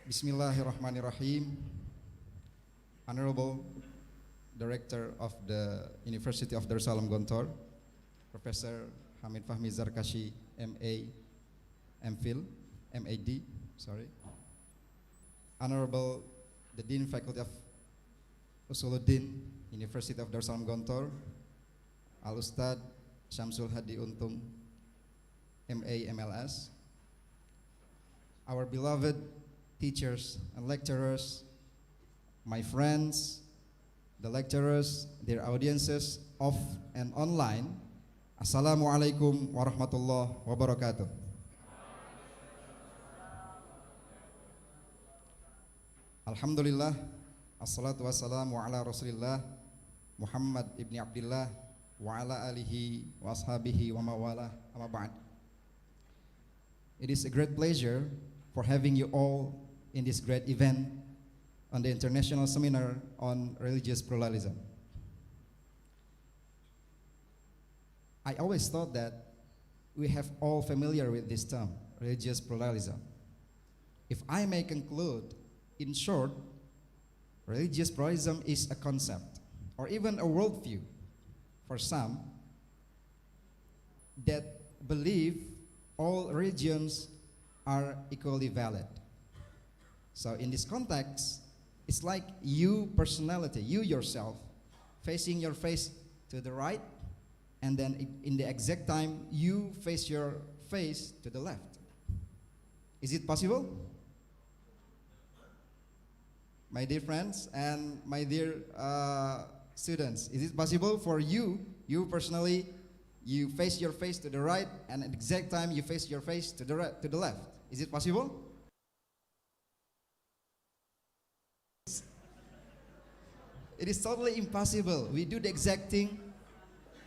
Bismillahirrahmanirrahim. Honorable Director of the University of Darussalam Gontor, Professor Hamid Fahmy Zarkasyi, M.A., M.Phil, M.A.Ed, sorry. Honorable the Dean Faculty of Sultan, University of Darussalam Gontor, Al-Ustad Syamsul Hadi Untung, M.A. MLS. Our beloved teachers and lecturers, my friends, the lecturers, their audiences off and online. Assalamualaikum warahmatullahi wabarakatuh. Alhamdulillah, assalatu wassalamu ala rasulillah Muhammad ibn Abdullah wa ala alihi wa ashabihi wa mawala amma ba'd. It is a great pleasure for having you all in this great event on the International Seminar on Religious Pluralism. I always thought that we have all familiar with this term, religious pluralism. If I may conclude, in short, religious pluralism is a concept or even a worldview for some that believe all religions are equally valid. So in this context, it's like you personality, you yourself, facing your face to the right, and then in the exact time, you face your face to the left. Is it possible? My dear friends and my dear students, is it possible for you personally, you face your face to the right, and at the exact time, you face your face to the left? Is it possible? It is totally impossible. We do the exact thing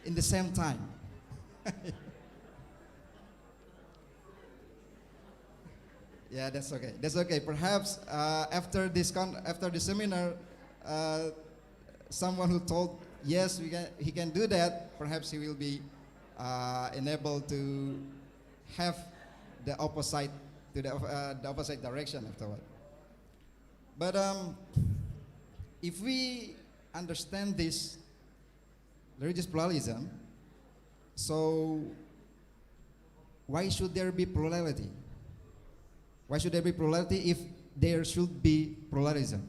in the same time. Yeah, that's okay. That's okay. Perhaps after the seminar, someone who told yes, he can do that. Perhaps he will be enabled to have the opposite the opposite direction afterward. But if we understand this religious pluralism, so why should there be plurality? Why should there be plurality if there should be pluralism?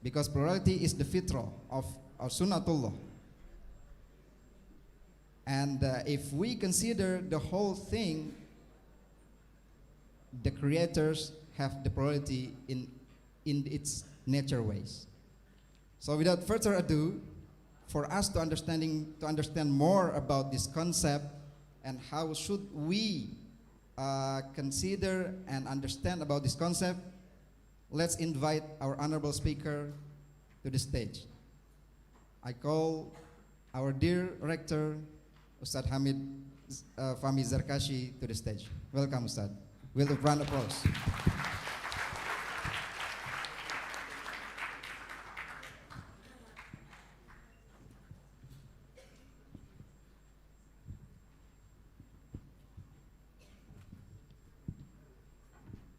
Because plurality is the fitrah of sunnatullah. And if we consider the whole thing, the creators have the plurality in its nature ways. So without further ado, for us to understand more about this concept and how should we consider and understand about this concept, let's invite our honorable speaker to the stage. I call our dear Rector, Ustad Hamid Fahmy Zarkasyi, to the stage. Welcome, Ustad. With a round of applause.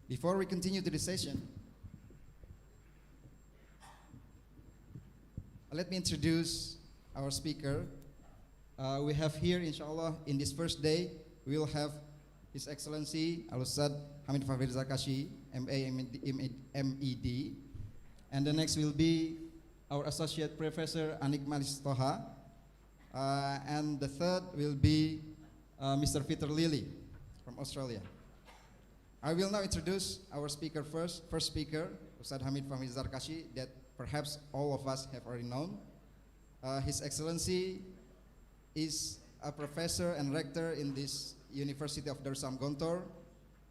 Before we continue to the session, let me introduce our speaker. We have here, inshallah, in this first day, we will have His Excellency Al-Ustad Hamid Fahmy Zarkasyi, M.A., M.Ed. And the next will be our Associate Professor Anik Malik Thoha. And the third will be Mr. Peter Lilly from Australia. I will now introduce our speaker first speaker, Ustad Hamid Fahmy Zarkasyi, that perhaps all of us have already known. His Excellency is a professor and rector in this University of Darussalam Gontor,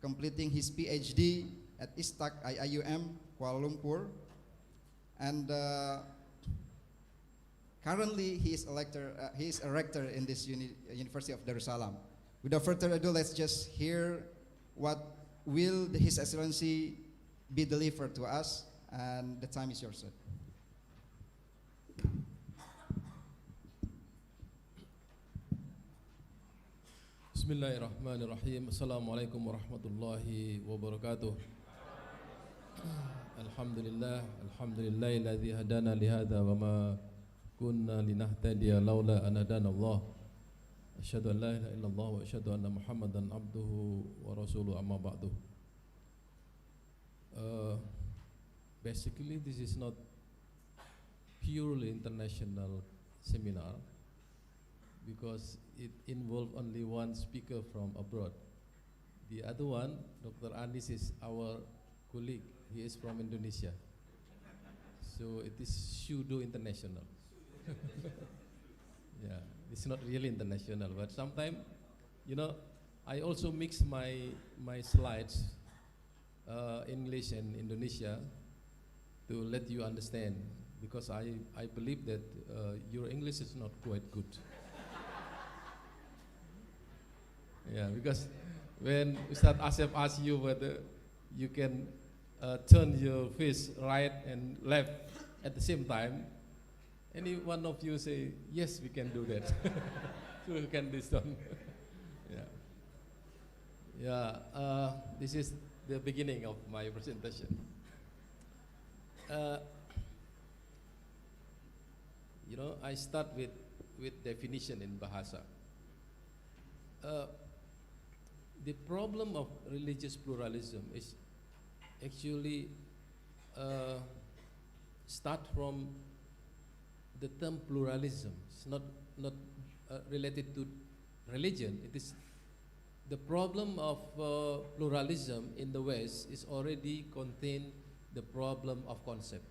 completing his Ph.D. at Assoc IIUM, Kuala Lumpur. And currently he is a rector in this University of Darussalam. Without further ado, let's just hear what will His Excellency be delivered to us, and the time is yours, sir. Bismillahirrahmanirrahim. Assalamualaikum warahmatullahi wabarakatuh. Alhamdulillah, alladzi hadana li hadza wa ma kunna linahtadiya laula an hadana Allah. Asyhadu an la ilaha illallah wa asyhadu anna Muhammadan abduhu wa rasuluhu, amma ba'du. Basically this is not purely international seminar because it involves only one speaker from abroad. The other one, Dr. Anis, is our colleague. He is from Indonesia. So it is pseudo international. Yeah, it's not really international, but sometimes, you know, I also mix my slides, English and Indonesia, to let you understand, because I believe that your English is not quite good. Yeah, because when Ustaz Asef asks you whether you can turn your face right and left at the same time, any one of you say, yes, we can do that. So we can do this one. Yeah. This is the beginning of my presentation. You know, I start with definition in Bahasa. The problem of religious pluralism is actually start from the term pluralism. It's not related to religion. It is the problem of pluralism in the West is already contained the problem of concept.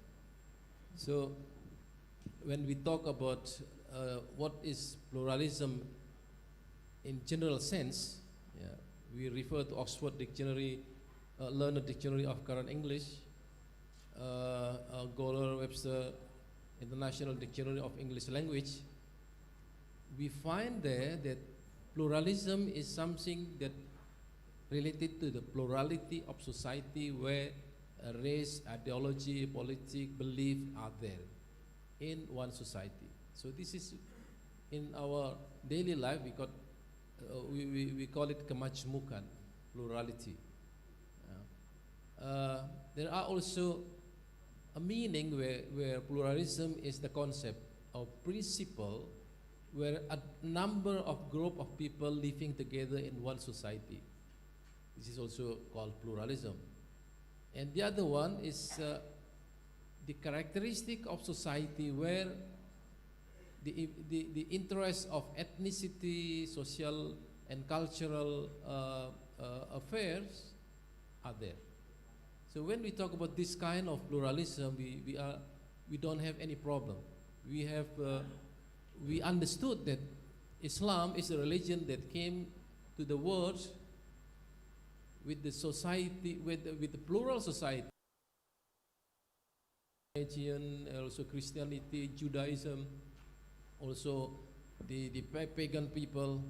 So when we talk about what is pluralism in general sense, we refer to Oxford Dictionary, Learned Dictionary of Current English, Goller-Webster International Dictionary of English Language. We find there that pluralism is something that related to the plurality of society where race, ideology, politics, belief are there in one society. So this is in our daily life we call it kemajmukan, plurality. There are also a meaning where pluralism is the concept or principle where a number of group of people living together in one society. This is also called pluralism. And the other one is the characteristic of society where the interests of ethnicity, social and cultural affairs are there. So when we talk about this kind of pluralism, we don't have any problem. We understood that Islam is a religion that came to the world with the society, with the plural society. Also Christianity, Judaism, also the pagan people.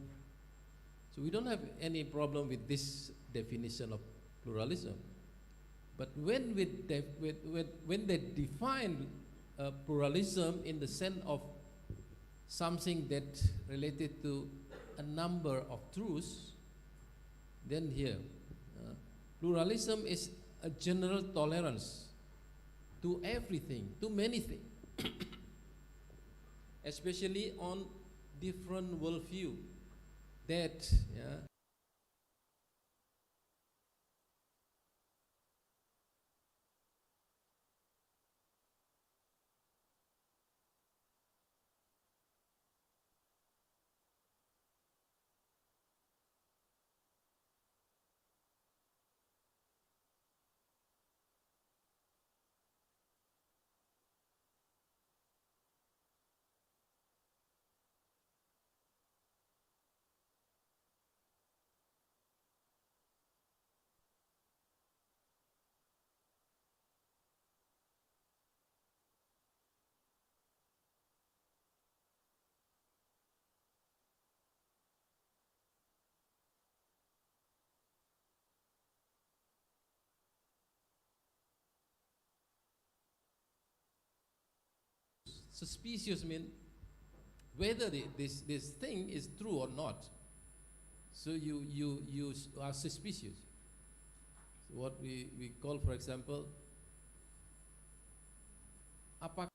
So we don't have any problem with this definition of pluralism. But when they define pluralism in the sense of something that related to a number of truths, then here, pluralism is a general tolerance to everything, to many things, especially on different worldview that suspicious mean whether this thing is true or not. So you are suspicious. So what we call, for example, apakah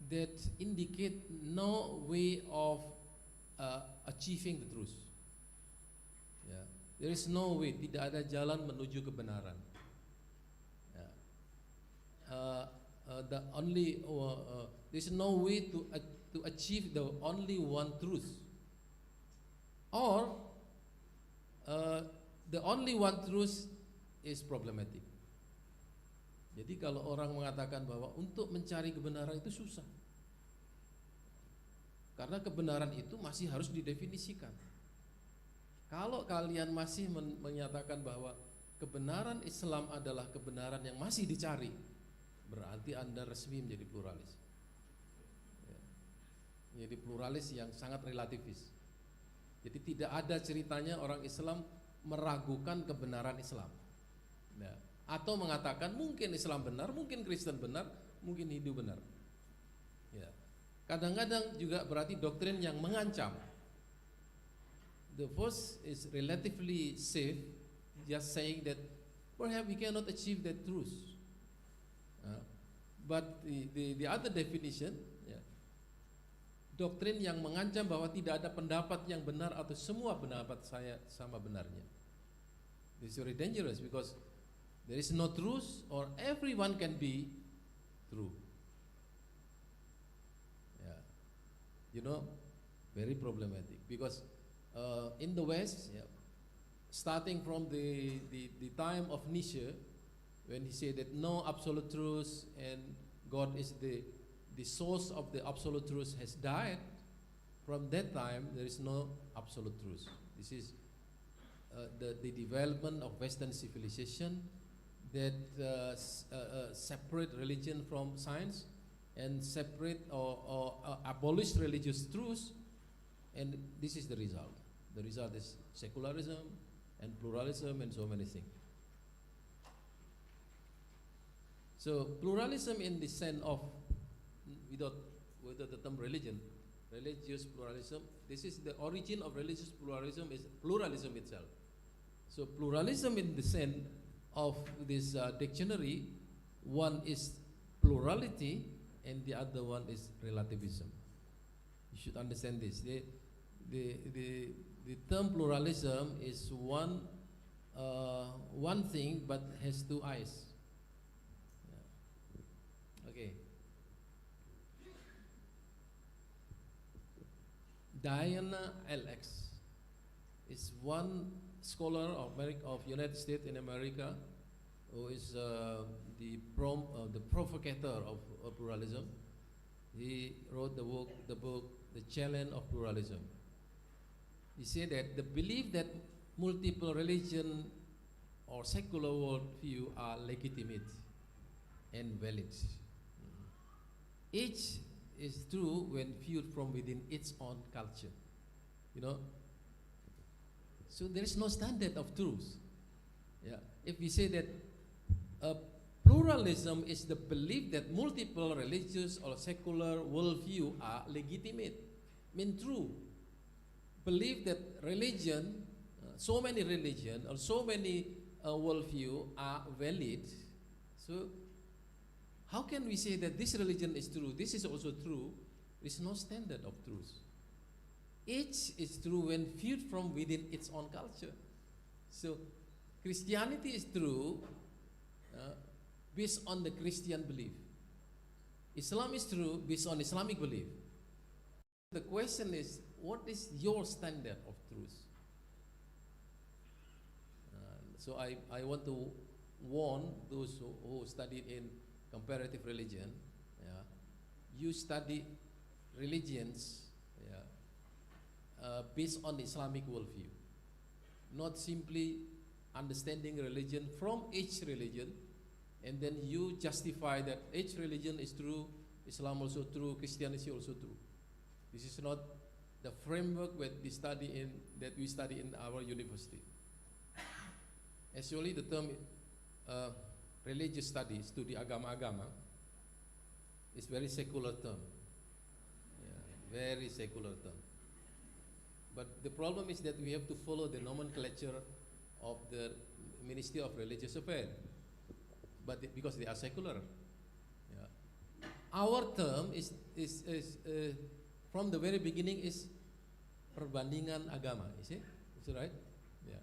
that indicate no way of achieving the truth. Ya, there is no way, tidak ada jalan menuju kebenaran. Ya. There is no way to achieve the only one truth, or the only one truth is problematic. Jadi kalau orang mengatakan bahwa untuk mencari kebenaran itu susah, karena kebenaran itu masih harus didefinisikan. Kalau kalian masih menyatakan bahwa kebenaran Islam adalah kebenaran yang masih dicari, berarti Anda resmi menjadi pluralis. Ya. Menjadi pluralis yang sangat relativis. Jadi tidak ada ceritanya orang Islam meragukan kebenaran Islam. Nah, atau mengatakan mungkin Islam benar, mungkin Kristen benar, mungkin Hindu benar. Ya. Kadang-kadang juga berarti doktrin yang mengancam. The first is relatively safe, just saying that perhaps we cannot achieve that truth. But the other definition, ya, doktrin yang mengancam bahwa tidak ada pendapat yang benar atau semua pendapat saya sama benarnya. This is very dangerous because there is no truth, or everyone can be true. Yeah. You know, very problematic because in the West, yeah, starting from the time of Nietzsche, when he said that no absolute truth and God is the source of the absolute truth has died, from that time there is no absolute truth. This is the development of Western civilization that separate religion from science and separate or abolish religious truths, and this is the result. The result is secularism and pluralism and so many things. So pluralism in the sense of without the term religion, religious pluralism, this is the origin of religious pluralism is pluralism itself. So pluralism in the sense of this dictionary, one is plurality and the other one is relativism. You should understand this. The term pluralism is one thing but has two eyes. Yeah. Okay. Diana LX is one scholar of United States in America, who is the provocateur of pluralism. He wrote the book, The Challenge of Pluralism. He said that the belief that multiple religion or secular worldview are legitimate and valid. Each is true when viewed from within its own culture. You know, so there is no standard of truth. Yeah. If we say that pluralism is the belief that multiple religious or secular worldview are legitimate, mean true. Believe that religion, so many religion or so many worldview are valid. So how can we say that this religion is true, this is also true? There is no standard of truth. Each is true when viewed from within its own culture. So Christianity is true based on the Christian belief. Islam is true based on Islamic belief. The question is, what is your standard of truth? So I want to warn those who studied in comparative religion. Yeah, you study religions, yeah, based on Islamic worldview, not simply understanding religion from each religion, and then you justify that each religion is true, Islam also true, Christianity also true. This is not the framework that we study in our university. Actually, the term religious studies, studi agama-agama, is very secular term. Yeah, very secular term. But the problem is that we have to follow the nomenclature of the Ministry of Religious Affairs, because they are secular. Yeah. Our term is from the very beginning is perbandingan agama. Is it? Is it right? Yeah.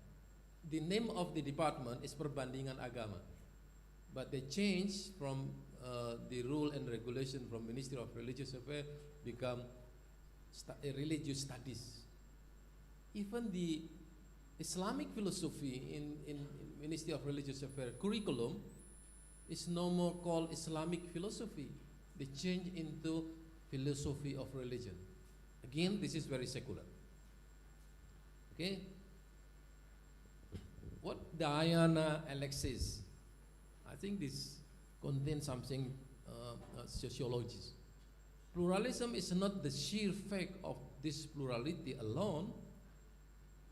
The name of the department is perbandingan agama, but they changed from the rule and regulation from Ministry of Religious Affairs become religious studies. Even the Islamic philosophy in Ministry of Religious Affairs curriculum is no more called Islamic philosophy. They change into philosophy of religion. Again, this is very secular. Okay? What Diana Alexis, I think this contains something sociologist. Pluralism is not the sheer fact of this plurality alone,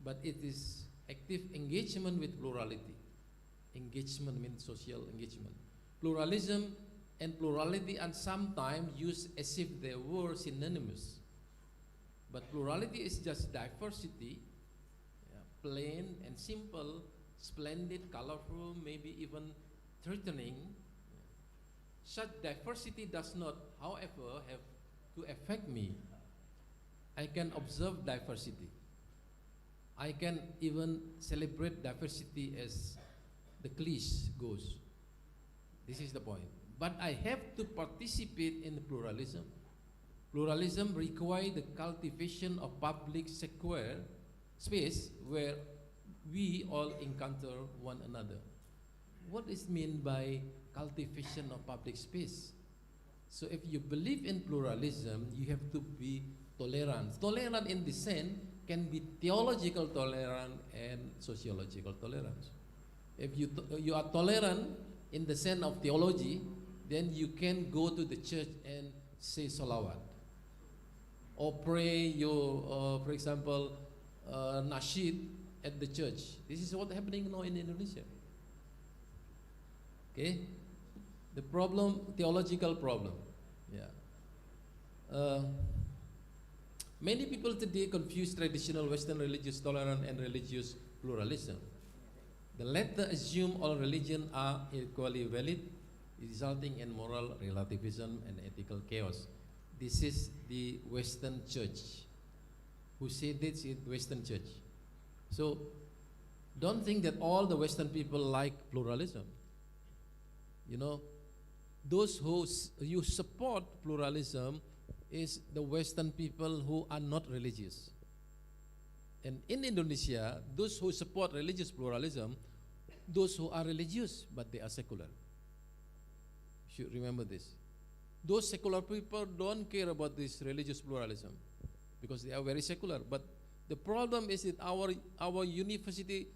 but it is active engagement with plurality. Engagement means social engagement. Pluralism and plurality are sometimes used as if they were synonymous. But plurality is just diversity, plain and simple, splendid, colorful, maybe even threatening. Such diversity does not, however, have to affect me. I can observe diversity. I can even celebrate diversity as the cliche goes. This is the point. But I have to participate in pluralism. Pluralism requires the cultivation of public square space where we all encounter one another. What is meant by cultivation of public space? So if you believe in pluralism, you have to be tolerant. Tolerant in the sense can be theological tolerance and sociological tolerance. If you are tolerant in the sense of theology, then you can go to the church and say salawat, or pray your, for example, nasheed at the church. This is what's happening now in Indonesia. Okay, the problem, theological problem. Yeah. Many people today confuse traditional Western religious tolerance and religious pluralism. The latter assume all religions are equally valid, resulting in moral relativism and ethical chaos. This is the Western church. Who said this is Western church? So don't think that all the Western people like pluralism. You know, those who you support pluralism is the Western people who are not religious. And in Indonesia, those who support religious pluralism, those who are religious but they are secular. You should remember this. Those secular people don't care about this religious pluralism because they are very secular. But the problem is that our university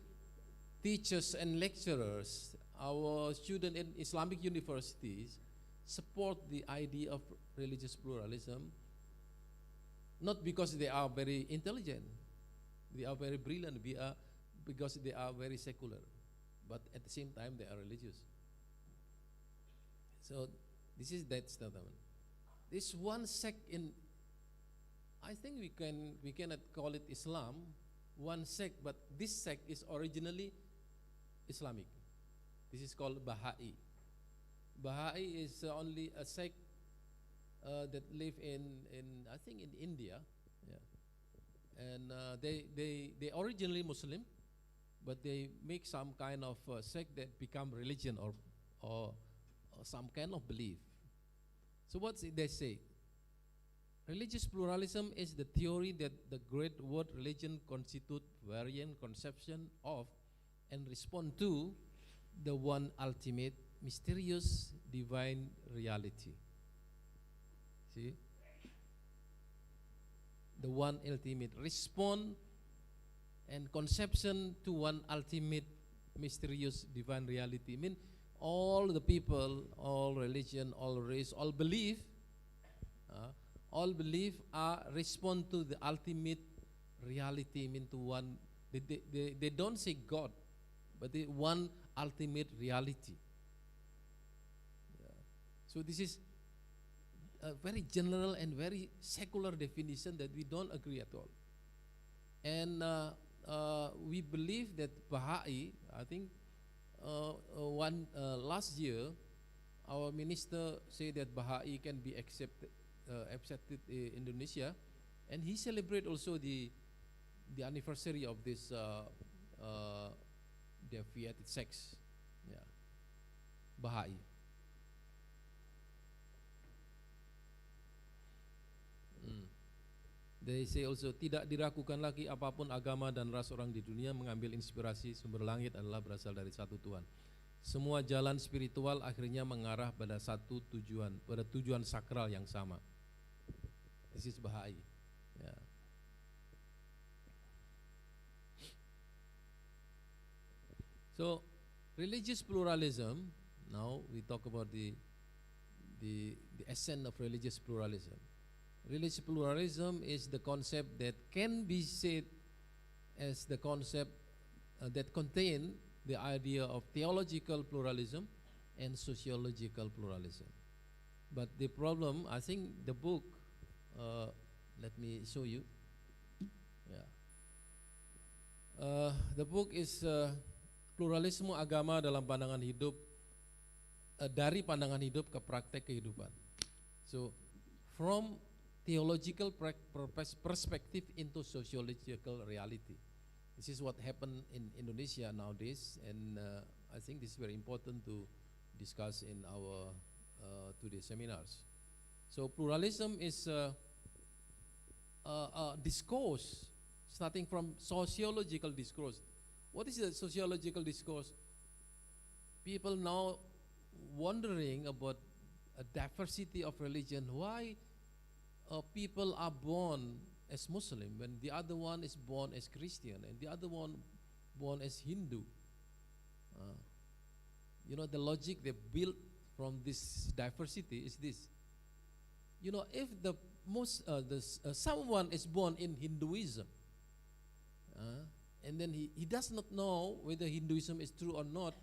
teachers and lecturers, our students in Islamic universities support the idea of religious pluralism, not because they are very intelligent, they are very brilliant, because they are very secular, but at the same time they are religious. So this is that statement. This one sect in, I think we cannot call it Islam, one sect, but this sect is originally Islamic. This is called Baha'i. Baha'i is only a sect that live in I think in India, yeah. And they originally Muslim, but they make some kind of sect that become religion or some kind of belief. So what's it they say? Religious pluralism is the theory that the great word religion constitute variant conception of and respond to the one ultimate, mysterious, divine reality. See? The one ultimate respond and conception to one ultimate, mysterious, divine reality. I mean, all the people, all religion, all race, all belief are respond to the ultimate reality. I mean, to one. They don't say God, but they one ultimate reality. Yeah. So this is a very general and very secular definition that we don't agree at all. And we believe that Baha'i, I think last year, our minister said that Baha'i can be accepted in Indonesia, and he celebrate also the anniversary of this deviated sex, yeah, Baha'i. They say also, tidak diragukan lagi apapun agama dan ras orang di dunia mengambil inspirasi sumber langit adalah berasal dari satu Tuhan. Semua jalan spiritual akhirnya mengarah pada satu tujuan, pada tujuan sakral yang sama. This is Baha'i. Yeah. So, religious pluralism. Now we talk about the essence of religious pluralism. Religious pluralism is the concept that can be said as the concept that contain the idea of theological pluralism and sociological pluralism. But the problem, I think the book, let me show you. Yeah. The book is Pluralisme Agama dalam Pandangan Hidup, dari pandangan hidup ke praktek kehidupan. So, from theological perspective into sociological reality. This is what happened in Indonesia nowadays, and I think this is very important to discuss in our today's seminars. So pluralism is a discourse starting from sociological discourse. What is the sociological discourse? People now wondering about a diversity of religion. Why people are born as Muslim when the other one is born as Christian and the other one born as Hindu? You know, the logic they built from this diversity is this. You know, if someone is born in Hinduism, and then he does not know whether Hinduism is true or not,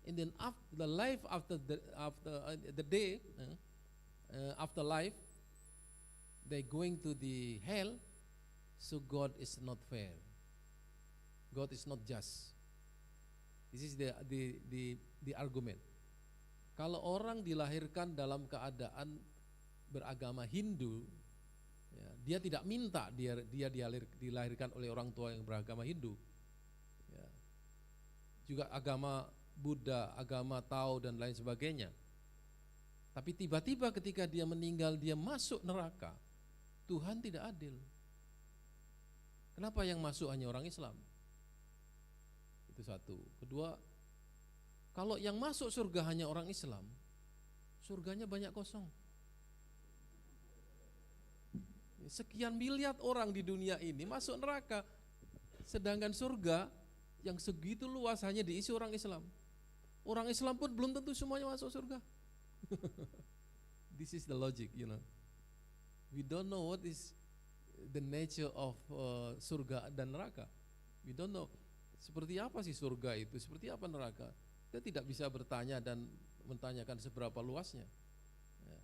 and then after life, they're going to the hell, so God is not fair. God is not just. This is the argument. Kalau orang dilahirkan dalam keadaan beragama Hindu, ya, dia tidak minta dia dilahirkan oleh orang tua yang beragama Hindu. Ya. Juga agama Buddha, agama Tao dan lain sebagainya. Tapi tiba-tiba ketika dia meninggal, dia masuk neraka. Tuhan tidak adil. Kenapa yang masuk hanya orang Islam? Itu satu. Kedua, kalau yang masuk surga hanya orang Islam, surganya banyak kosong. Sekian miliar orang di dunia ini masuk neraka, sedangkan surga yang segitu luas hanya diisi orang Islam. Orang Islam pun belum tentu semuanya masuk surga. This is the logic, you know. We don't know what is the nature of surga dan neraka. We don't know. Seperti apa sih surga itu? Seperti apa neraka? Kita tidak bisa bertanya dan menanyakan seberapa luasnya. Ya.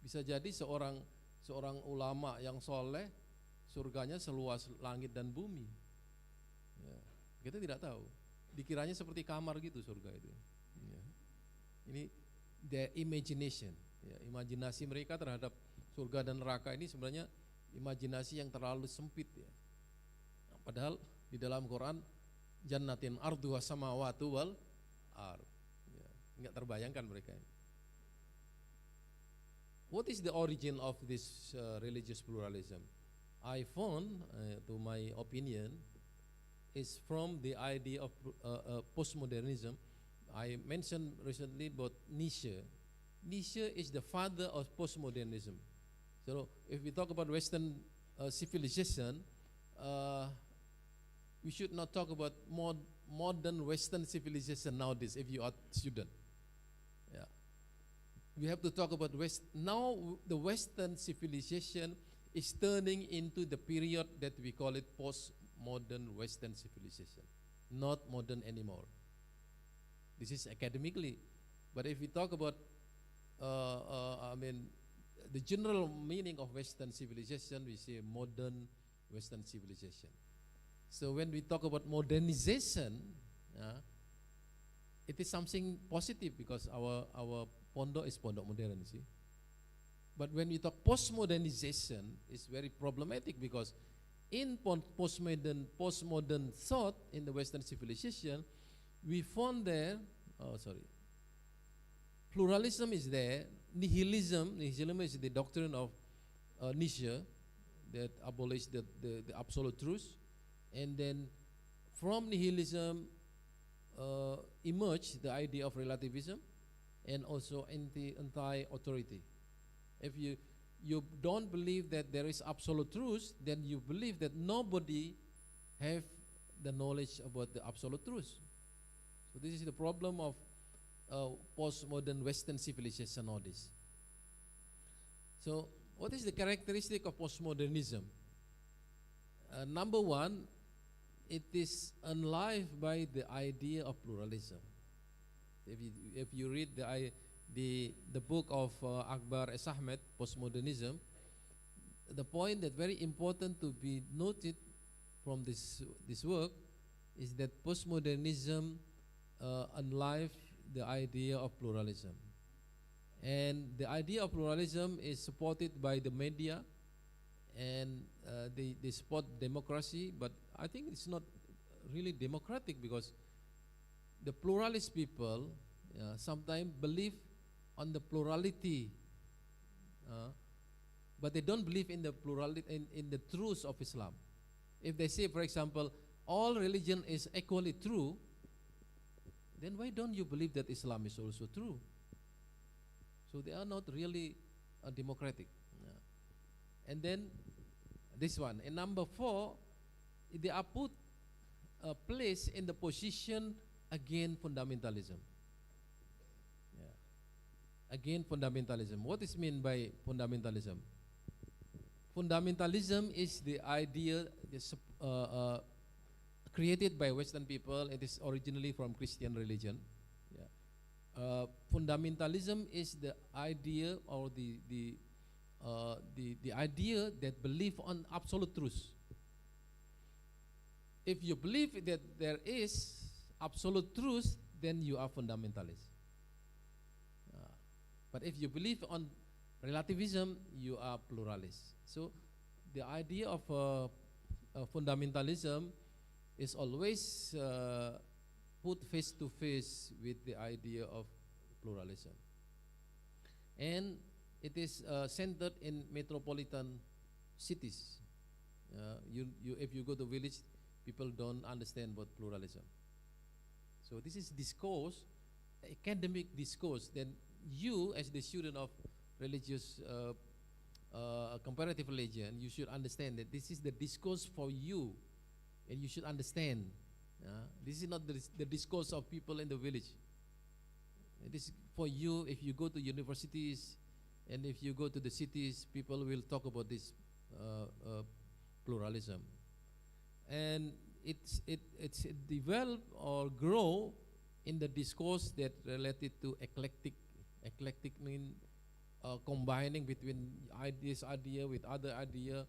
Bisa jadi seorang ulama yang soleh, surganya seluas langit dan bumi. Ya. Kita tidak tahu. Dikiranya seperti kamar gitu surga itu. Ya. Ini the imagination. Ya, imajinasi mereka terhadap surga dan neraka ini sebenarnya imajinasi yang terlalu sempit ya. Nah, padahal di dalam Quran jannatin arduha samawati wal ard. Ya, enggak terbayangkan mereka ini. What is the origin of this religious pluralism? I found, to my opinion, is from the idea of postmodernism. I mentioned recently about Nietzsche. Nietzsche is the father of postmodernism. So if we talk about Western civilization, we should not talk about modern Western civilization nowadays if you are student. Yeah. We have to talk about now the Western civilization is turning into the period that we call it postmodern Western civilization, not modern anymore. This is academically, but if we talk about, the general meaning of Western civilization, we say modern Western civilization. So when we talk about modernization, it is something positive because our pondok is pondok modern, see. But when we talk postmodernization, it's very problematic because in postmodern thought in the Western civilization, we found there, pluralism is there, nihilism is the doctrine of Nietzsche that abolished the absolute truth, and then from nihilism emerged the idea of relativism and also anti-authority. If you don't believe that there is absolute truth, then you believe that nobody have the knowledge about the absolute truth. So this is the problem of postmodern Western civilization nowadays. So what is the characteristic of postmodernism? Number one, it is unlived by the idea of pluralism. If you read the book of Akbar S. Ahmed, Postmodernism, the point that very important to be noted from this work is that postmodernism unlived the idea of pluralism. And the idea of pluralism is supported by the media, and they support democracy, but I think it's not really democratic because the pluralist people sometimes believe on the plurality, but they don't believe in the plurality, in the truth of Islam. If they say, for example, all religion is equally true, then why don't you believe that Islam is also true? So they are not really democratic. And then this one, and number four, they are put placed in the position against fundamentalism. Again, fundamentalism. What is meant by fundamentalism? Fundamentalism is the idea created by Western people. It is originally from Christian religion. Fundamentalism is the idea or the idea that believe on absolute truth. If you believe that there is absolute truth, then you are fundamentalist. But if you believe on relativism, you are pluralist. So the idea of fundamentalism is always put face to face with the idea of pluralism. And it is centered in metropolitan cities. If you go to village, people don't understand about pluralism. So this is discourse, academic discourse. Then you, as the student of religious comparative religion, you should understand that this is the discourse for you, and you should understand. This is not the discourse of people in the village. This is for you. If you go to universities and if you go to the cities, people will talk about this pluralism, and it's develop or grow in the discourse that related to eclectic. Eclectic mean combining between idea with other idea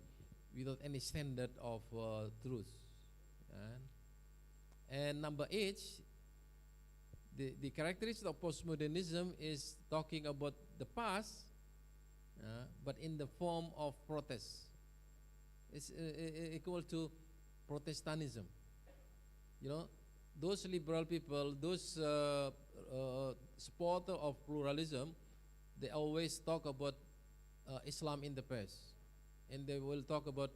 without any standard of truth. And number 8, the characteristic of postmodernism is talking about the past, but in the form of protest. It's equal to Protestantism. You know, those liberal people, those supporter of pluralism, they always talk about Islam in the past, and they will talk about,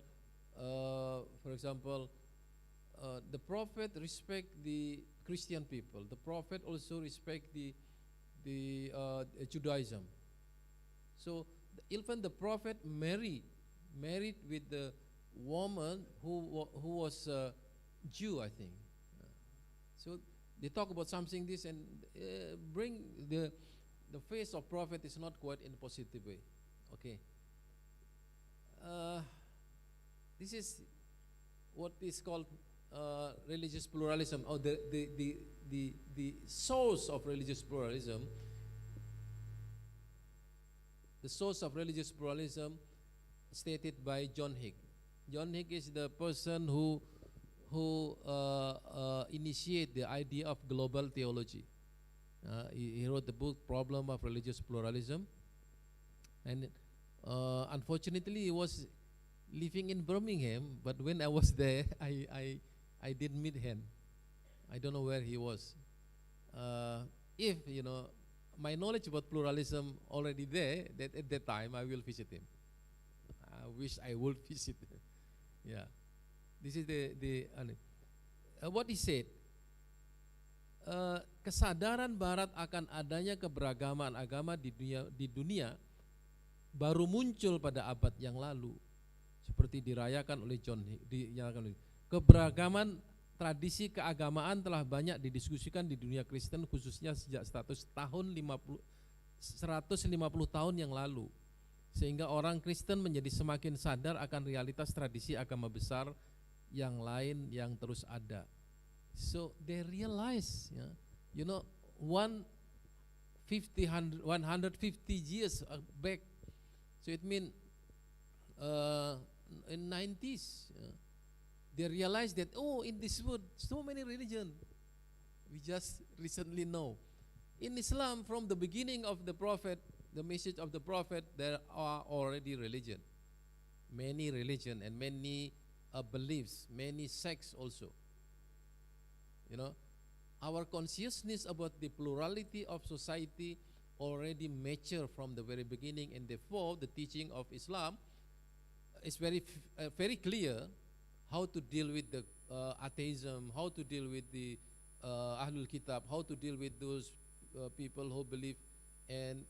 for example, the Prophet respect the Christian people. The Prophet also respect the Judaism. So even the Prophet married with the woman who was Jew, I think. So they talk about something this and bring the face of Prophet is not quite in a positive way. Okay. This is what is called religious pluralism, or the source of religious pluralism. The source of religious pluralism stated by John Hick. John Hick is the person who initiated the idea of global theology. He wrote the book Problem of Religious Pluralism, and unfortunately he was living in Birmingham, but when I was there, I didn't meet him. I don't know where he was. If you know my knowledge about pluralism already there, that at that time I will visit him. I wish I would visit him. Yeah, this is what he said. Kesadaran Barat akan adanya keberagaman agama di dunia baru muncul pada abad yang lalu, seperti dirayakan oleh John Hick. Keberagaman tradisi keagamaan telah banyak didiskusikan di dunia Kristen, khususnya sejak 150 tahun yang lalu, sehingga orang Kristen menjadi semakin sadar akan realitas tradisi agama besar yang lain yang terus ada. So they realize, you know, 150 years back. So it means in 90s, they realized that, oh, in this world, so many religions. We just recently know. In Islam, from the beginning of the Prophet, the message of the Prophet, there are already religion. Many religion and many beliefs, many sects also. You know, our consciousness about the plurality of society already mature from the very beginning, and therefore the teaching of Islam is very clear how to deal with the atheism, how to deal with the Ahlul Kitab, how to deal with those people who believe in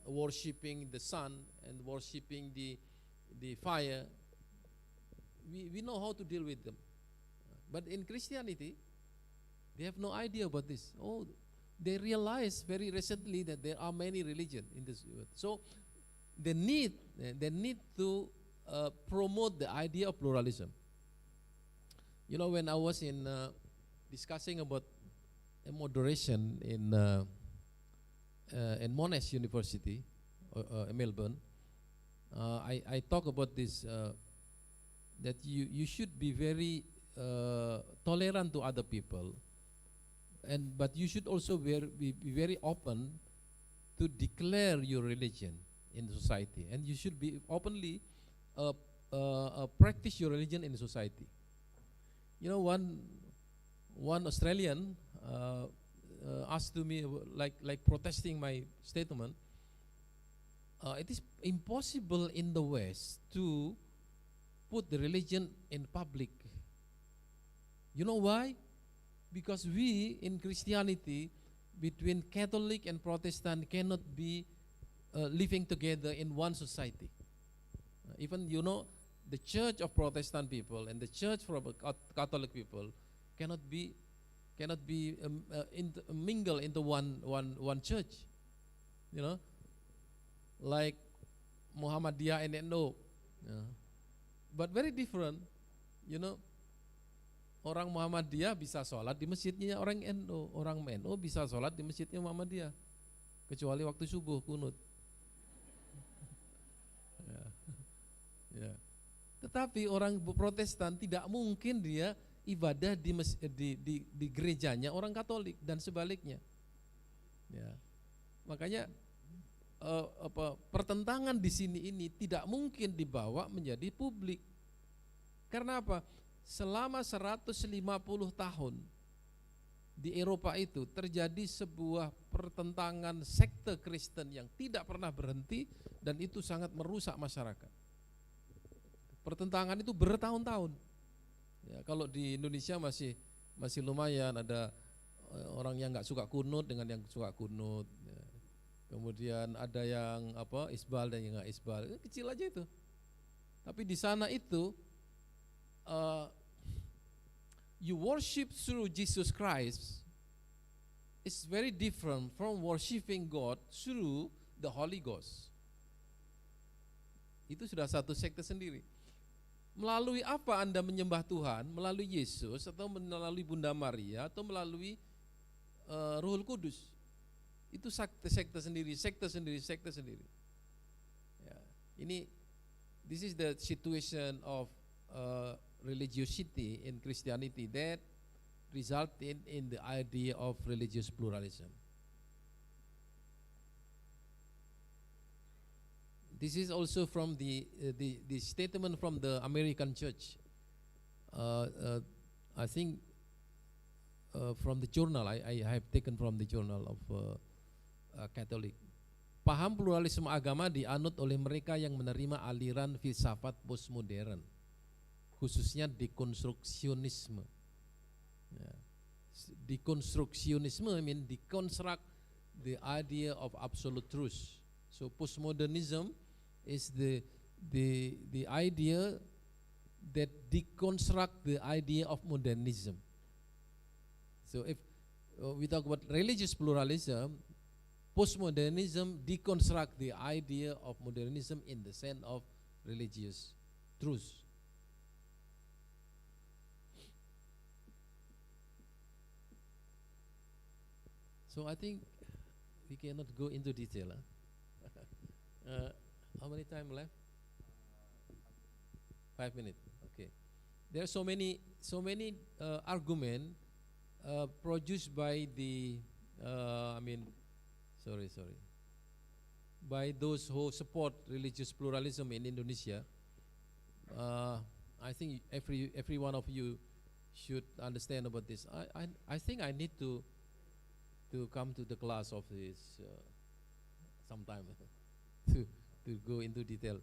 worshipping the sun and worshipping the fire. We know how to deal with them. But in Christianity, they have no idea about this. Oh, they realize very recently that there are many religions in this world. So they need to promote the idea of pluralism. You know, when I was in discussing about moderation in Monash University, Melbourne, I talk about this, that you should be very tolerant to other people, but you should also be very open to declare your religion in society, and you should be openly practice your religion in society. You know, one Australian asked to me, like protesting my statement. It is impossible in the West to put the religion in public. You know why? Because we in Christianity, between Catholic and Protestant, cannot be living together in one society. Even, you know, the church of Protestant people and the church for Catholic people cannot be mingle into one church. You know, like Muhammadiyah and NU. But very different. You know, orang Muhammadiyah bisa sholat di masjidnya orang NU, orang NU bisa sholat di masjidnya Muhammadiyah, kecuali waktu subuh kunut. Ya. Tetapi orang Protestan tidak mungkin dia ibadah di gerejanya orang Katolik dan sebaliknya. Ya. Makanya pertentangan di sini ini tidak mungkin dibawa menjadi publik. Karena apa? Selama 150 tahun di Eropa itu terjadi sebuah pertentangan sekte Kristen yang tidak pernah berhenti dan itu sangat merusak masyarakat. Pertentangan itu bertahun-tahun. Ya, kalau di Indonesia masih lumayan, ada orang yang nggak suka kunut dengan yang suka kunut. Ya. Kemudian ada yang isbal dan yang nggak isbal, kecil aja itu. Tapi di sana itu you worship through Jesus Christ is very different from worshiping God through the Holy Ghost. Itu sudah satu sekte sendiri. Melalui apa Anda menyembah Tuhan? Melalui Yesus atau melalui Bunda Maria atau melalui Ruhul Kudus? Itu sekte sendiri. Ya, this is the situation of religiosity in Christianity that resulted in the idea of religious pluralism. This is also from the statement from the American Church. I think from the journal, I have taken from the journal of Catholic. Paham pluralisme agama dianut oleh mereka yang menerima aliran filsafat postmodern, khususnya dekonstruksionisme. Ya. Dekonstruksionisme mean deconstruct the idea of absolute truth. So postmodernism is the idea that deconstruct the idea of modernism. So if we talk about religious pluralism, postmodernism deconstruct the idea of modernism in the sense of religious truth. So I think we cannot go into detail. How many time left? 5 minutes. Okay. There are so many argument produced by the by those who support religious pluralism in Indonesia. I think every one of you should understand about this. I think I need to come to the class of this sometime to go into detail.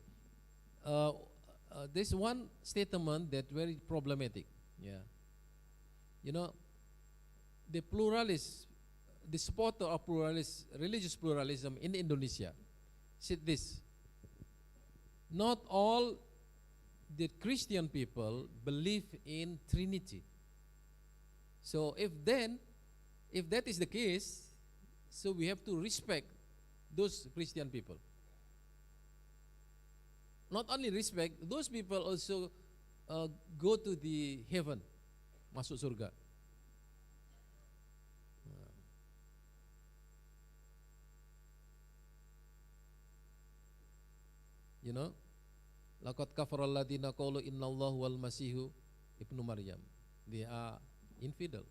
There's one statement that very problematic. Yeah, you know, the supporter of religious pluralism in Indonesia said this: not all the Christian people believe in Trinity. So if that is the case, so we have to respect those Christian people. Not only respect, those people also go to the heaven, masuk surga. You know, laqad kafara alladziina qalu innallahu wal masihu ibnu Maryam. They are infidel.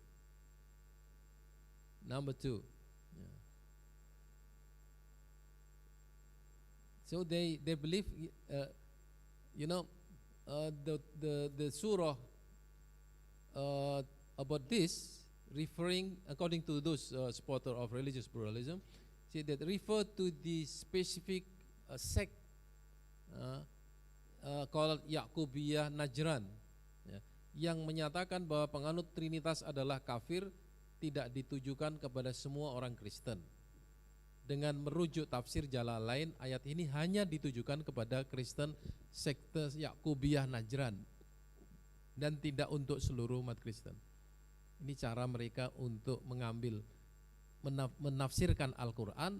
Number 2. Yeah. So they believe, you know, the surah about this, referring according to those supporter of religious pluralism, say that refer to the specific sect Qaul Yaqubiyah Najran, ya, yang menyatakan bahwa penganut Trinitas adalah kafir, tidak ditujukan kepada semua orang Kristen. Dengan merujuk tafsir Jalalain, ayat ini hanya ditujukan kepada Kristen sekte Yaqubiyah Najran dan tidak untuk seluruh umat Kristen. Ini cara mereka untuk mengambil menafsirkan Al-Quran,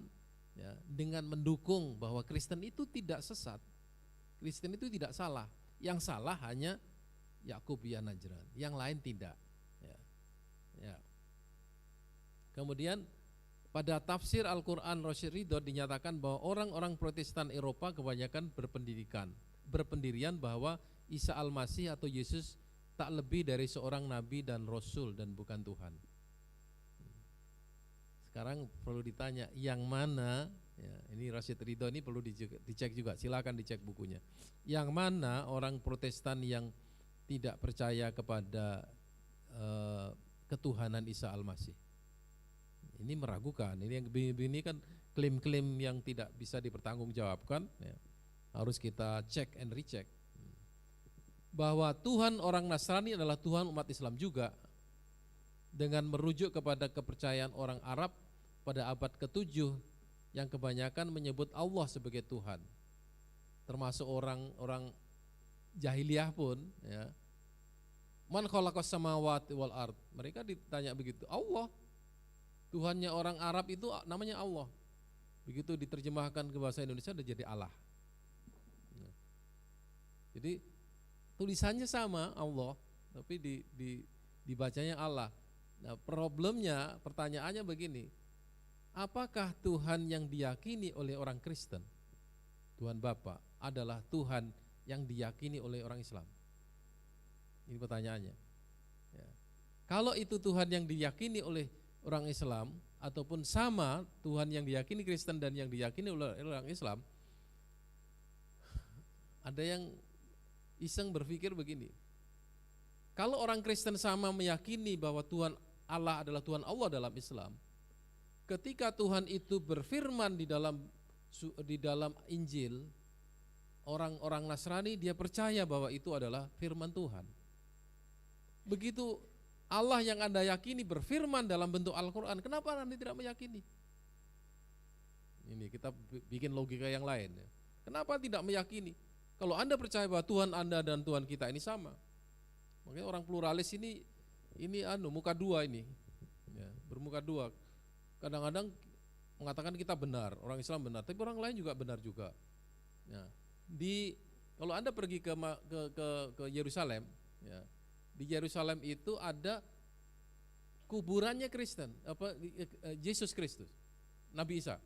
ya, dengan mendukung bahwa Kristen itu tidak sesat, Kristen itu tidak salah. Yang salah hanya Yaqubiyah Najran, yang lain tidak. Ya. Ya. Kemudian pada tafsir Al-Quran Rosyid Ridho dinyatakan bahwa orang-orang Protestan Eropa kebanyakan berpendirian bahwa Isa Al-Masih atau Yesus tak lebih dari seorang nabi dan rasul dan bukan Tuhan. Sekarang perlu ditanya, yang mana? Ya, ini Rosyid Ridho ini perlu dicek juga, silakan dicek bukunya. Yang mana orang Protestan yang tidak percaya kepada ketuhanan Isa Al-Masih? Ini meragukan. Ini yang begini kan klaim-klaim yang tidak bisa dipertanggungjawabkan, ya. Harus kita cek and recheck. Bahwa Tuhan orang Nasrani adalah Tuhan umat Islam juga, dengan merujuk kepada kepercayaan orang Arab pada abad ke-7 yang kebanyakan menyebut Allah sebagai Tuhan, termasuk orang-orang jahiliyah pun, ya. Man khalaqas samawati wal ard, mereka ditanya begitu, Allah, Tuhannya orang Arab itu namanya Allah. Begitu diterjemahkan ke bahasa Indonesia sudah jadi Allah. Jadi tulisannya sama Allah, tapi dibacanya Allah. Nah, problemnya, pertanyaannya begini, apakah Tuhan yang diyakini oleh orang Kristen, Tuhan Bapa, adalah Tuhan yang diyakini oleh orang Islam? Ini pertanyaannya, ya. Kalau itu Tuhan yang diyakini oleh orang Islam, ataupun sama Tuhan yang diyakini Kristen dan yang diyakini oleh orang Islam, ada yang iseng berpikir begini, kalau orang Kristen sama meyakini bahwa Tuhan Allah adalah Tuhan Allah dalam Islam, ketika Tuhan itu berfirman di dalam Injil, orang-orang Nasrani dia percaya bahwa itu adalah firman Tuhan. Begitu Allah yang Anda yakini berfirman dalam bentuk Al-Quran, kenapa Anda tidak meyakini? Ini kita bikin logika yang lain, ya. Kenapa tidak meyakini? Kalau Anda percaya bahwa Tuhan Anda dan Tuhan kita ini sama, makanya orang pluralis ini muka dua ini, ya, bermuka dua. Kadang-kadang mengatakan kita benar, orang Islam benar, tapi orang lain juga benar juga. Ya. Kalau Anda pergi ke Yerusalem, ya, di Yerusalem itu ada kuburannya Kristen, Yesus Kristus, Nabi Isa.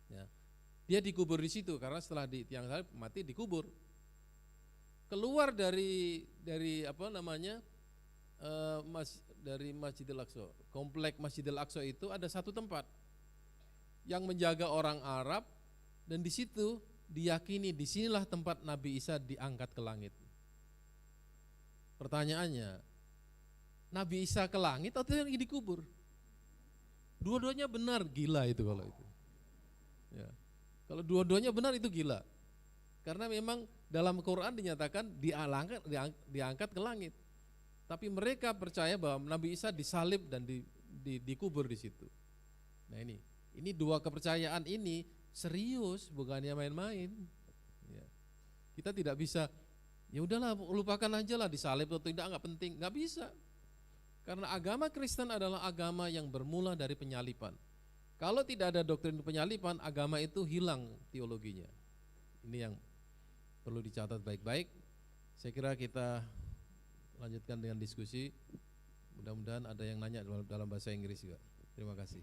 Ya. Dia dikubur di situ karena setelah tiang salib mati dikubur. Keluar dari dari Masjidil Aqsa, komplek Masjidil Aqsa itu ada satu tempat yang menjaga orang Arab, dan di situ diyakini disinilah tempat Nabi Isa diangkat ke langit. Pertanyaannya, Nabi Isa ke langit atau yang dikubur? Dua-duanya benar, gila itu kalau itu. Ya. Kalau dua-duanya benar itu gila. Karena memang dalam Quran dinyatakan diangkat ke langit. Tapi mereka percaya bahwa Nabi Isa disalib dan dikubur di situ. Nah ini dua kepercayaan ini serius, bukannya main-main. Ya. Kita tidak bisa, ya udahlah lupakan aja lah disalib atau tidak, nggak penting, nggak bisa. Karena agama Kristen adalah agama yang bermula dari penyalipan. Kalau tidak ada doktrin penyalipan, agama itu hilang teologinya. Ini yang perlu dicatat baik-baik. Saya kira kita lanjutkan dengan diskusi. Mudah-mudahan ada yang nanya dalam bahasa Inggris juga. Terima kasih.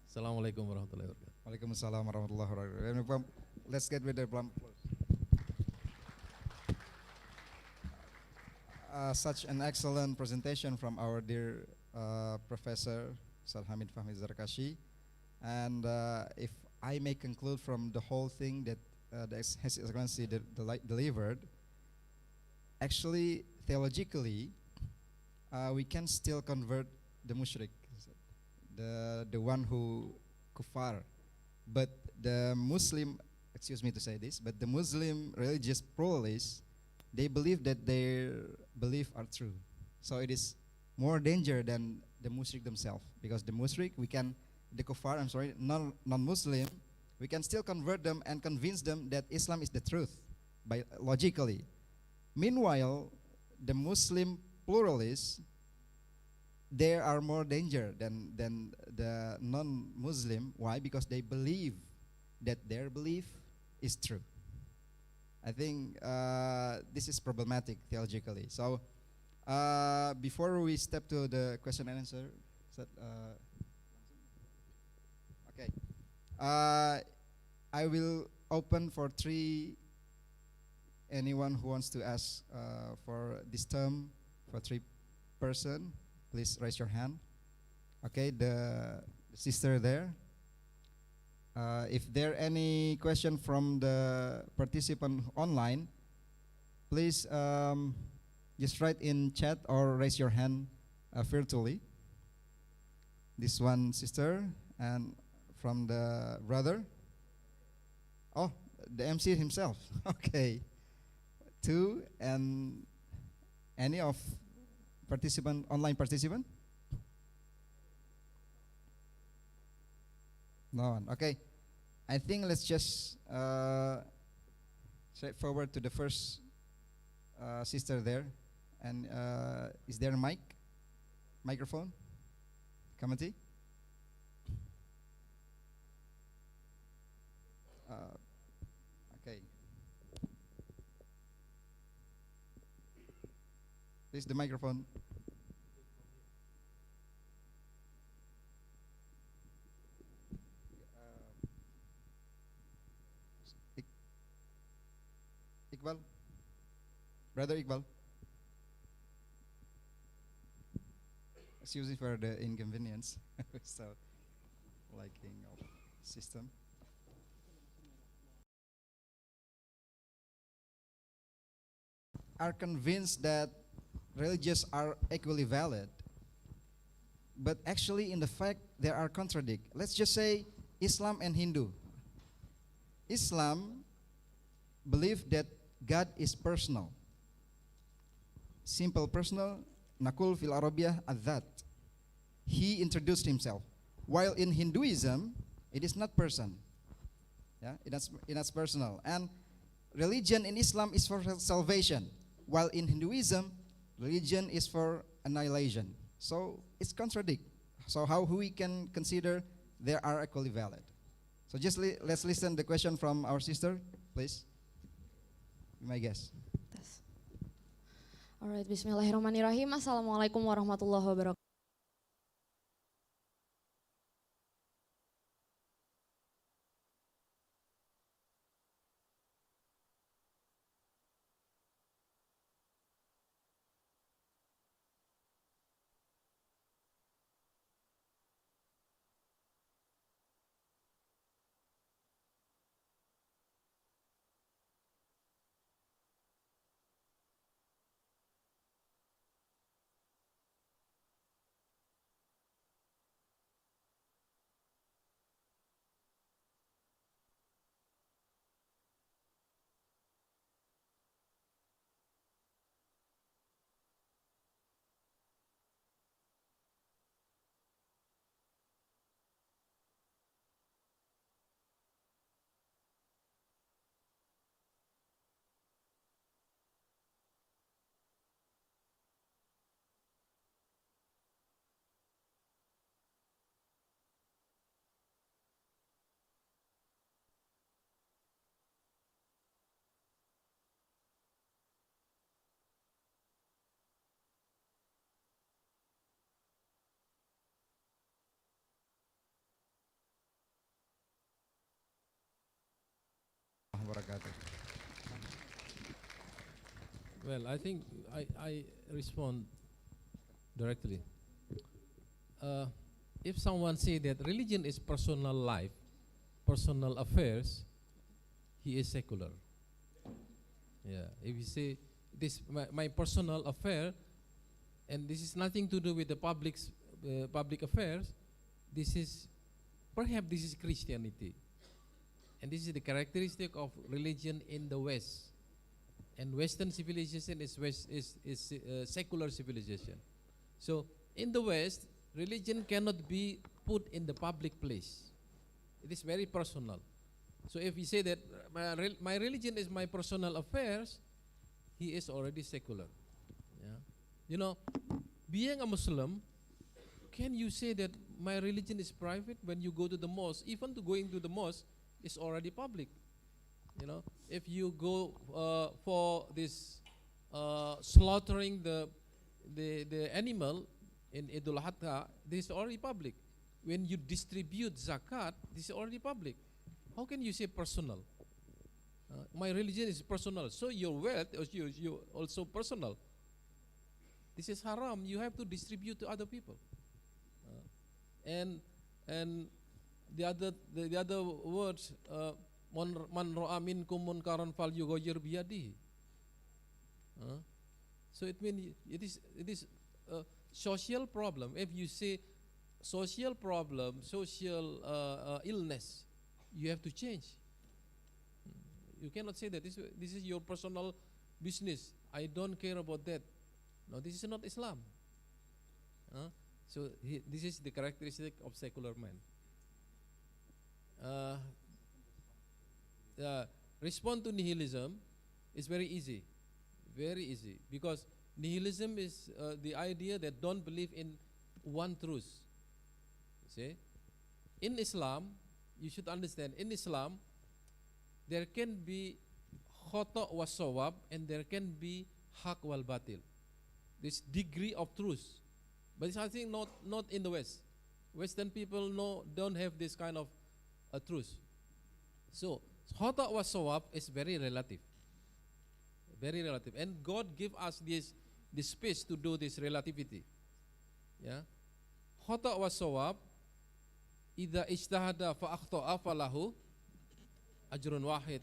Assalamualaikum warahmatullahi wabarakatuh. Waalaikumsalam warahmatullahi wabarakatuh. Let's get with the plum. Such an excellent presentation from our dear Professor Ustaz Hamid Fahmy Zarkasyi. And if I may conclude from the whole thing that His Excellency delivered, actually theologically we can still convert the mushrik, the one who kufar, but the Muslim excuse me to say this, but the Muslim religious pluralists, they believe that their belief are true. So it is more danger than the mushrik themselves, because the mushrik, the kuffar, non-Muslim, we can still convert them and convince them that Islam is the truth, logically. Meanwhile, the Muslim pluralists, there are more danger than the non-Muslim. Why? Because they believe that their belief is true. I think this is problematic theologically. So before we step to the question and answer, okay, I will open for anyone who wants to ask for this term, for 3 person. Please raise your hand. Okay, the sister there. If there any question from the participant online, please just write in chat or raise your hand virtually. This one sister, and from the brother. Oh, the MC himself. Okay. 2, and any of online participant? No one. Okay. I think let's just straight forward to the first sister there. And is there a microphone? Committee? Okay. Please, the microphone. Iqbal? Brother Iqbal? Excuse me for the inconvenience. So, liking of system. Are convinced that religions are equally valid, but actually in the fact there are contradict. Let's just say Islam and Hindu. Islam believe that God is personal. Simple, personal. Nakul fil Arabiyah adzat. He introduced himself. While in Hinduism, it is not person. Yeah, it's personal. And religion in Islam is for salvation, while in Hinduism, religion is for annihilation. So it's contradict. So how we can consider they are equally valid? So just let's listen the question from our sister, please. You may guess. Alright, bismillahirrahmanirrahim. Assalamualaikum warahmatullahi wabarakatuh. Well, I think I respond directly. If someone say that religion is personal life, personal affairs, he is secular. Yeah. If you say this my personal affair, and this is nothing to do with the public affairs, this is perhaps this is Christianity. And this is the characteristic of religion in the West. And Western civilization is secular civilization. So in the West, religion cannot be put in the public place. It is very personal. So if we say that my religion is my personal affairs, he is already secular. Yeah. You know, being a Muslim, can you say that my religion is private? When you go to the mosque, even to going to the mosque is already public. You know, if you go for this slaughtering the animal in Idul Adha, this is already public. When you distribute zakat, this is already public. How can you say personal? My religion is personal, so your wealth is you also personal. This is haram. You have to distribute to other people. And the other words, man ra'a minkum munkaran falyughayyir biyadihi. So it means it is a social problem. If you say social problem, social illness, you have to change. You cannot say that this is your personal business. I don't care about that. No, this is not Islam. So this is the characteristic of secular man. Respond to nihilism is very easy, because nihilism is the idea that don't believe in one truth. See, in Islam, you should understand. In Islam, there can be khata wa sawab, and there can be haq wal batil. This degree of truth, but it's I think not in the West. Western people don't have this kind of truth. So khata wa sawab is very relative, and God give us this space to do this relativity. Yeah, khata wa sawab. Idza ijtahada fa akhta'a falahu ajrun wahid,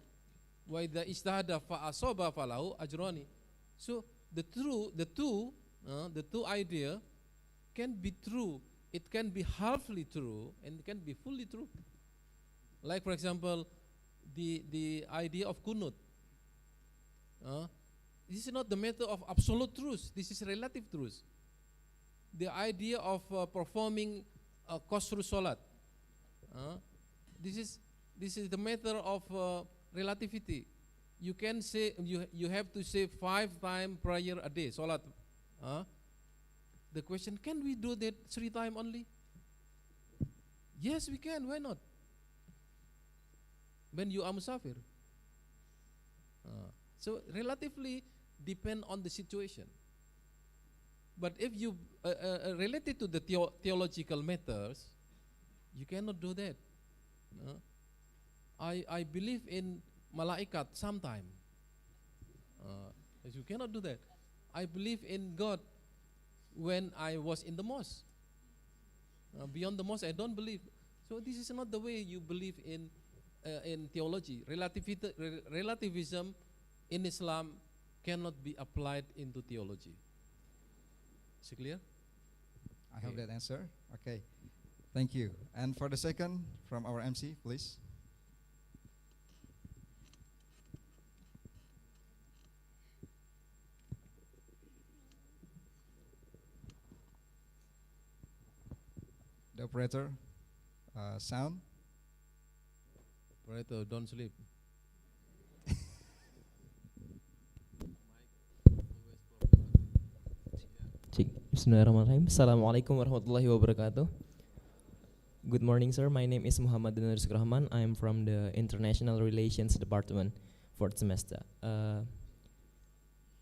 wa idza ijtahada fa asaba falahu ajrani. So the two idea can be true. It can be halfly true and it can be fully true. Like for example, the idea of kunut. This is not the matter of absolute truth. This is relative truth. The idea of performing qasru salat. This is the matter of relativity. You can say you have to say 5 times prayer a day, salat. The question, can we do that 3 times only? Yes, we can. Why not? When you are musafir. So relatively depend on the situation. But if you related to the theological matters, you cannot do that. I believe in malaikat sometime. You cannot do that. I believe in God when I was in the mosque. Beyond the mosque, I don't believe. So this is not the way you believe in theology. Relativism in Islam cannot be applied into theology. Is it clear? I hope that answer. Okay, thank you. And for the second, from our MC, please. The operator, sound. Operator, don't sleep. Bismillahirrahmanirrahim. Assalamualaikum warahmatullahi wabarakatuh. Good morning, sir. My name is Muhammad Rahman. I am from the International Relations Department, 4th semester.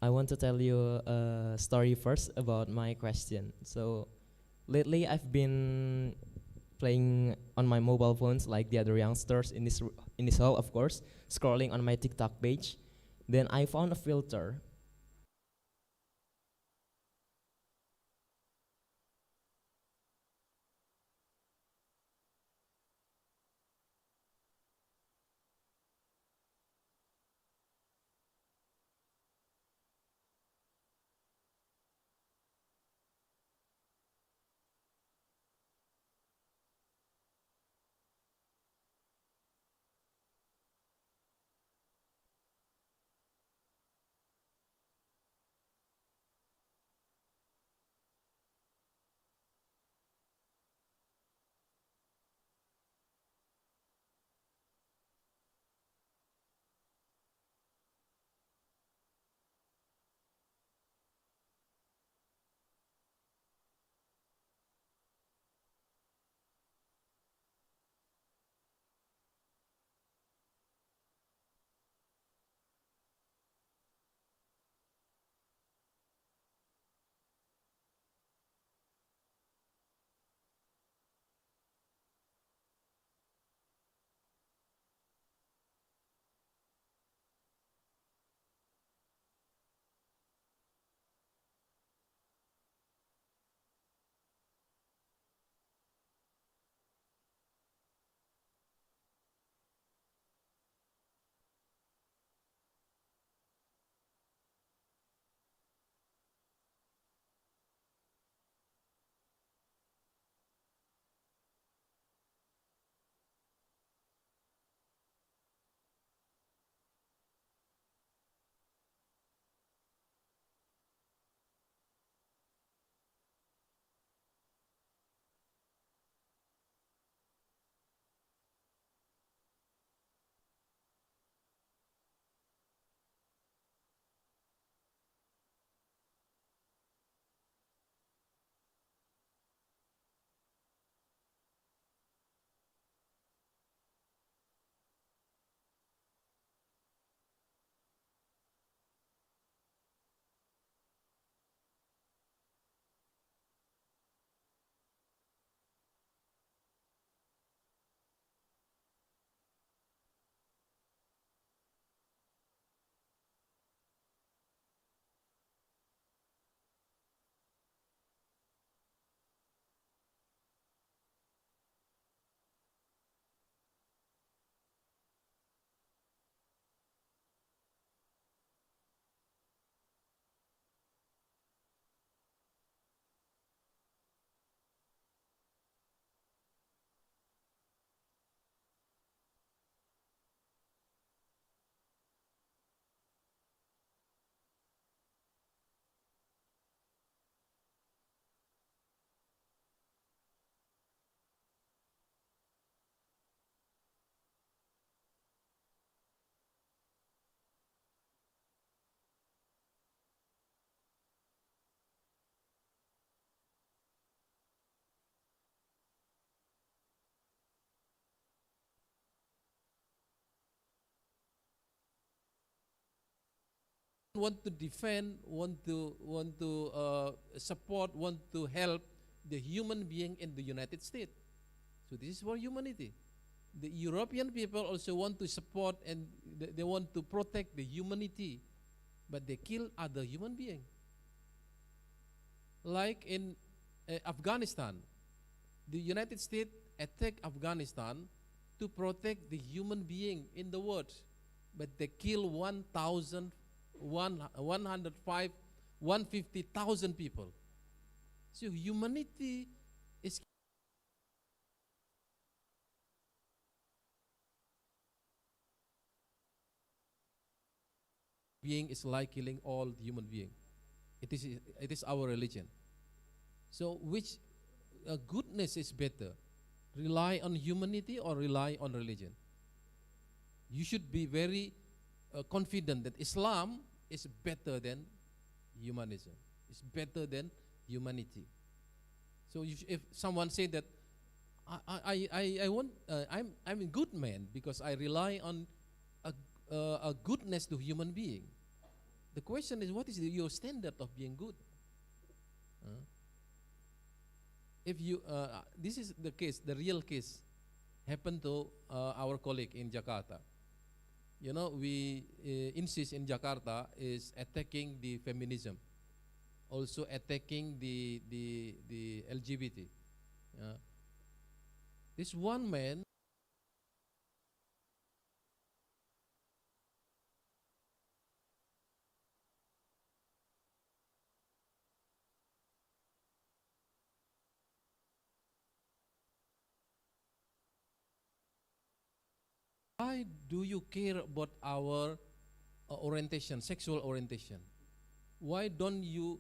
I want to tell you a story first about my question. So, lately I've been playing on my mobile phones like the other youngsters in this hall, of course, scrolling on my TikTok page. Then I found a filter. want to defend, want to support, want to help the human being in the United States. So this is for humanity. The European people also want to support and they want to protect the humanity, but they kill other human beings. Like in Afghanistan, the United States attacked Afghanistan to protect the human being in the world, but they kill 150,000 people. So humanity is being is like killing all human being. It is our religion. So which goodness is better? Rely on humanity or rely on religion? You should be very confident that Islam is better than humanism. It's better than humanity. So if someone say that I'm a good man because I rely on a goodness to human being. The question is, what is your standard of being good? If you, this is the case, the real case, happened to our colleague in Jakarta. You know, we insist in Jakarta is attacking the feminism, also attacking the LGBT. This one man why do you care about our orientation, sexual orientation? Why don't you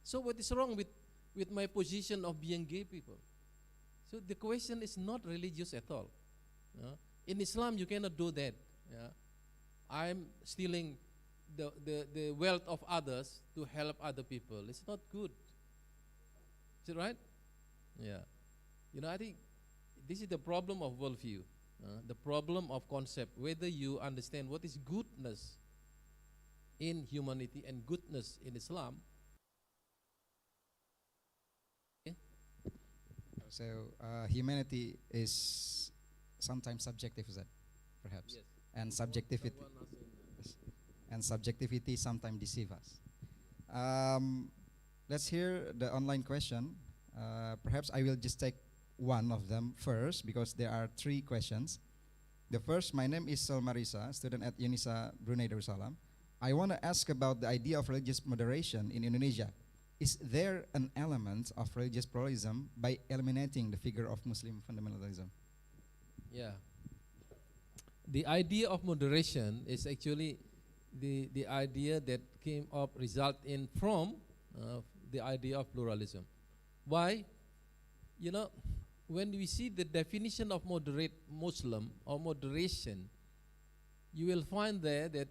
so what is wrong with my position of being gay people? So the question is not religious at all. In Islam, you cannot do that. I'm stealing the wealth of others to help other people. It's not good. Is it right? Yeah. You know, I think this is the problem of worldview, the problem of concept, whether you understand what is goodness in humanity and goodness in Islam. So humanity is sometimes subjective, is that perhaps? Yes. And subjectivity. Yes. And subjectivity sometimes deceive us. Let's hear the online question. Perhaps I will just take one of them first because there are 3 questions. The first, my name is Marisa, student at UNISSA, Brunei Darussalam. I want to ask about the idea of religious moderation in Indonesia. Is there an element of religious pluralism by eliminating the figure of Muslim fundamentalism? Yeah. The idea of moderation is actually the idea that came up, result in from the idea of pluralism. Why? You know, when we see the definition of moderate Muslim or moderation, you will find there that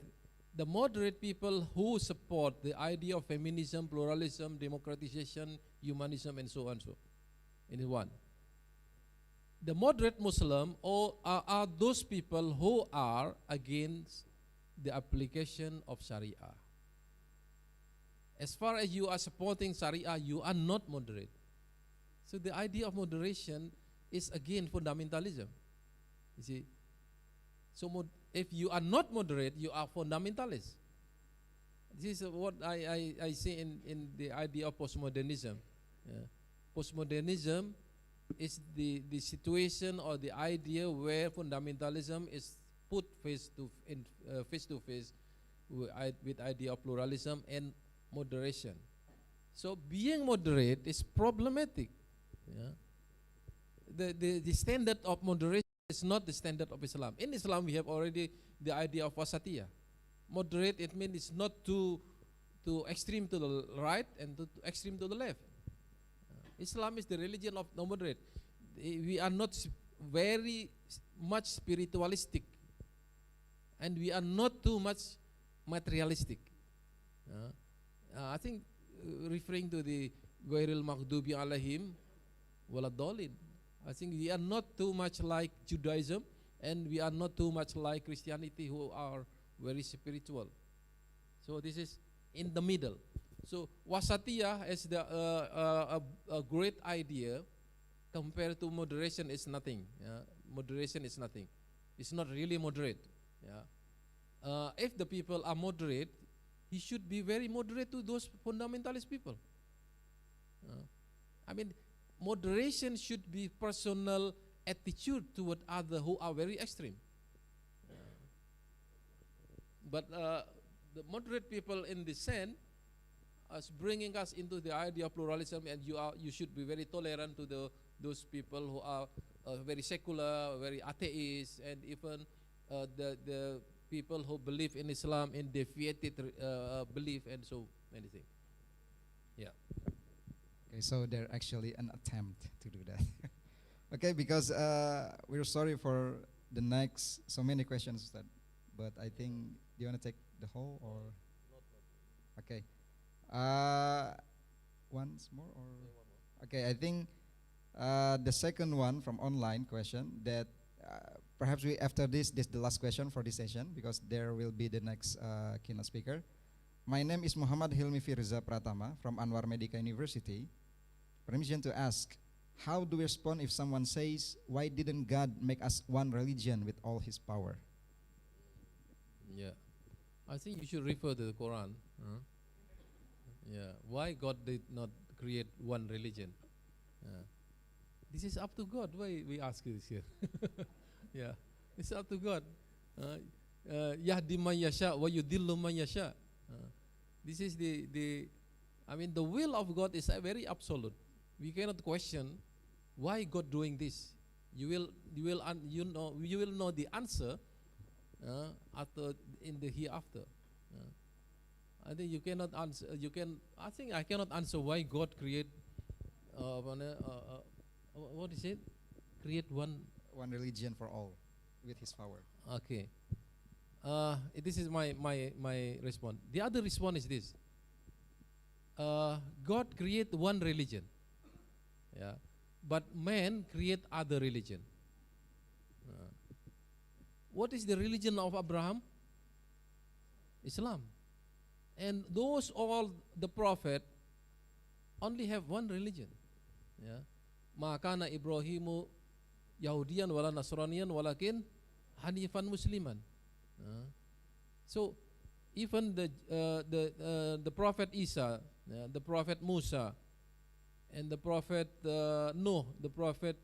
the moderate people who support the idea of feminism, pluralism, democratization, humanism, and so on, in one. The moderate Muslim are those people who are against the application of Sharia. As far as you are supporting Sharia, you are not moderate. So the idea of moderation is again fundamentalism. You see, so if you are not moderate, you are fundamentalist. This is what I see in the idea of postmodernism. Postmodernism is the situation or the idea where fundamentalism is put face to face with idea of pluralism and moderation. So being moderate is problematic. The standard of moderation is not the standard of Islam. In Islam, we have already the idea of wasatiyah. Moderate, it means it's not too extreme to the right and too extreme to the left. Islam is the religion of the moderate. We are not very much spiritualistic, and we are not too much materialistic. I think referring to the Ghairil Maghdubi Alaihim Waladolin, I think we are not too much like Judaism, and we are not too much like Christianity, who are very spiritual. So this is in the middle. So wasatiyah is the a great idea compared to moderation is nothing. Moderation is nothing. It's not really moderate. If the people are moderate, he should be very moderate to those fundamentalist people. I mean, moderation should be personal attitude toward others who are very extreme. But the moderate people in the sense as bringing us into the idea of pluralism, and you should be very tolerant to those people who are very secular, very atheist, and even the people who believe in Islam in deviated belief and so many things. Yeah. Okay, so they're actually an attempt to do that. Okay, because we're sorry for the next so many questions, but I think, do you want to take the whole or? Okay. Once more or? Okay, I think the second one from online question that perhaps after this is the last question for this session, because there will be the next keynote speaker. My name is Muhammad Hilmi Firza Pratama from Anwar Medica University. Permission to ask, how do we respond if someone says, why didn't God make us one religion with all his power? Yeah, I think you should refer to the Quran. Yeah, why God did not create one religion? This is up to God. Why we ask this here? Yeah, it's up to God. Yahdi man yasha wa yudillu man yasha. This is the will of God is very absolute. We cannot question why God doing this. You will know the answer after in the hereafter. I think you cannot answer. I think I cannot answer why God create. What is it? Create one religion for all, with his power. Okay. This is my response. The other response is this. God create one religion. Yeah. But man create other religion. What is the religion of Abraham? Islam. And those all the prophet only have one religion. Yeah. Ma kana Ibrahimu Yahudiyan wala Nasraniyan walakin Hanifan Musliman. So even the prophet Isa, the prophet Musa, and the prophet Noah, the prophet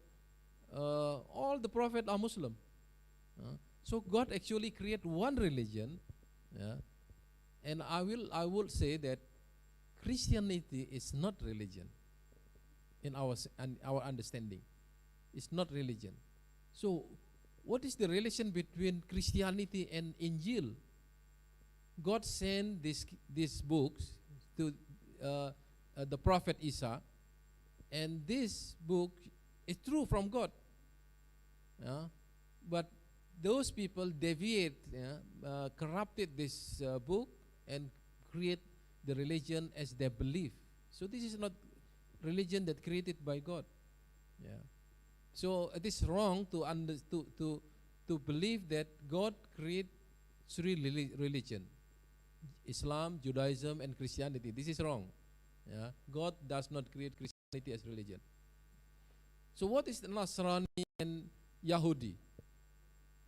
all the prophet are Muslim. So God actually create one religion. Yeah. And I will say that Christianity is not religion in our understanding. It's not religion. So what is the relation between Christianity and Injil? God sent these books to the prophet Isa, and this book is true from God. But those people deviate, corrupted this book and create the religion as their belief. So this is not religion that created by God. Yeah. So it is wrong to believe that God create three religion: Islam, Judaism, and Christianity. This is wrong. Yeah. God does not create Christianity as religion. So what is Nasrani and Yahudi?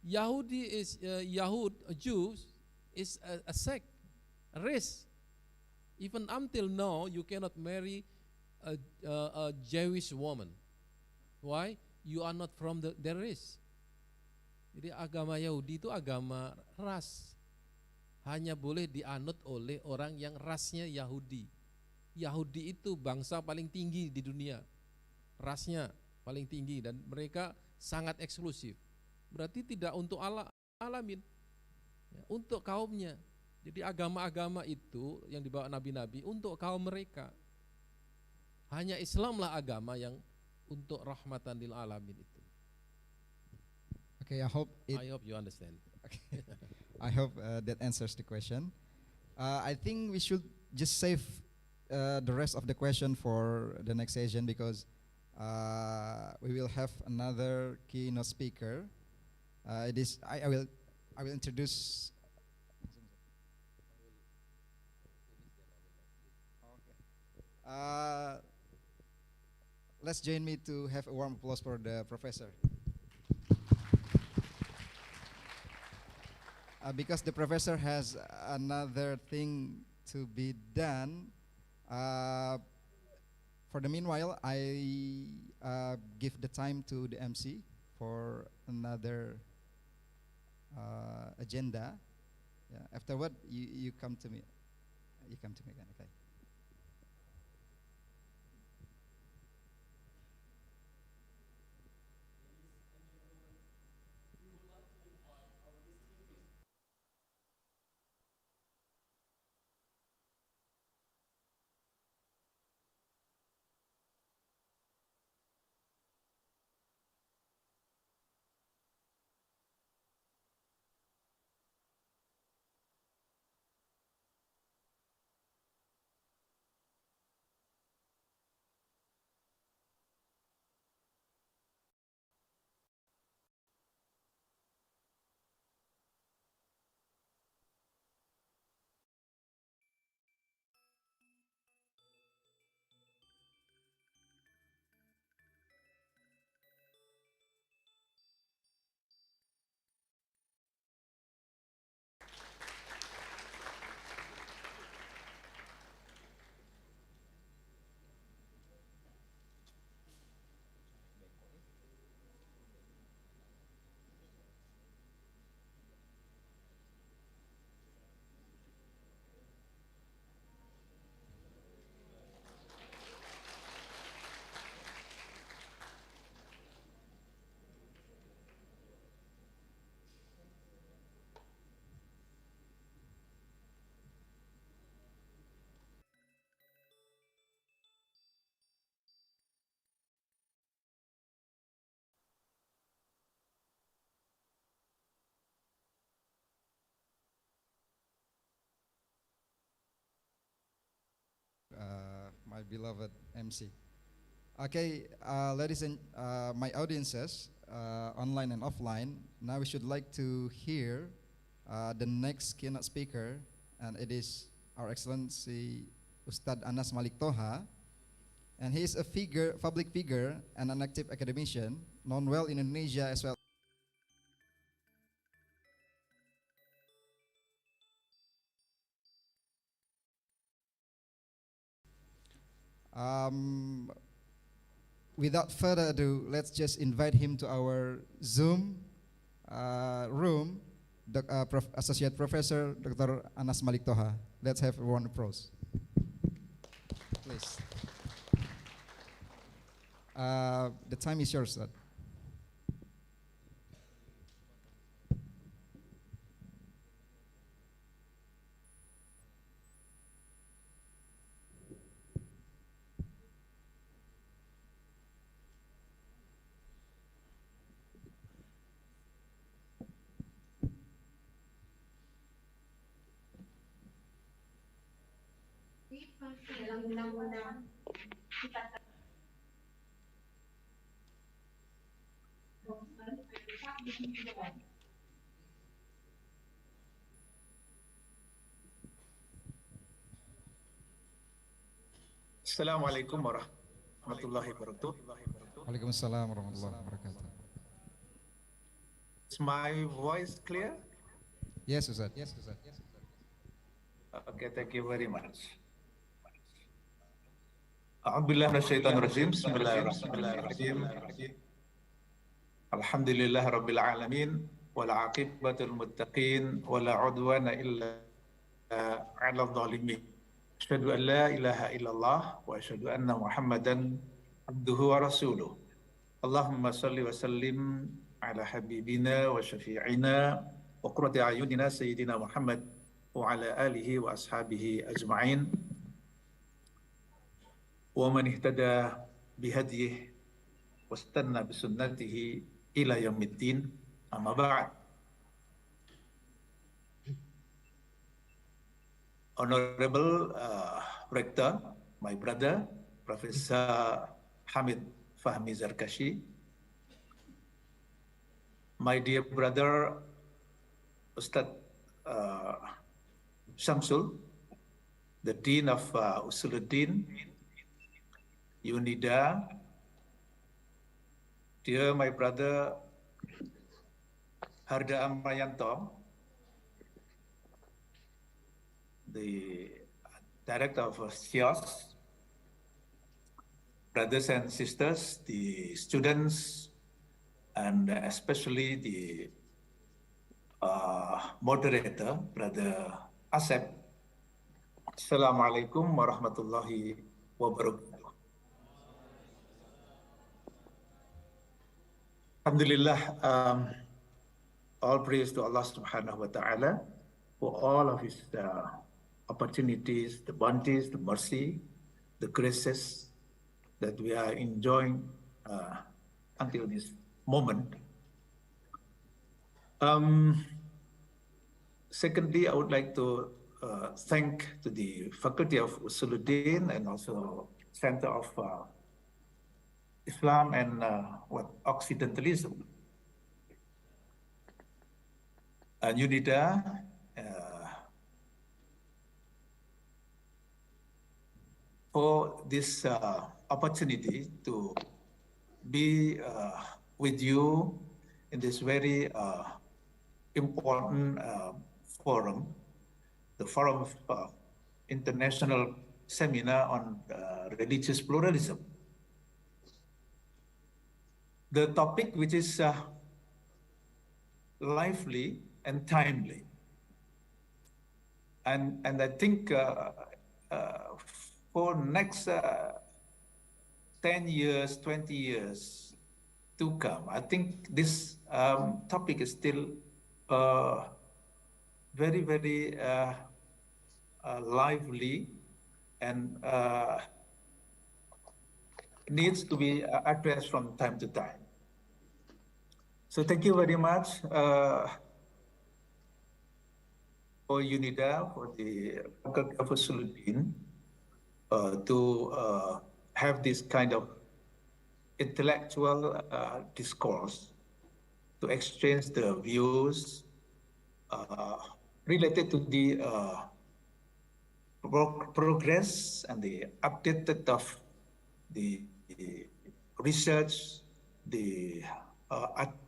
Yahudi is Jews is a sect, a race. Even until now, you cannot marry a Jewish woman. Why? You are not from their race. Jadi agama Yahudi itu agama ras. Hanya boleh dianut oleh orang yang rasnya Yahudi. Yahudi itu bangsa paling tinggi di dunia. Rasnya paling tinggi dan mereka sangat eksklusif. berarti tidak untuk alamin, ya, untuk kaumnya. Jadi agama-agama itu yang dibawa nabi-nabi untuk kaum mereka. Hanya Islamlah agama yang untuk rahmatan lil alamin itu. Okay, I hope you understand. Okay. I hope that answers the question. I think we should just save the rest of the question for the next session, because we will have another keynote speaker. I will introduce. Let's join me to have a warm applause for the professor. Because the professor has another thing to be done. For the meanwhile, I give the time to the MC for another agenda. Yeah. Afterward, you come to me. You come to me again. Okay. My beloved MC. Okay, ladies and my audiences, online and offline, now we should like to hear the next keynote speaker, and it is Our Excellency Ustad Anas Malik Thoha, and he is a public figure and an active academician, known well in Indonesia as well. Without further ado, let's just invite him to our Zoom room, Associate Professor Dr. Anas Malik Thoha. Let's have a warm applause. Please. The time is yours, sir. Dalam undang-undang Assalamualaikum warahmatullahi wabarakatuh. Waalaikumsalam warahmatullahi wabarakatuh. Is my voice clear? Yes, Ustaz. Yes, Ustaz. Okay, thank you very much. A'udzubillahi minasyaitonirrajim. Bismillahirrahmanirrahim. Alhamdulillah rabbil alamin wal aqibatul muttaqin wala udwana illa 'alal zalimin. Asyhadu an la ilaha illallah wa asyhadu anna Muhammadan abduhu wa rasuluh. Allahumma salli wa sallim على حبيبنا وشفيعنا وقرة أعيننا سيدنا محمد وعلى آله وأصحابه أجمعين ومن اهتدى بهديه واستنى بسنته إلى يوم الدين أما بعد. Honorable Rector, my brother, Professor Hamid Fahmy Zarkasyi, my dear brother, Ustad Shamsul, the Dean of Usuluddin, UNIDA, dear my brother Harda Amayanto, the Director of SIOS, brothers and sisters, the students, and especially the moderator, Brother Asep. Assalamualaikum warahmatullahi wabarakatuh. Alhamdulillah, all praise to Allah subhanahu wa ta'ala for all of his opportunities, the bounties, the mercy, the graces that we are enjoying until this moment. Secondly, I would like to thank to the Faculty of Usuluddin and also Center of Islam and Occidentalism and UNIDA for this opportunity to be with you in this very important forum, the Forum of International Seminar on Religious Pluralism. The topic which is lively and timely. And I think for next 10 years, 20 years to come, I think this topic is still very, very lively and needs to be addressed from time to time. So thank you very much for UNIDA, for the Faculty of Usuluddin, to have this kind of intellectual discourse, to exchange the views related to the progress and the updated of the research, the articles,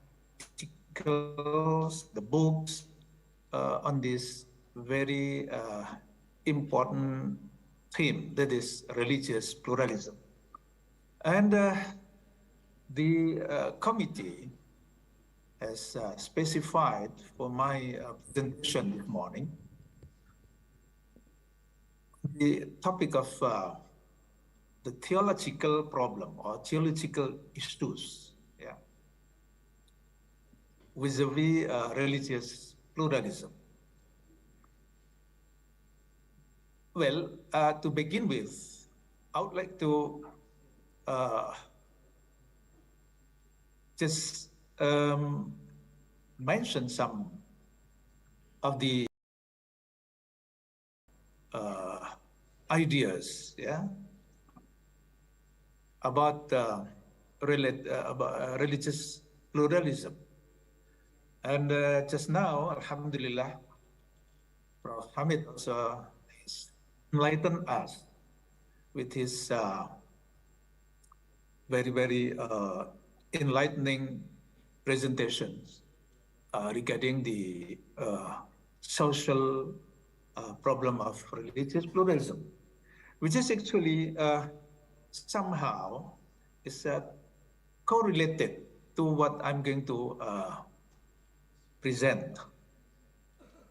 the books on this very important theme, that is religious pluralism. And the committee has specified for my presentation this morning the topic of the theological problem or theological issues, vis-a-vis religious pluralism. Well, to begin with, I would like to just mention some of the ideas, about religious pluralism. And just now, Alhamdulillah, Prof. Hamid also enlightened us with his very, very enlightening presentations regarding the social problem of religious pluralism, which is actually somehow is correlated to what I'm going to present.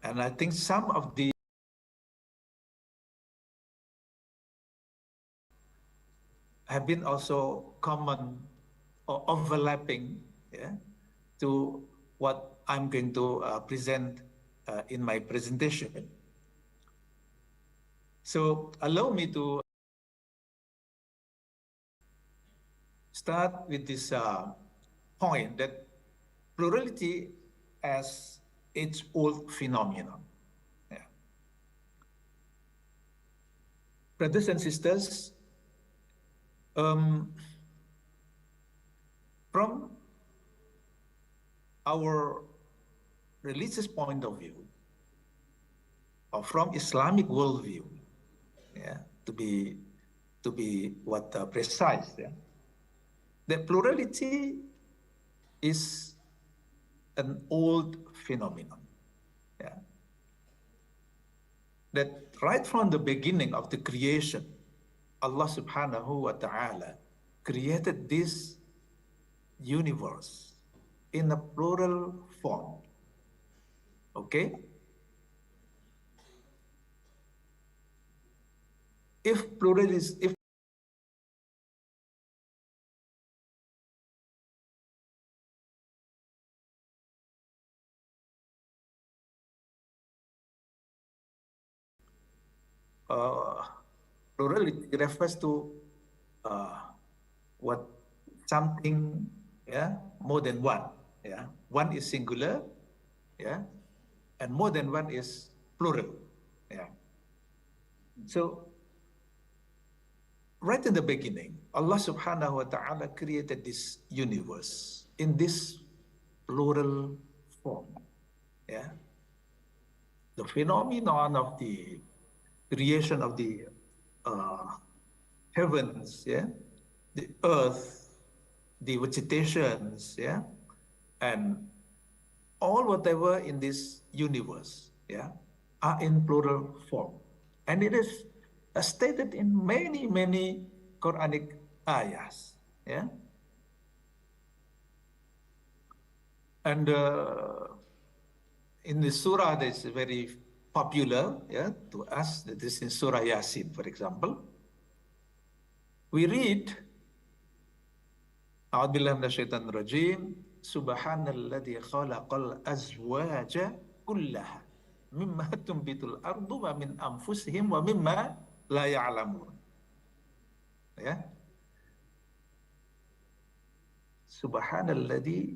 And I think some of the have been also common or overlapping to to what I'm going to present in my presentation. So allow me to start with this point that plurality as its old phenomenon. Yeah. Brothers and sisters, from our religious point of view, or from Islamic worldview, yeah, to be what precise, yeah, that plurality is an old phenomenon. Yeah. That right from the beginning of the creation, Allah subhanahu wa ta'ala created this universe in a plural form. Okay? If pluralism, if plurality refers to what something, yeah, more than one, yeah. One is singular, yeah, and more than one is plural, yeah. So right in the beginning, Allah subhanahu wa ta'ala created this universe in this plural form, yeah. The phenomenon of the creation of the heavens, yeah, the earth, the vegetations, yeah, and all whatever in this universe, yeah, are in plural form. And it is stated in many, many Quranic ayahs, yeah. And in the surah that's very popular, yeah, to us, that is in Surah Yasin, for example, we read, أعوذ بالله من الشيطان الرجيم سبحان الذي خلق الأزواج كلها مما تنبت الأرض ومن أنفسهم ومما لا يعلمون. Ya. سبحان الذي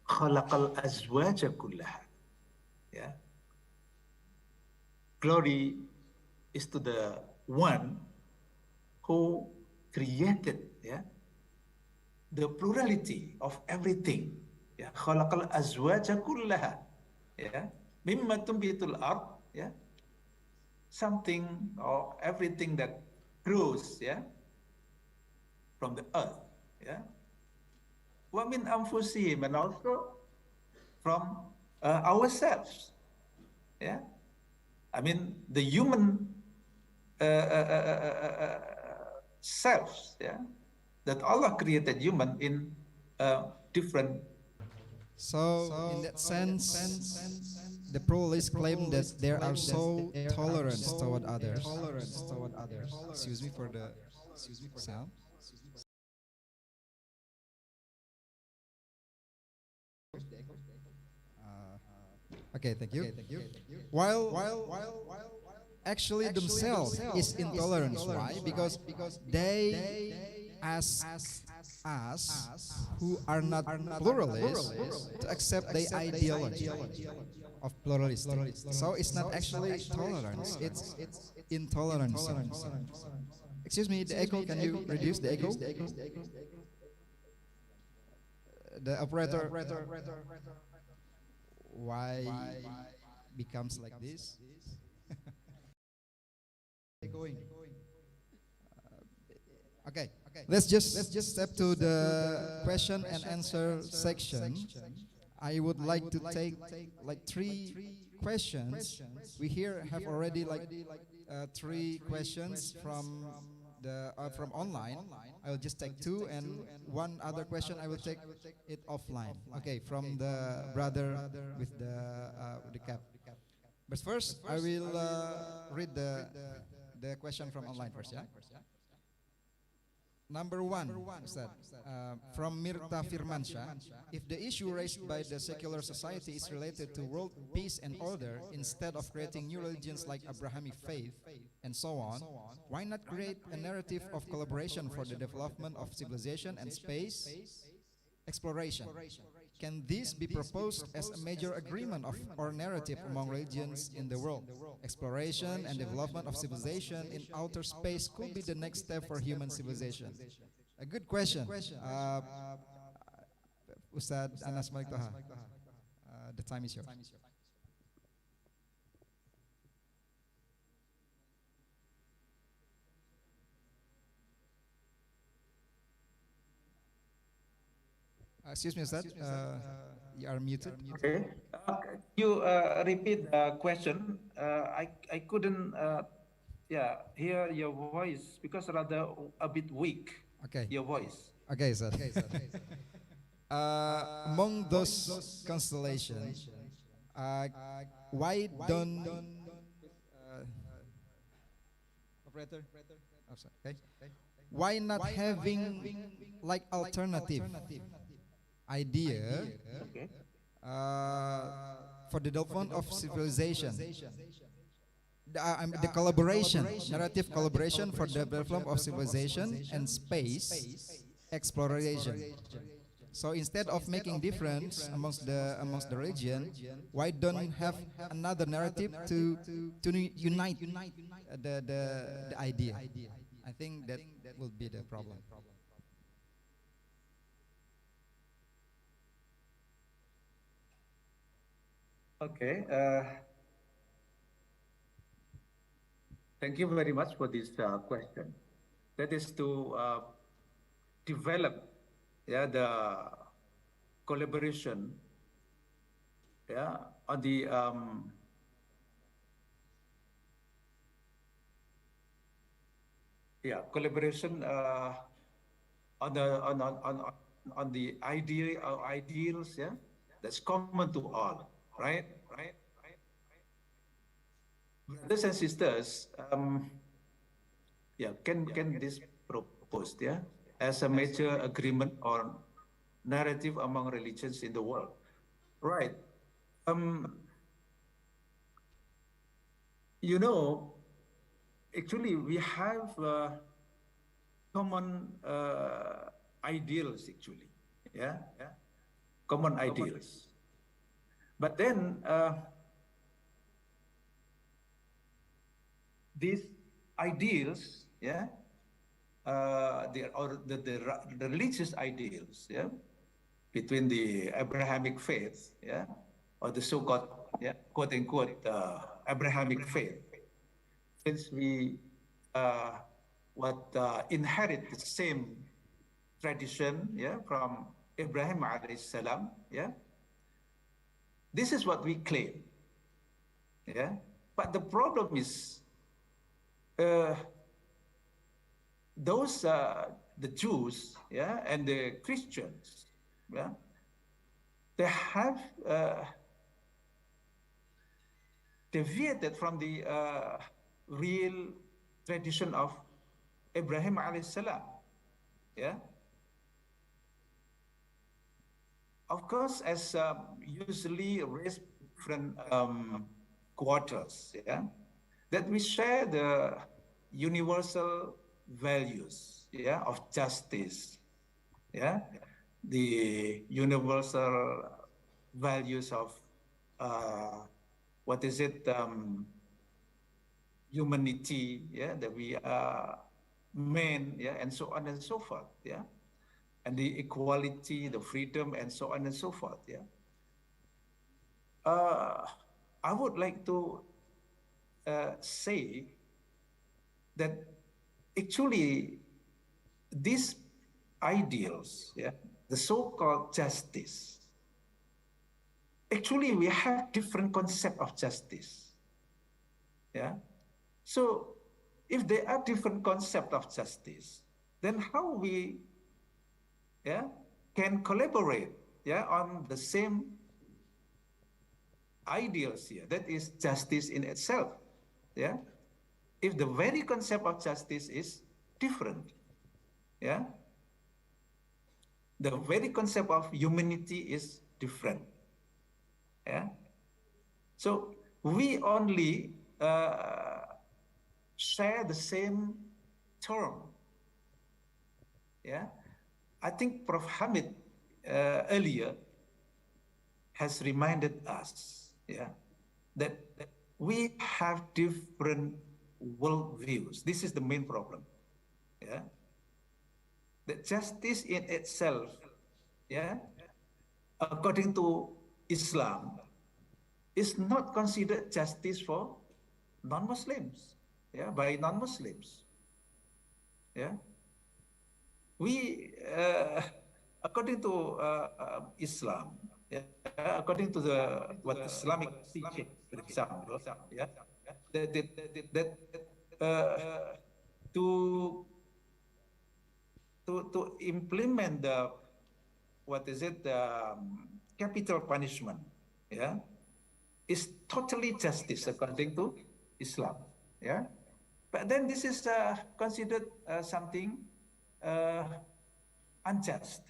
خلق الأزواج كلها. Ya. Glory is to the one who created, yeah, the plurality of everything. Ya, khalaqal azwaja kullaha. Ya, mimma tumbitul ard, ya. Something or everything that grows, yeah, from the earth, yeah. Wa min anfusihim, and also from ourselves, yeah. I mean the human selves, yeah, that Allah created human in different. So, in that sense, the pluralists claim that they are so tolerant toward others. Excuse me for the sound. Okay, thank you. While actually themselves is intolerance. Why? Because they ask us who are not pluralists to accept the ideology of pluralism. So it's not actually tolerance, it's intolerance. Excuse me, the echo, can you reduce the echo? The operator, why becomes like this? Echoing. Okay, let's just step to the question and answer section. I would like to take like 3 questions. We here have already like 3 questions from the from online. I will just take 2, and 1 other question I will take it offline. Okay, from the brother with the cap. But first, I will read the question from online first. Yeah. Number one, Ustad, from Mirta Firmansyah, if the issue raised by the secular society is related to world peace and order, instead of creating new religions like Abrahamic faith and so on, why not create a narrative of collaboration for the development of civilization and space exploration? Can this be proposed as a major agreement of or narrative among religions in the world? Exploration and development of civilization in outer space could be the next step for human civilization. A good question. Ustad Anas Malik Thoha, the time is yours. Excuse me, Ustad. You are muted. Okay. You repeat the question. I couldn't hear your voice because rather a bit weak. Okay. Your voice. Okay, Ustad. Among those constellations, why don't operator? Oh, sorry. Okay. Why not having like alternative idea for the development of civilization? The collaboration, narrative collaboration for the development of civilization and space exploration. So instead of making difference amongst the region, why don't have another narrative to unite the idea? I think that will be the problem. Okay. Thank you very much for this question. That is to develop the collaboration on the collaboration on the idea or ideals that's common to all, right? Brothers and sisters, can this proposed as a major agreement or narrative among religions in the world, right? Actually, we have common ideals, actually, common ideals. But then these ideals, the religious ideals, between the Abrahamic faith, or the so-called, quote unquote, Abrahamic faith, since we inherit the same tradition, from Abraham alayhi salam, this is what we claim, But the problem is, those the Jews, and the Christians, they have deviated from the real tradition of Abraham alayhi salam, Of course, as usually raised different quarters, that we share the universal values, of justice, the universal values of humanity, that we are men, and so on and so forth, and the equality, the freedom, and so on and so forth, I would like to say that actually these ideals, the so-called justice, actually we have different concept of justice, So if there are different concept of justice, then how we can collaborate on the same ideals here, that is justice in itself, if the very concept of justice is different, yeah, the very concept of humanity is different. Yeah. So we only share the same term. Yeah. I think Prof. Hamid earlier has reminded us, yeah, that we have different worldviews. This is the main problem. Yeah. That justice in itself, yeah, according to Islam, is not considered justice for non-Muslims, yeah, by non-Muslims. Yeah, we, according to Islam, yeah, according to the what Islamic teaching, for example, yeah, that to to implement the what is it capital punishment, yeah, is totally justice according to Islam. Yeah, but then this is considered something uh, unjust,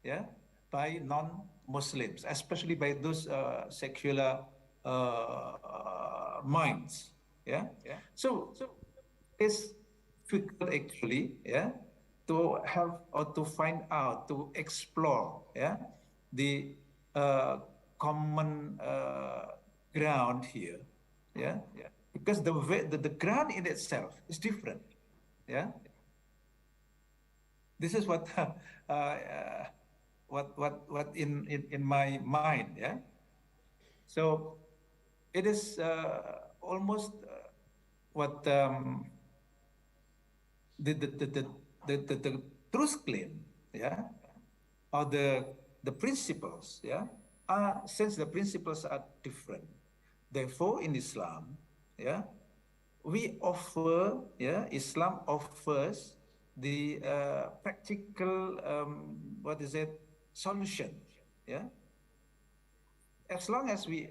yeah, by non-Muslims, especially by those secular minds. Yeah, so it's difficult actually, yeah, to have or to find out, to explore, yeah, the common ground here, yeah, because the ground in itself is different, yeah. This is what what in my mind, yeah. So it is almost what the truth claim, yeah, or the principles, yeah, are, since the principles are different, therefore in Islam, yeah, we offer, yeah, Islam offers the practical what is it, solution, yeah. As long as we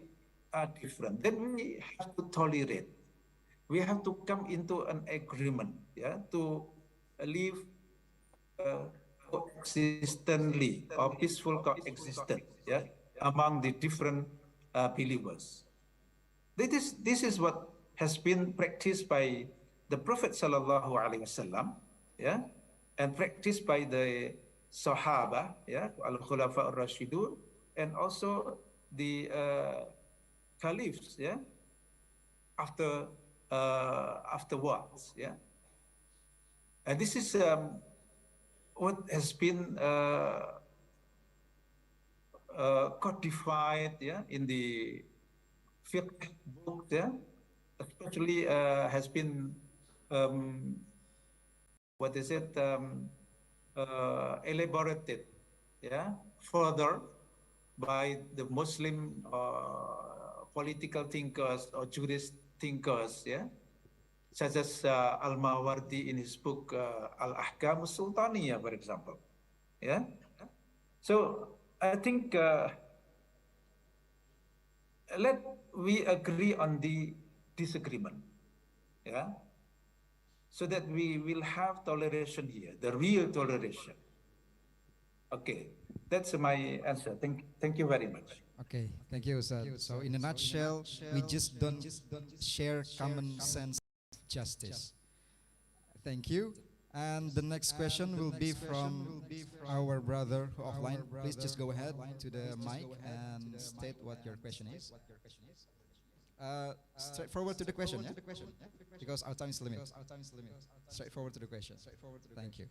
are different, then we have to tolerate, we have to come into an agreement, yeah, to live coexistently or peaceful coexistence, yeah, among the different believers. This is what has been practiced by the Prophet Sallallahu Alaihi Wasallam, yeah, and practiced by the Sahaba, yeah, al Khulafa al Rashidun, and also the caliphs, yeah, after afterwards, yeah. And this is what has been codified, yeah, in the fiqh book, yeah, especially has been what is it elaborated, yeah, further by the Muslim political thinkers or Jewish thinkers, yeah, such as Al-Mawardi in his book Al-Ahkam Sultaniyah, for example. Yeah. So I think let we agree on the disagreement. Yeah. So that we will have toleration here, the real toleration. Okay, that's my answer. Thank you very much. Okay, thank you, Ustad. So in a nutshell, we just don't share common sense of justice. Thank you. And the next question will be from our brother who offline. Please just go ahead to the mic and state what your question is. Straightforward to the question, yeah? Because our time is limited. Straightforward to the question. Thank you.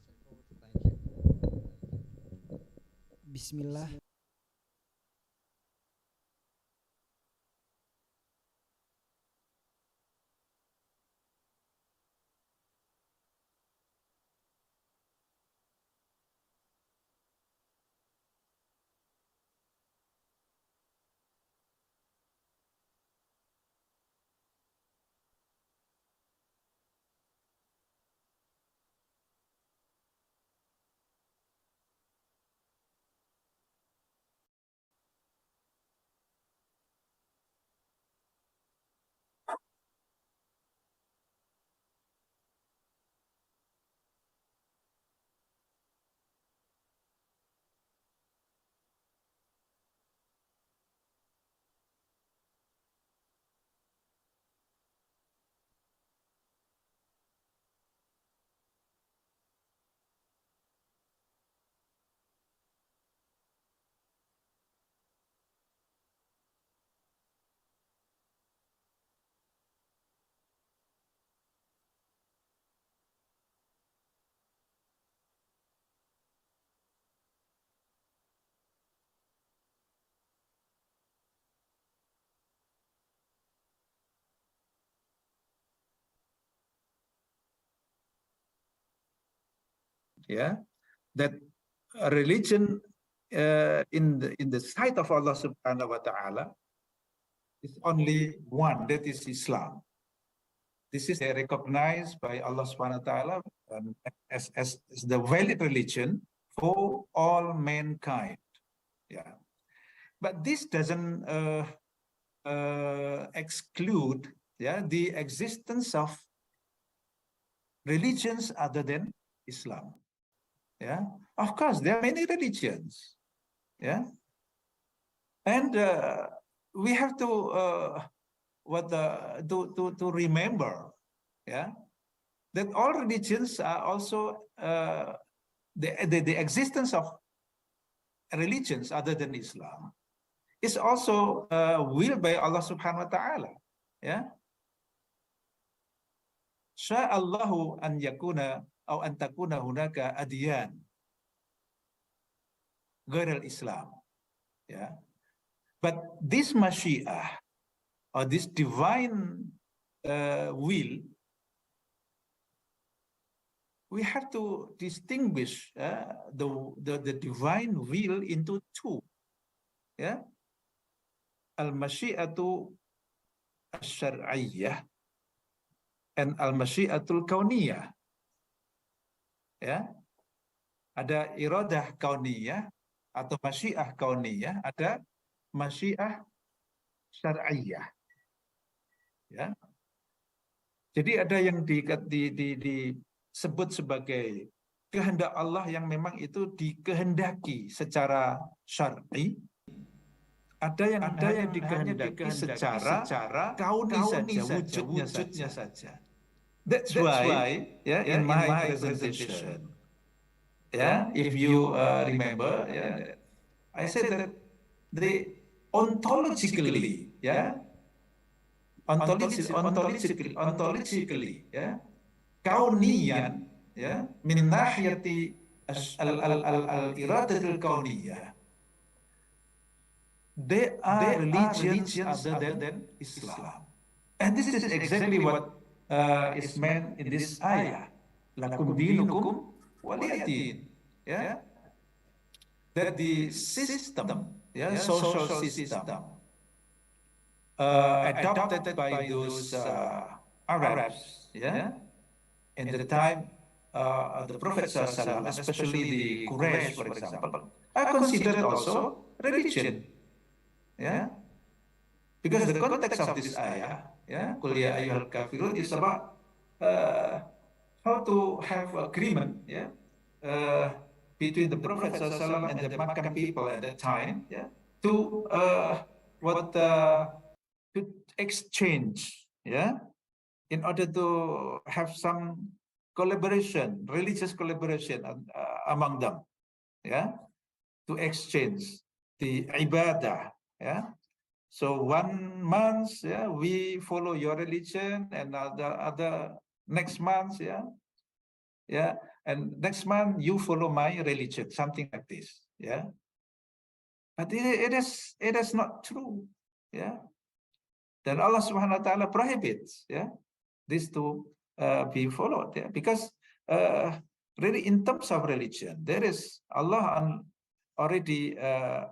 Bismillah. yeah, that a religion in the sight of Allah subhanahu wa ta'ala is only one, that is Islam. This is recognized by Allah subhanahu wa ta'ala as the valid religion for all mankind. Yeah, but this doesn't exclude, yeah, the existence of religions other than Islam. Yeah, of course there are many religions. Yeah, and we have to to remember, yeah, that all religions are also the existence of religions other than Islam is also willed by Allah subhanahu wa ta'ala. Yeah, sya'allahu an yakuna atau an takuna hunaka adyan ghairil Islam. Yeah, but this masyiah or this divine will, we have to distinguish the divine will into two. Yeah, al-masyiatu asy-syar'iyyah and al-masyiatul kauniyah. Ya, ada iradah kauniyah atau masyiah kauniyah, ada masyiah syar'iyyah. Ya, jadi ada yang disebut sebagai kehendak Allah yang memang itu dikehendaki secara syar'i. Ada yang dikehendaki secara kauni saja, wujudnya saja. That's why, yeah, in my presentation, yeah, if you remember, yeah, I said that the ontologically, yeah, ontologically, yeah, kauniyan, yeah, min nahiyati al-iradatul kauniyah, they are religions other than Islam. And this is exactly what is meant in this ayah. Lakum dinukum waliyadin. Yeah? That the system, yeah, social system, adopted by those Arabs, yeah, in the time of the Prophet ﷺ, especially the Quraysh, for example, are considered also religion. Yeah, because the context of this ayah, yeah, Qul ya ayyuhal kafirun, is about how to have agreement, yeah, between the Prophet ﷺ and the Makkah people at that time, yeah, to to exchange, yeah, in order to have some collaboration, religious collaboration among them, yeah, to exchange the ibadah. Yeah, so 1 month, yeah, we follow your religion, and other next month, yeah, and next month you follow my religion, something like this, yeah. But it is not true, yeah. Then Allah Subhanahu wa Taala prohibits, yeah, this to be followed, yeah, because really in terms of religion, there is Allah already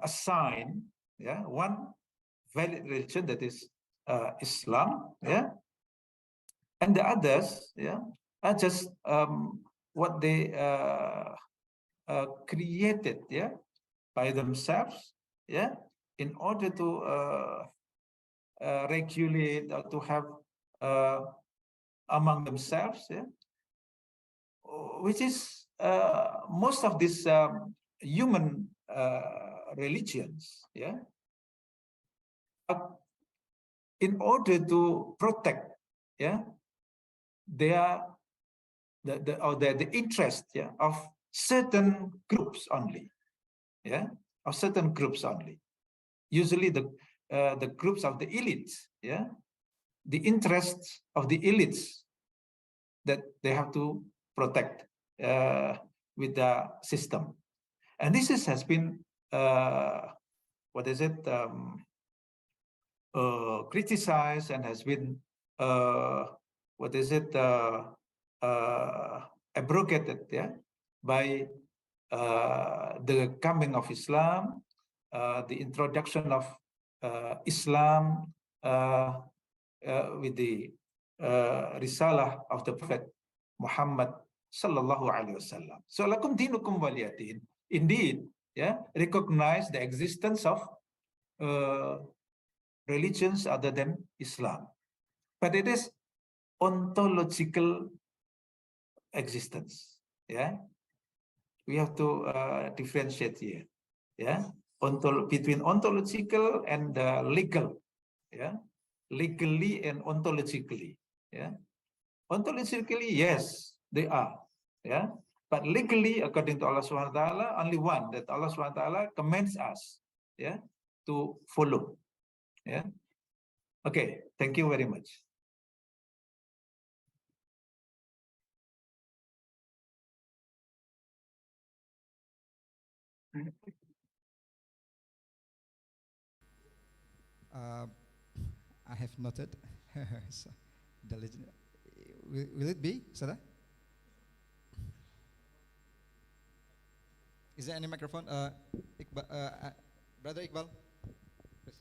assigned, yeah, one valid religion, that is Islam, yeah, and the others, yeah, are just what they created, yeah, by themselves, yeah, in order to regulate or to have among themselves, yeah, which is most of these human religions, yeah, in order to protect, yeah, the interest, yeah, of certain groups only, yeah, of certain groups only. Usually the groups of the elites, yeah, the interests of the elites that they have to protect with the system. And this has been criticized and has been abrogated, yeah, by the coming of Islam, the introduction of Islam with the risalah of the Prophet Muhammad sallallahu alaihi wasallam. So lakum dinukum waliyadin. Indeed, recognize the existence of religions other than Islam, but it is ontological existence. We have to differentiate here. Between ontological and legal. Legally and ontologically. Ontologically, yes, they are. But legally, according to Allah Subhanahu wa Taala, only one that Allah Subhanahu wa Taala commands us, to follow. Okay, thank you very much. I have noted. So, will it be, Sada? Is there any microphone? Brother Iqbal. Please.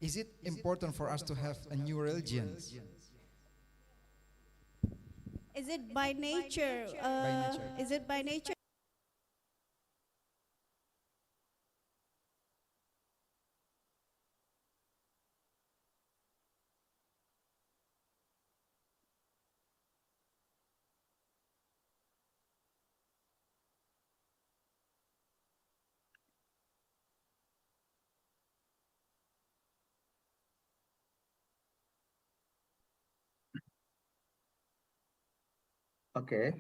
Is it important for us to have a new religion? Is it by nature? Is it by nature? Okay.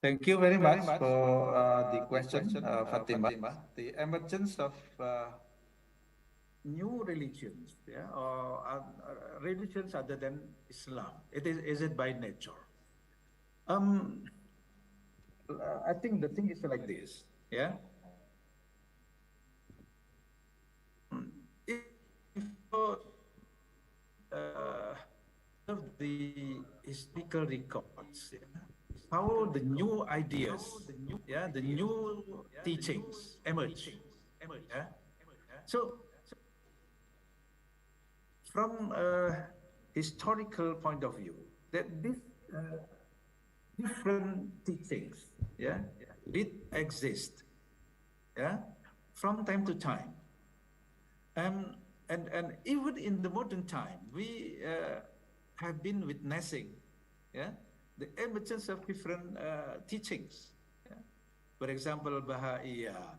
Thank you very much for the question, Fatima. The emergence of new religions, or religions other than Islam. Is it by nature? I think the thing is like this. If of the historical records, how the new ideas, the new teachings emerge. So, from a historical point of view, that these different teachings, did exist, from time to time, and even in the modern time, we have been witnessing, the emergence of different teachings. For example, Baha'iyah,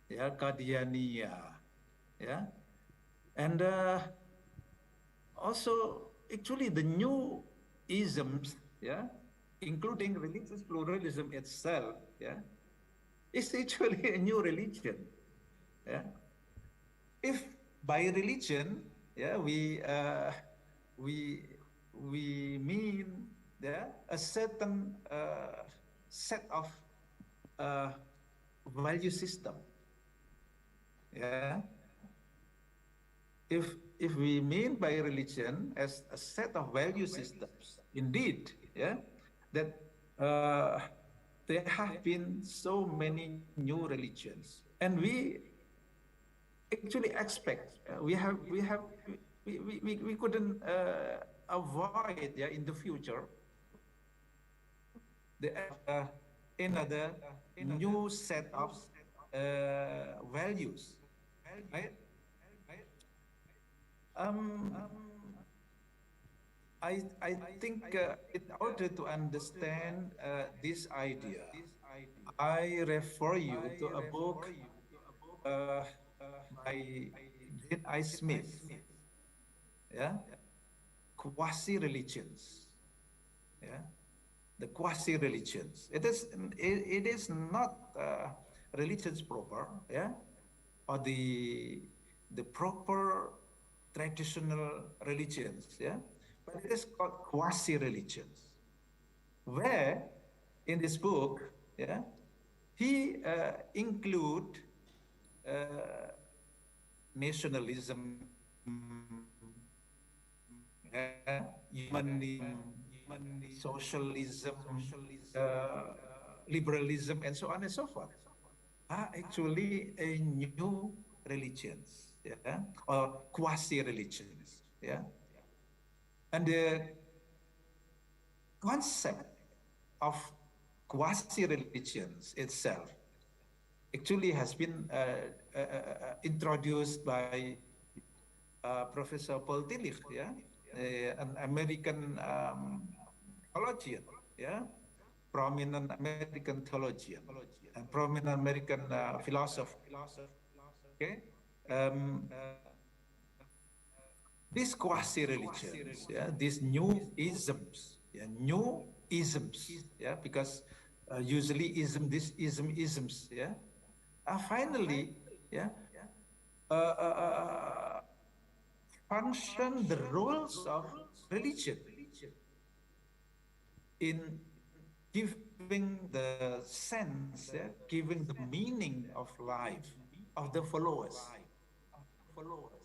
Qadianiyah, and also actually the new isms, including religious pluralism itself, is actually a new religion. If by religion, yeah, we mean, yeah, a certain set of value system. Yeah. If we mean by religion as a set of value systems, indeed, yeah, that there have been so many new religions, and we actually expect we couldn't avoid, yeah, in the future the another new set of values, right? I think in order to understand this idea, I refer you to a book by Jane I. Smith, yeah, Quasi-Religions, yeah, the quasi-religions. It is not religions proper, yeah, or the proper traditional religions, yeah, but it is called quasi-religions, where in this book, yeah, he include nationalism, humanism, socialism, liberalism, and so on and so forth, are actually a new religions, yeah, or quasi-religions, yeah. And the concept of quasi-religions itself actually has been introduced by Professor Paul Tillich, yeah, an American theologian, yeah, prominent American theologian, and prominent American philosopher. Okay, these quasi-religions, yeah, these new isms, yeah, yeah, because usually isms, yeah, are finally, yeah, function the roles of religion in giving the sense, yeah, giving the meaning of life of the followers.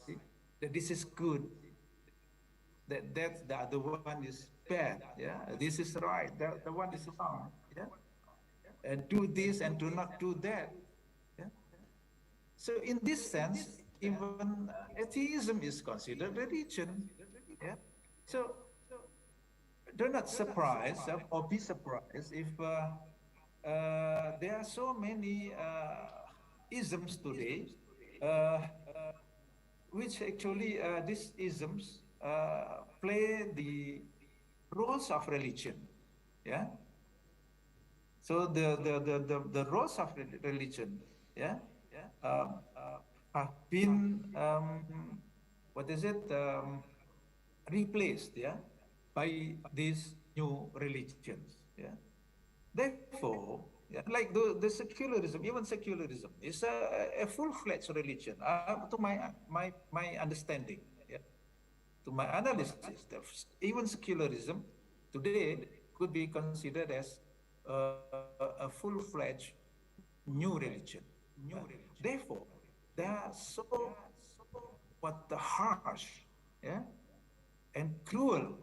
See? That this is good, that the other one is bad, yeah, this is right, the one is wrong, yeah, and do this and do not do that, yeah. So in this sense, even atheism is considered religion, yeah. So do not surprise or be surprised if there are so many isms today, which actually these isms play the roles of religion, yeah. So the roles of religion, yeah, have been what is it, replaced, yeah, by these new religions, yeah. Therefore, yeah, like the secularism, even secularism is a full-fledged religion, to my understanding, yeah, to my analysis. Even secularism today could be considered as a full-fledged new religion. Therefore, they are so what the harsh, yeah, and cruel,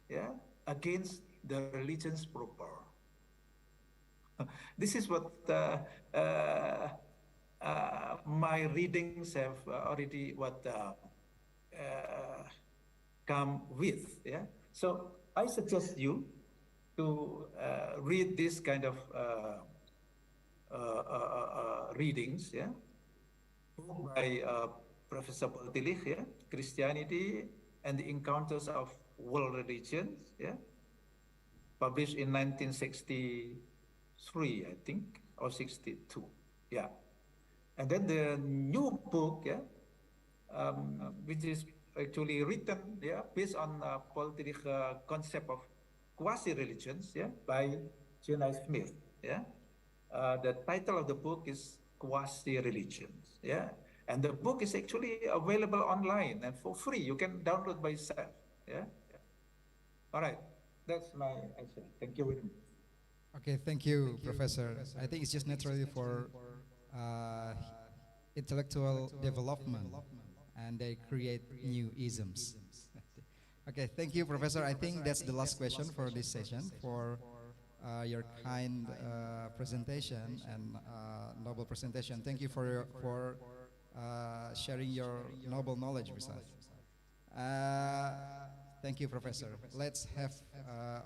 yeah, against the religions proper. This is what my readings have already come with, yeah. So I suggest you to read this kind of readings, yeah, by Professor Paul Tillich, yeah, Christianity and the Encounters of World Religions, yeah, published in 1963, I think, or 62, yeah. And then the new book, yeah, which is actually written, yeah, based on Paul Tillich's concept of quasi-religions, yeah, by Jane I. Smith, yeah. The title of the book is Quasi-Religions, yeah. And the book is actually available online and for free. You can download by yourself. Yeah. All right. That's my answer. Thank you very much. Okay, thank you, Professor. I think it's just naturally for intellectual development, and they create new isms. Okay, thank you, Professor. I think that's the last question for this session, for your kind presentation and noble presentation. Thank you for sharing your noble knowledge with us. Thank you, Professor. Let's have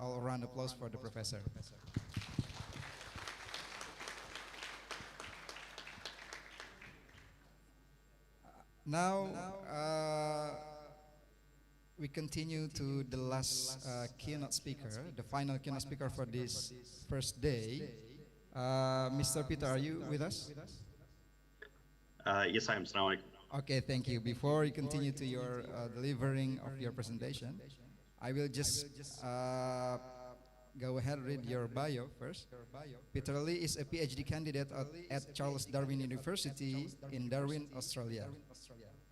all a round of applause for the Professor. Now, we continue to the last keynote speaker, the final keynote speaker for this first day. Mr. Peter, are you with us? Yes, I am. Assalamu alaikum. Okay, thank you. Before you continue to your delivering of your presentation, I will just go ahead and read your bio first. Peter Lee is a Ph.D. candidate at Charles Darwin University in Darwin, Australia.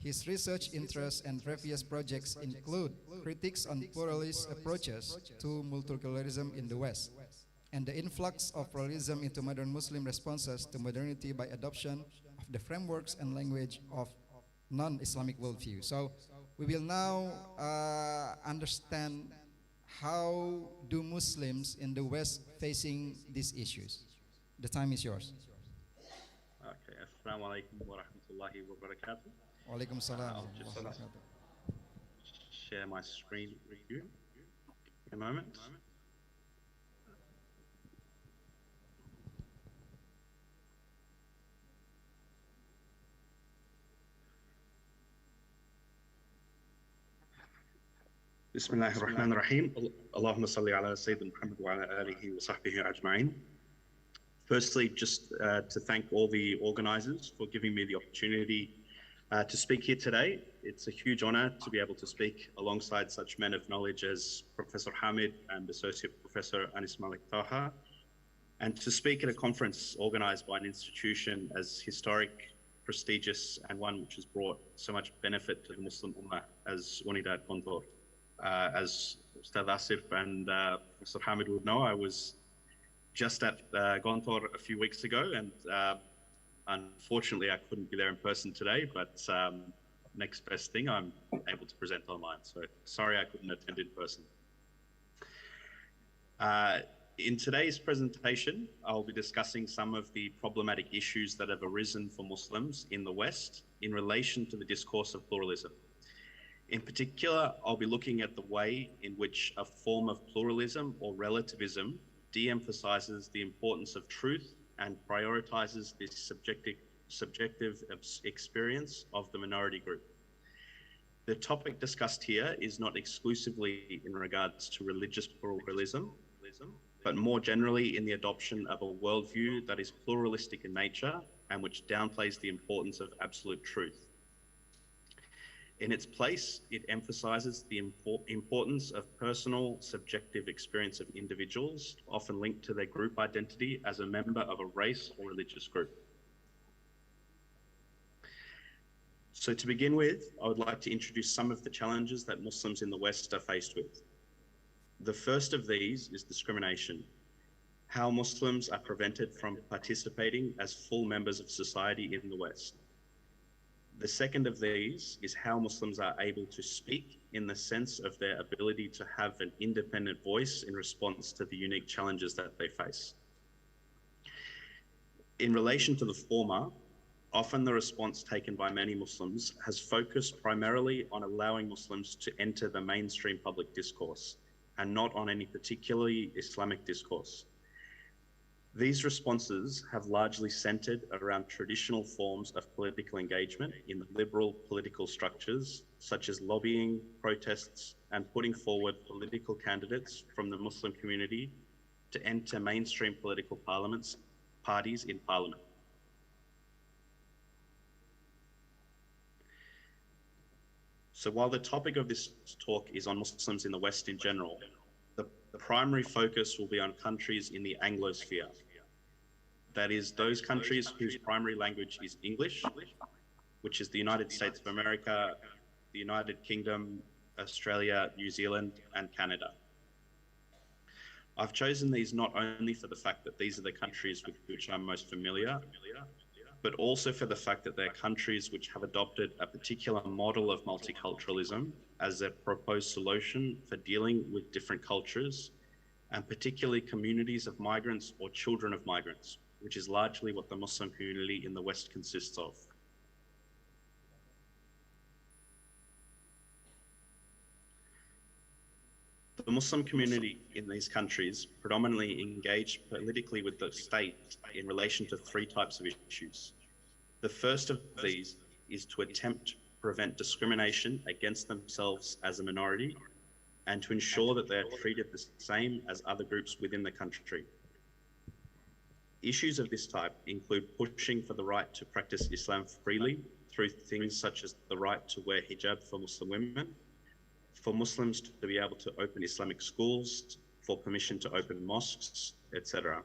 His research interests and previous projects include critiques on pluralist approaches to multiculturalism in the West, and the influx of pluralism into modern Muslim responses to modernity by adoption of the frameworks and language of non-Islamic worldview. So we will now understand how do Muslims in the West facing these issues. The time is yours. Okay. Assalamu alaikum wa rahmatullahi wa barakatuh. Walaikum salam. I'll just share my screen with you in a moment. Bismillahir Rahmanir Rahim. Allahumma salli ala Sayyidina Muhammad wa ala alihi wa sahbihi ajma'in. Firstly, just to thank all the organizers for giving me the opportunity to speak here today. It's a huge honor to be able to speak alongside such men of knowledge as Professor Hamid and Associate Professor Malik Thoha, and to speak at a conference organized by an institution as historic, prestigious, and one which has brought so much benefit to the Muslim Ummah as UNIDA Gontor. As Ustad Asif and Professor Hamid would know, I was just at Gontor a few weeks ago, and unfortunately I couldn't be there in person today, but next best thing, I'm able to present online. So sorry I couldn't attend in person. In today's presentation, I'll be discussing some of the problematic issues that have arisen for Muslims in the West in relation to the discourse of pluralism. In particular, I'll be looking at the way in which a form of pluralism or relativism de-emphasizes the importance of truth and prioritizes this subjective experience of the minority group. The topic discussed here is not exclusively in regards to religious pluralism, but more generally in the adoption of a worldview that is pluralistic in nature and which downplays the importance of absolute truth. In its place, it emphasizes the importance of personal, subjective experience of individuals, often linked to their group identity as a member of a race or religious group. So to begin with, I would like to introduce some of the challenges that Muslims in the West are faced with. The first of these is discrimination. How Muslims are prevented from participating as full members of society in the West. The second of these is how Muslims are able to speak in the sense of their ability to have an independent voice in response to the unique challenges that they face. In relation to the former, often the response taken by many Muslims has focused primarily on allowing Muslims to enter the mainstream public discourse and not on any particularly Islamic discourse. These responses have largely centered around traditional forms of political engagement in the liberal political structures, such as lobbying, protests, and putting forward political candidates from the Muslim community to enter mainstream political parties in parliament. So while the topic of this talk is on Muslims in the West in general, the primary focus will be on countries in the Anglosphere. That is, those countries whose primary language is English, which is the United States of America, the United Kingdom, Australia, New Zealand, and Canada. I've chosen these not only for the fact that these are the countries with which I'm most familiar, but also for the fact that they're countries which have adopted a particular model of multiculturalism as their proposed solution for dealing with different cultures, and particularly communities of migrants or children of migrants, which is largely what the Muslim community in the West consists of. The Muslim community in these countries predominantly engage politically with the state in relation to three types of issues. The first of these is to attempt to prevent discrimination against themselves as a minority and to ensure that they are treated the same as other groups within the country. Issues of this type include pushing for the right to practice Islam freely through things such as the right to wear hijab for Muslim women, for Muslims to be able to open Islamic schools, for permission to open mosques, etc.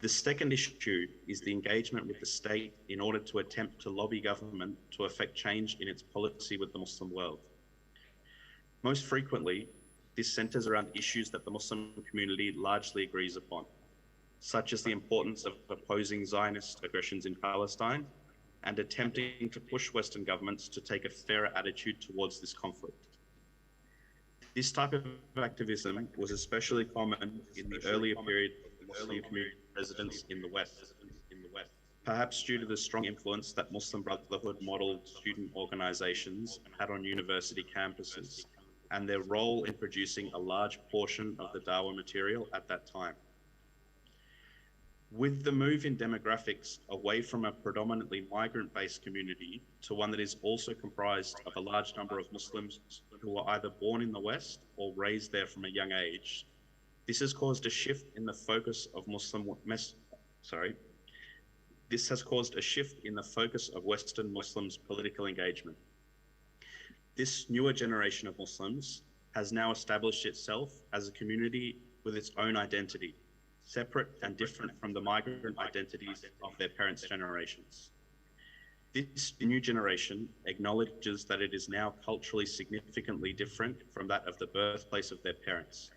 The second issue is the engagement with the state in order to attempt to lobby government to effect change in its policy with the Muslim world. Most frequently, this centers around issues that the Muslim community largely agrees upon, such as the importance of opposing Zionist aggressions in Palestine and attempting to push Western governments to take a fairer attitude towards this conflict. This type of activism was especially common in the earlier period of the Muslim community residents in the West, perhaps due to the strong influence that Muslim Brotherhood modeled student organizations had on university campuses and their role in producing a large portion of the Darwin material at that time. With the move in demographics away from a predominantly migrant-based community to one that is also comprised of a large number of Muslims who were either born in the West or raised there from a young age, this has caused a shift in the focus of Western Muslims' political engagement. This newer generation of Muslims has now established itself as a community with its own identity, separate and different from the migrant identities of their parents' generations. This new generation acknowledges that it is now culturally significantly different from that of the birthplace of their parents,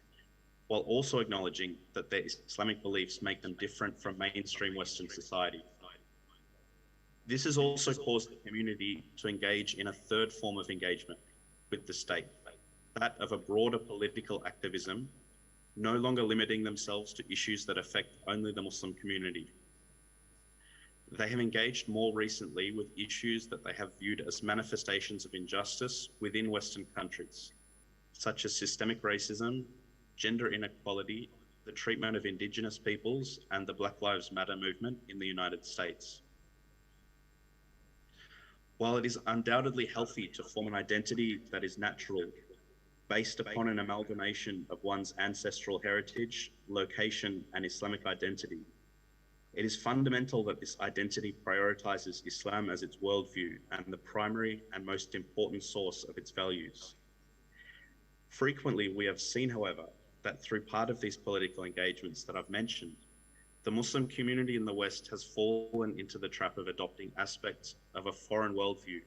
while also acknowledging that their Islamic beliefs make them different from mainstream Western society. This has also caused the community to engage in a third form of engagement with the state, that of a broader political activism, no longer limiting themselves to issues that affect only the Muslim community. They have engaged more recently with issues that they have viewed as manifestations of injustice within Western countries, such as systemic racism, gender inequality, the treatment of indigenous peoples, and the Black Lives Matter movement in the United States. While it is undoubtedly healthy to form an identity that is natural, based upon an amalgamation of one's ancestral heritage, location, and Islamic identity, it is fundamental that this identity prioritizes Islam as its worldview and the primary and most important source of its values. Frequently, we have seen, however, that through part of these political engagements that I've mentioned, the Muslim community in the West has fallen into the trap of adopting aspects of a foreign worldview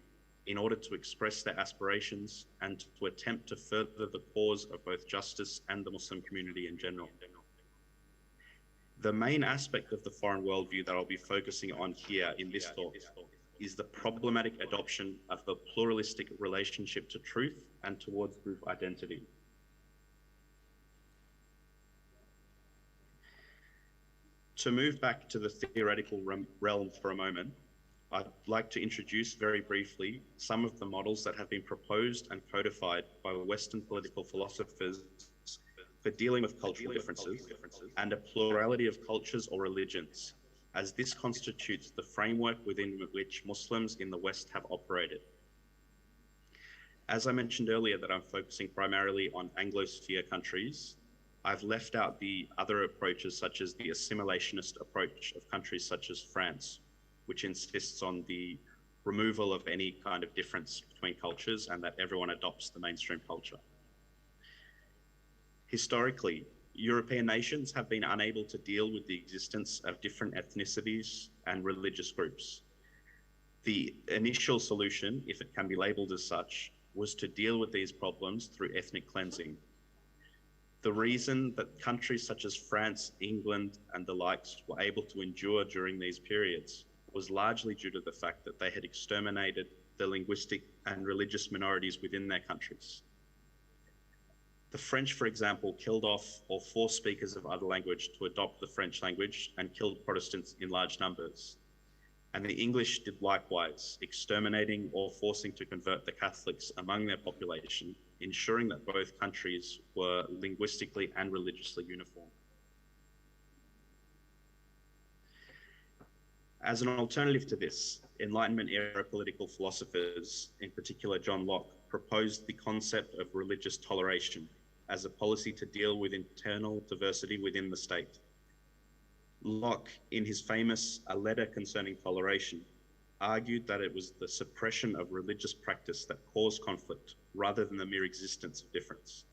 in order to express their aspirations and to attempt to further the cause of both justice and the Muslim community in general. The main aspect of the foreign worldview that I'll be focusing on here in this talk is the problematic adoption of the pluralistic relationship to truth and towards group identity. To move back to the theoretical realm for a moment, I'd like to introduce very briefly some of the models that have been proposed and codified by Western political philosophers for dealing with cultural differences and a plurality of cultures or religions, as this constitutes the framework within which Muslims in the West have operated. As I mentioned earlier that I'm focusing primarily on Anglosphere countries, I've left out the other approaches such as the assimilationist approach of countries such as France, which insists on the removal of any kind of difference between cultures and that everyone adopts the mainstream culture. Historically, European nations have been unable to deal with the existence of different ethnicities and religious groups. The initial solution, if it can be labeled as such, was to deal with these problems through ethnic cleansing. The reason that countries such as France, England, and the likes were able to endure during these periods was largely due to the fact that they had exterminated the linguistic and religious minorities within their countries. The French, for example, killed off or forced speakers of other language to adopt the French language and killed Protestants in large numbers. And the English did likewise, exterminating or forcing to convert the Catholics among their population, ensuring that both countries were linguistically and religiously uniform. As an alternative to this, Enlightenment-era political philosophers, in particular John Locke, proposed the concept of religious toleration as a policy to deal with internal diversity within the state. Locke, in his famous A Letter Concerning Toleration, argued that it was the suppression of religious practice that caused conflict rather than the mere existence of difference.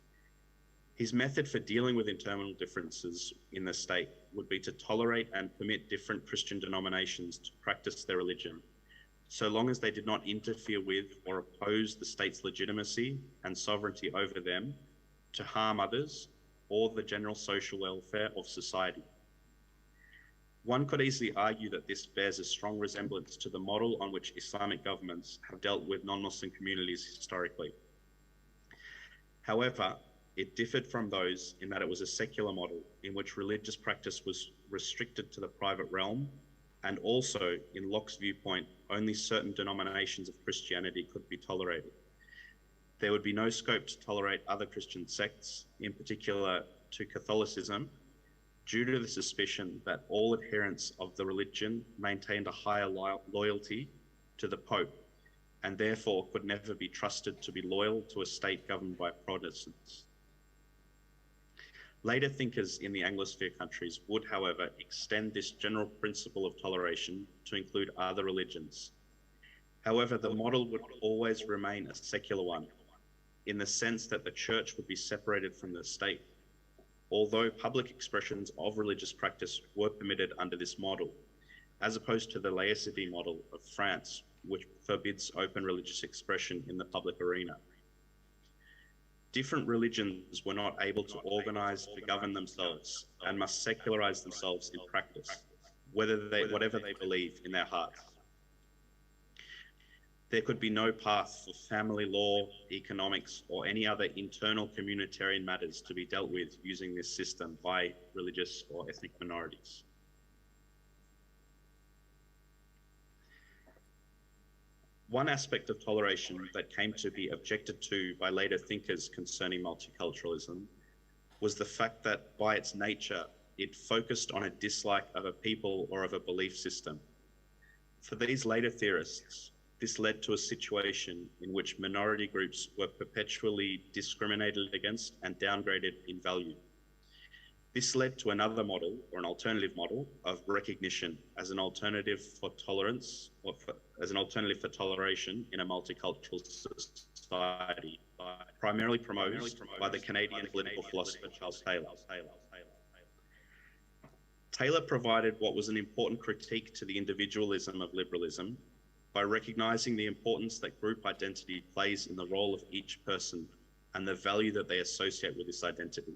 His method for dealing with internal differences in the state would be to tolerate and permit different Christian denominations to practice their religion, so long as they did not interfere with or oppose the state's legitimacy and sovereignty over them to harm others or the general social welfare of society. One could easily argue that this bears a strong resemblance to the model on which Islamic governments have dealt with non-Muslim communities historically. However, it differed from those in that it was a secular model in which religious practice was restricted to the private realm, and also, in Locke's viewpoint, only certain denominations of Christianity could be tolerated. There would be no scope to tolerate other Christian sects, in particular to Catholicism, due to the suspicion that all adherents of the religion maintained a higher loyalty to the Pope, and therefore could never be trusted to be loyal to a state governed by Protestants. Later thinkers in the Anglosphere countries would, however, extend this general principle of toleration to include other religions. However, the model would always remain a secular one, in the sense that the church would be separated from the state, although public expressions of religious practice were permitted under this model, as opposed to the laicity model of France, which forbids open religious expression in the public arena. Different religions were not able to organize to govern themselves and must secularize themselves in practice, whatever they believe in their hearts. There could be no path for family law, economics, or any other internal communitarian matters to be dealt with using this system by religious or ethnic minorities. One aspect of toleration that came to be objected to by later thinkers concerning multiculturalism was the fact that by its nature, it focused on a dislike of a people or of a belief system. For these later theorists, this led to a situation in which minority groups were perpetually discriminated against and downgraded in value. This led to another model, or an alternative model, of recognition as an alternative for tolerance, or as an alternative for toleration in a multicultural society, primarily promoted by the Canadian political philosopher Charles Taylor. Taylor provided what was an important critique to the individualism of liberalism by recognizing the importance that group identity plays in the role of each person and the value that they associate with this identity.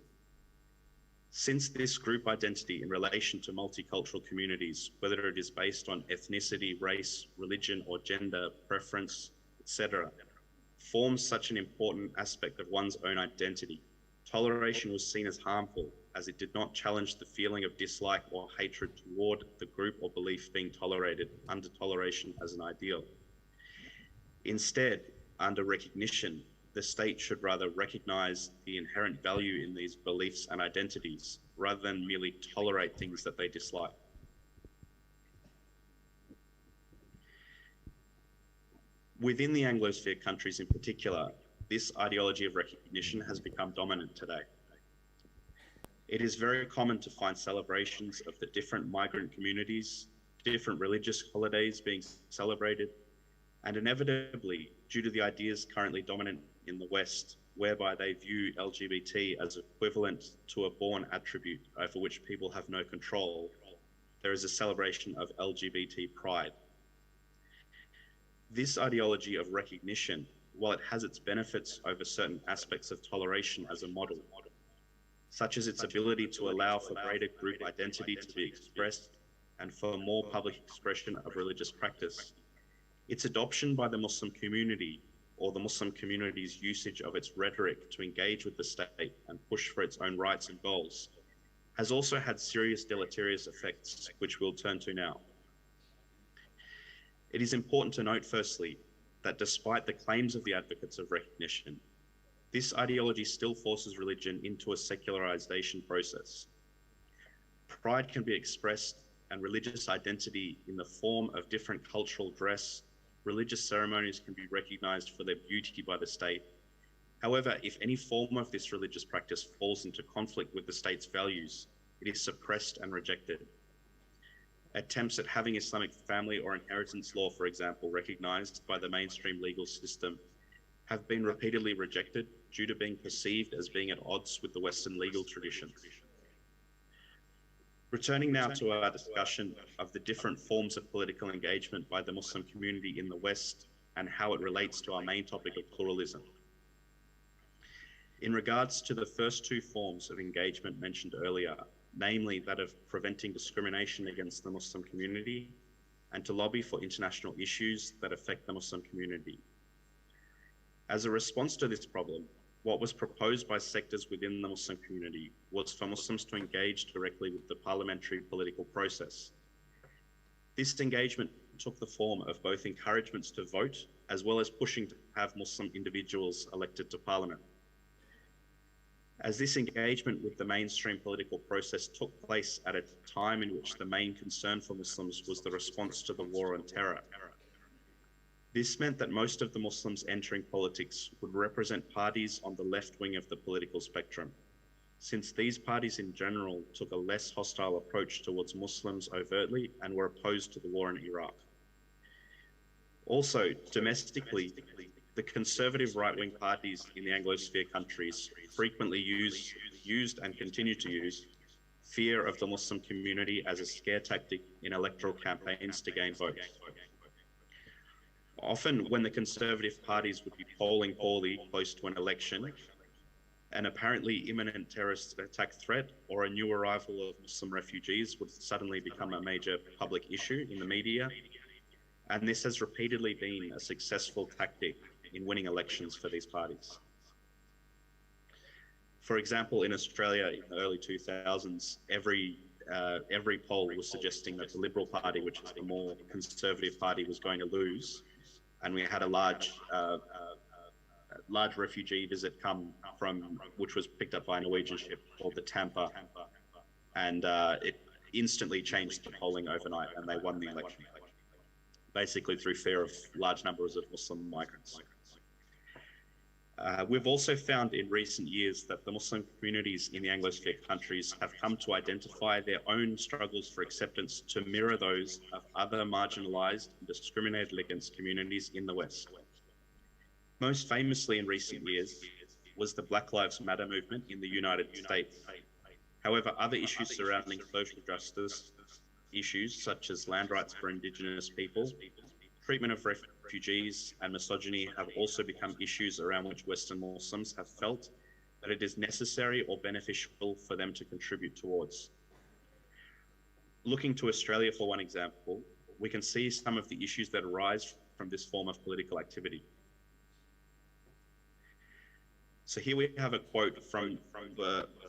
Since this group identity in relation to multicultural communities, whether it is based on ethnicity, race, religion, or gender, preference, etc., forms such an important aspect of one's own identity, toleration was seen as harmful as it did not challenge the feeling of dislike or hatred toward the group or belief being tolerated under toleration as an ideal. Instead, under recognition, the state should rather recognize the inherent value in these beliefs and identities rather than merely tolerate things that they dislike. Within the Anglosphere countries in particular, this ideology of recognition has become dominant today. It is very common to find celebrations of the different migrant communities, different religious holidays being celebrated, and inevitably, due to the ideas currently dominant in the West, whereby they view LGBT as equivalent to a born attribute over which people have no control, there is a celebration of LGBT pride. This ideology of recognition, while it has its benefits over certain aspects of toleration as a model, such as its ability to allow for greater group identity to be expressed and for more public expression of religious practice, its adoption by the Muslim community, or the Muslim community's usage of its rhetoric to engage with the state and push for its own rights and goals, has also had serious deleterious effects, which we'll turn to now. It is important to note, firstly, that despite the claims of the advocates of recognition, this ideology still forces religion into a secularization process. Pride can be expressed and religious identity in the form of different cultural dress. Religious ceremonies can be recognized for their beauty by the state. However, if any form of this religious practice falls into conflict with the state's values, it is suppressed and rejected. Attempts at having Islamic family or inheritance law, for example, recognized by the mainstream legal system have been repeatedly rejected due to being perceived as being at odds with the Western legal tradition. Returning now to our discussion of the different forms of political engagement by the Muslim community in the West and how it relates to our main topic of pluralism. In regards to the first two forms of engagement mentioned earlier, namely that of preventing discrimination against the Muslim community and to lobby for international issues that affect the Muslim community. As a response to this problem, what was proposed by sectors within the Muslim community was for Muslims to engage directly with the parliamentary political process. This engagement took the form of both encouragements to vote as well as pushing to have Muslim individuals elected to parliament. As this engagement with the mainstream political process took place at a time in which the main concern for Muslims was the response to the war on terror, this meant that most of the Muslims entering politics would represent parties on the left wing of the political spectrum, since these parties in general took a less hostile approach towards Muslims overtly and were opposed to the war in Iraq. Also, domestically, the conservative right-wing parties in the Anglosphere countries frequently used and continue to use fear of the Muslim community as a scare tactic in electoral campaigns to gain votes. Often when the conservative parties would be polling poorly close to an election, an apparently imminent terrorist attack threat or a new arrival of Muslim refugees would suddenly become a major public issue in the media. And this has repeatedly been a successful tactic in winning elections for these parties. For example, in Australia in the early 2000s, every poll was suggesting that the Liberal Party, which is the more conservative party, was going to lose. And we had a large refugee visit come from, which was picked up by a Norwegian ship called the Tampa. And it instantly changed the polling overnight and they won the election, basically through fear of large numbers of Muslim migrants. We've also found in recent years that the Muslim communities in the Anglosphere countries have come to identify their own struggles for acceptance to mirror those of other marginalized and discriminated against communities in the West. Most famously in recent years was the Black Lives Matter movement in the United States. However, other issues surrounding social justice issues such as land rights for Indigenous people, treatment of refugees and misogyny have also become issues around which Western Muslims have felt that it is necessary or beneficial for them to contribute towards. Looking to Australia for one example, we can see some of the issues that arise from this form of political activity. So here we have a quote from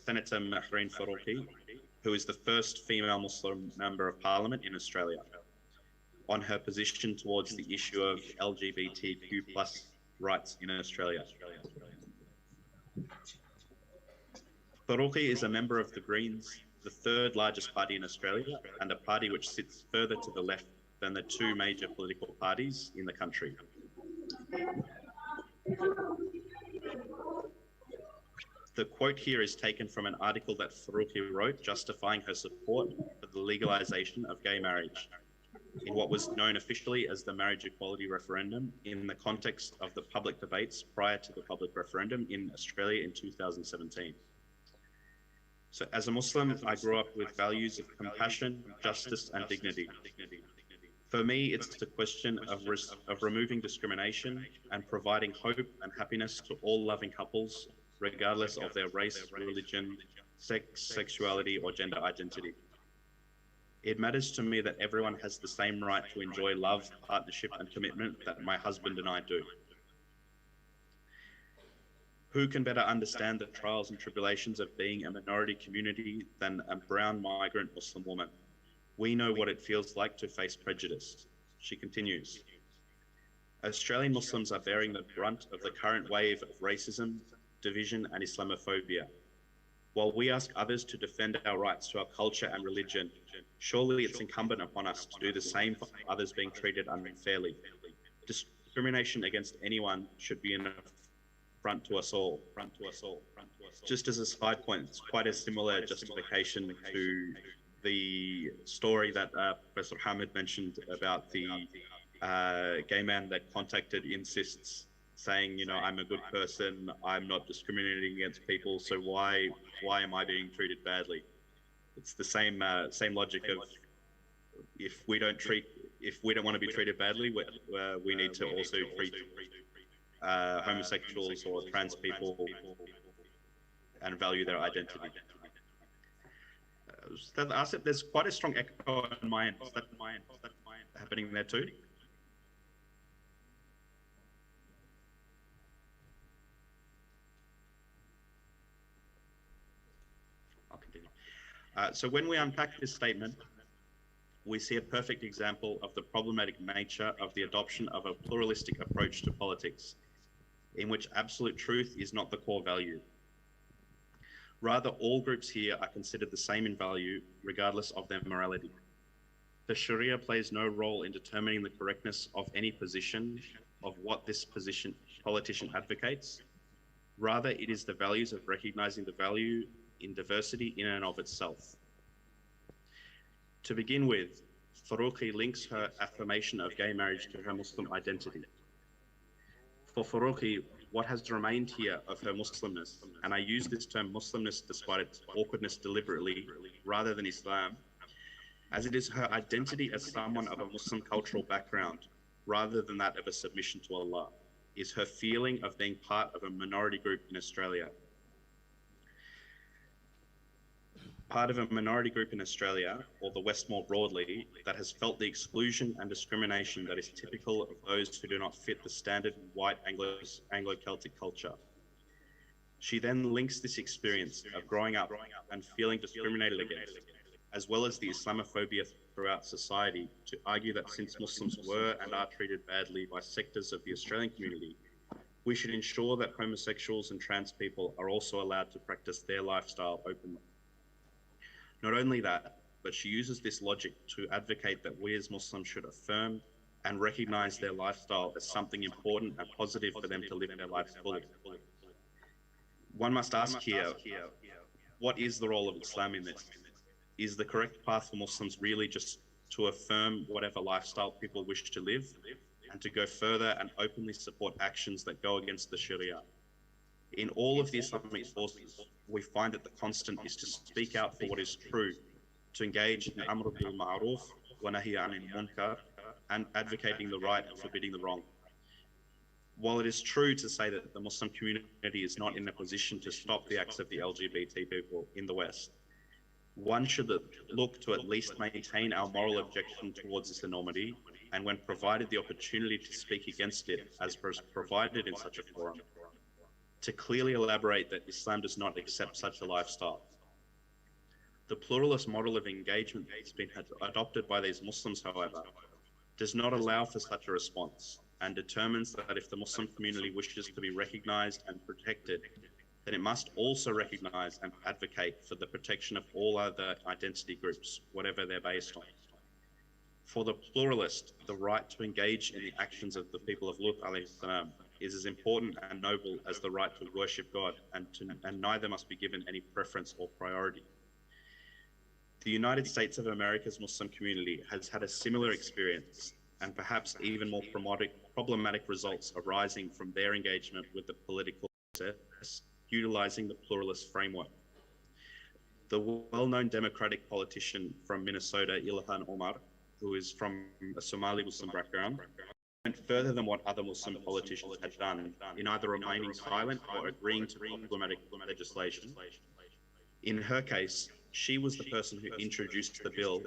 Senator Mahreen Faruqi, who is the first female Muslim member of Parliament in Australia, on her position towards the issue of LGBTQ+ rights in Australia. Faruqi is a member of the Greens, the third largest party in Australia, and a party which sits further to the left than the two major political parties in the country. The quote here is taken from an article that Faruqi wrote justifying her support for the legalization of gay marriage in what was known officially as the marriage equality referendum in the context of the public debates prior to the public referendum in Australia in 2017. So as a Muslim, I grew up with values of compassion, justice, and dignity. For me, it's a question of removing discrimination and providing hope and happiness to all loving couples, regardless of their race, religion, sex, sexuality, or gender identity. It matters to me that everyone has the same right to enjoy love, partnership, and commitment that my husband and I do. Who can better understand the trials and tribulations of being a minority community than a brown migrant Muslim woman? We know what it feels like to face prejudice. She continues, Australian Muslims are bearing the brunt of the current wave of racism, division, and Islamophobia. While we ask others to defend our rights to our culture and religion, surely it's incumbent upon us to do the same for others being treated unfairly. Discrimination against anyone should be an affront to us all. Just as a side point, it's quite a similar justification to the story that Professor Hamid mentioned about the gay man that contacted insists, saying, you know, I'm a good person, I'm not discriminating against people, so why am I being treated badly? It's the same logic of if we don't want to be treated badly, we need to also treat homosexuals or trans people and value their identity. There's quite a strong echo on my end. Is that happening there too? I'll continue. So when we unpack this statement, we see a perfect example of the problematic nature of the adoption of a pluralistic approach to politics, in which absolute truth is not the core value. Rather, all groups here are considered the same in value, regardless of their morality. The Sharia plays no role in determining the correctness of any position of what this politician advocates. Rather, it is the values of recognizing the value in diversity in and of itself. To begin with, Faruqi links her affirmation of gay marriage to her Muslim identity. For Faruqi, what has remained here of her Muslimness, and I use this term Muslimness despite its awkwardness deliberately rather than Islam, as it is her identity as someone of a Muslim cultural background rather than that of a submission to Allah, is her feeling of being part of a minority group in Australia. Part of a minority group in Australia, or the West more broadly, that has felt the exclusion and discrimination that is typical of those who do not fit the standard white Anglo-Celtic culture. She then links this experience of growing up and feeling discriminated against, as well as the Islamophobia throughout society, to argue that since Muslims were and are treated badly by sectors of the Australian community, we should ensure that homosexuals and trans people are also allowed to practice their lifestyle openly. Not only that, but she uses this logic to advocate that we as Muslims should affirm and recognize their lifestyle as something important and positive for them to live their lives fully. One must ask here, what is the role of Islam in this? Is the correct path for Muslims really just to affirm whatever lifestyle people wish to live and to go further and openly support actions that go against the Sharia? In all of the Islamic forces, we find that the constant is to speak out for what is true, to engage in Amr bil Ma'ruf wa Nahy anil Munkar, and advocating the right and forbidding the wrong. While it is true to say that the Muslim community is not in a position to stop the acts of the LGBT people in the West, one should look to at least maintain our moral objection towards this enormity, and when provided the opportunity to speak against it, as provided in such a forum, to clearly elaborate that Islam does not accept such a lifestyle. The pluralist model of engagement that has been adopted by these Muslims, however, does not allow for such a response, and determines that if the Muslim community wishes to be recognized and protected, then it must also recognize and advocate for the protection of all other identity groups, whatever they're based on. For the pluralist, the right to engage in the actions of the people of Lut alayhi salam is as important and noble as the right to worship God, and neither must be given any preference or priority. The United States of America's Muslim community has had a similar experience, and perhaps even more problematic results arising from their engagement with the political process, utilizing the pluralist framework. The well-known Democratic politician from Minnesota, Ilhan Omar, who is from a Somali Muslim background, went further than what other Muslim politicians had done in either remaining silent or agreeing to problematic legislation. In her case, she was the person who introduced the bill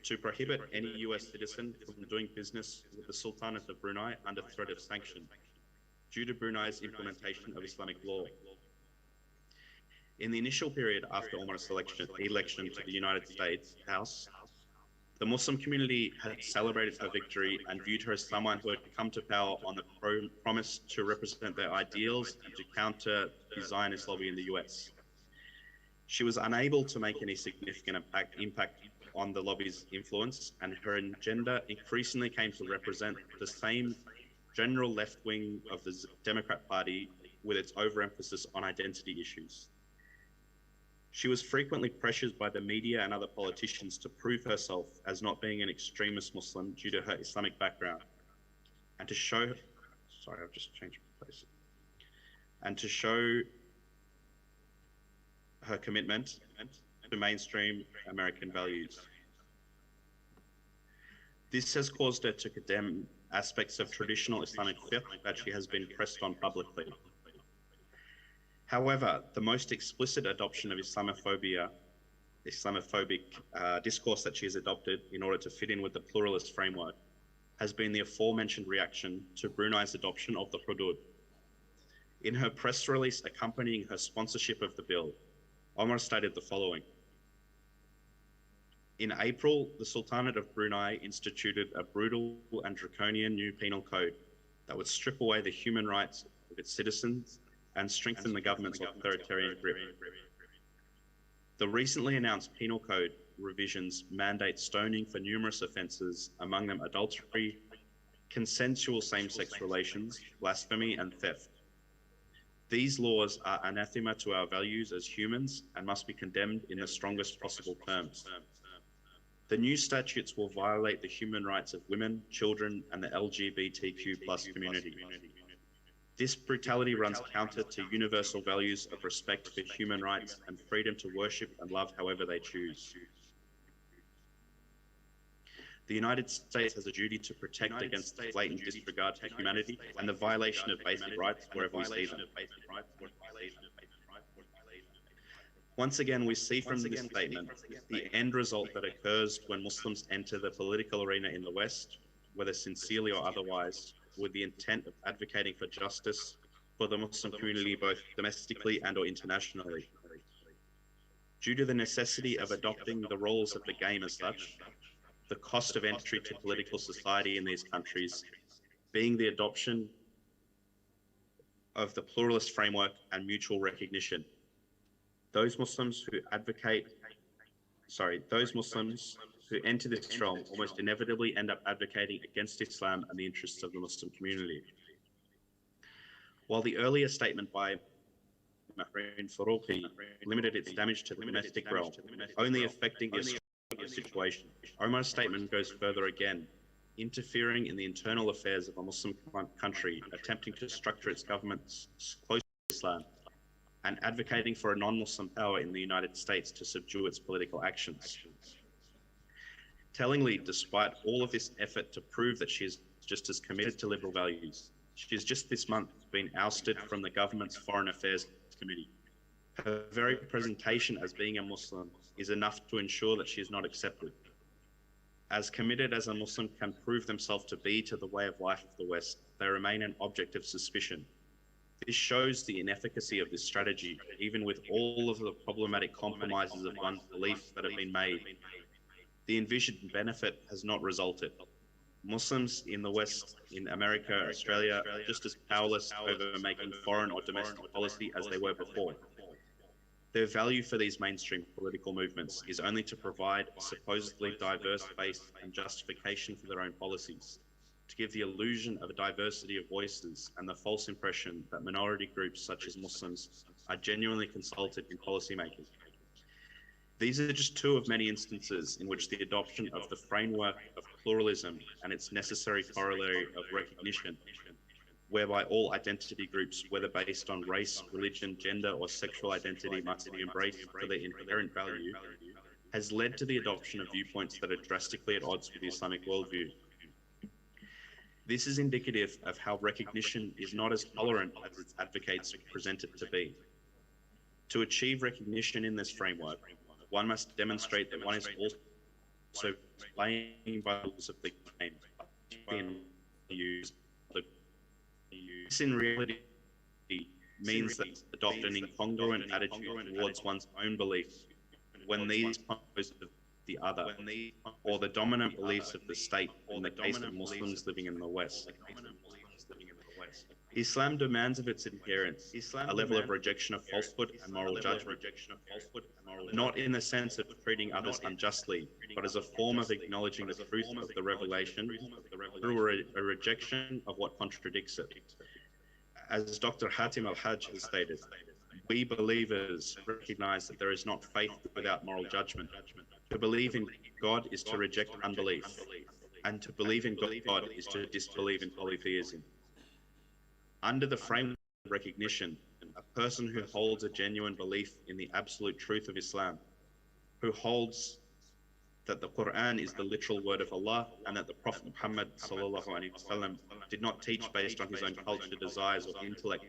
to prohibit any US citizen from doing business with the Sultanate of Brunei under threat of sanction due to Brunei's implementation of Islamic law. In the initial period after Umar's election to the United States House, the Muslim community had celebrated her victory and viewed her as someone who had come to power on the promise to represent their ideals and to counter the Zionist lobby in the US. She was unable to make any significant impact on the lobby's influence, and her agenda increasingly came to represent the same general left wing of the Democrat Party with its overemphasis on identity issues. She was frequently pressured by the media and other politicians to prove herself as not being an extremist Muslim due to her Islamic background, and to show, sorry, I've just changed places, and to show her commitment to mainstream American values. This has caused her to condemn aspects of traditional Islamic fiqh that she has been pressed on publicly. However, the most explicit adoption of Islamophobic discourse that she has adopted in order to fit in with the pluralist framework has been the aforementioned reaction to Brunei's adoption of the hudud. In her press release accompanying her sponsorship of the bill, Omar stated the following: in April, the Sultanate of Brunei instituted a brutal and draconian new penal code that would strip away the human rights of its citizens and strengthen the government's authoritarian grip. The recently announced penal code revisions mandate stoning for numerous offences, among them adultery, consensual same-sex relations, blasphemy, and theft. These laws are anathema to our values as humans and must be condemned in the strongest possible terms. The new statutes will violate the human rights of women, children, and the LGBTQ+ community. This brutality runs counter to universal values of respect for human rights and freedom to worship and love however they choose. The United States has a duty to protect against blatant disregard to humanity and the violation of basic rights wherever we see them. Once again, we see from this statement the end result that occurs when Muslims enter the political arena in the West, whether sincerely or otherwise, with the intent of advocating for justice for the Muslim community, both domestically and or internationally. Due to the necessity of adopting the rules of the game as such, the cost of entry to political society in these countries being the adoption of the pluralist framework and mutual recognition. Those Muslims who enter this realm almost inevitably end up advocating against Islam and the interests of the Muslim community. While the earlier statement by Farouqi limited its damage to the domestic realm, only affecting the Australian situation, Omar's statement goes further again, interfering in the internal affairs of a Muslim country, attempting to structure its governments close to Islam, and advocating for a non-Muslim power in the United States to subdue its political actions. Tellingly, despite all of this effort to prove that she is just as committed to liberal values, she has just this month been ousted from the government's Foreign Affairs Committee. Her very presentation as being a Muslim is enough to ensure that she is not accepted. As committed as a Muslim can prove themselves to be to the way of life of the West, they remain an object of suspicion. This shows the inefficacy of this strategy, even with all of the problematic compromises of one's belief that have been made. The envisioned benefit has not resulted. Muslims in the West, in America, Australia, are just as powerless over making foreign or domestic policy as they were before. Their value for these mainstream political movements is only to provide a supposedly diverse base and justification for their own policies, to give the illusion of a diversity of voices and the false impression that minority groups such as Muslims are genuinely consulted in policymaking. These are just two of many instances in which the adoption of the framework of pluralism and its necessary corollary of recognition, whereby all identity groups, whether based on race, religion, gender, or sexual identity, must be embraced for their inherent value, has led to the adoption of viewpoints that are drastically at odds with the Islamic worldview. This is indicative of how recognition is not as tolerant as its advocates present it to be. To achieve recognition in this framework, one must demonstrate that one is also playing by the rules of the game. This in reality means that adopt an incongruent attitude towards one's own beliefs when these oppose the other, or the dominant beliefs of the state in the case of Muslims living in the West. Islam demands of its adherents a level of rejection of falsehood and moral judgment, not in the sense of treating others unjustly, but as a form of acknowledging the truth of the revelation through a rejection of what contradicts it. As Dr. Hatim al-Hajj has stated, we believers recognize that there is not faith without moral judgment. To believe in God is to reject unbelief, and to believe in God is to disbelieve in polytheism. Under the framework of recognition, a person who holds a genuine belief in the absolute truth of Islam, who holds that the Quran is the literal word of Allah and that the Prophet Muhammad ﷺ did not teach based on his own culture, desires, or intellect,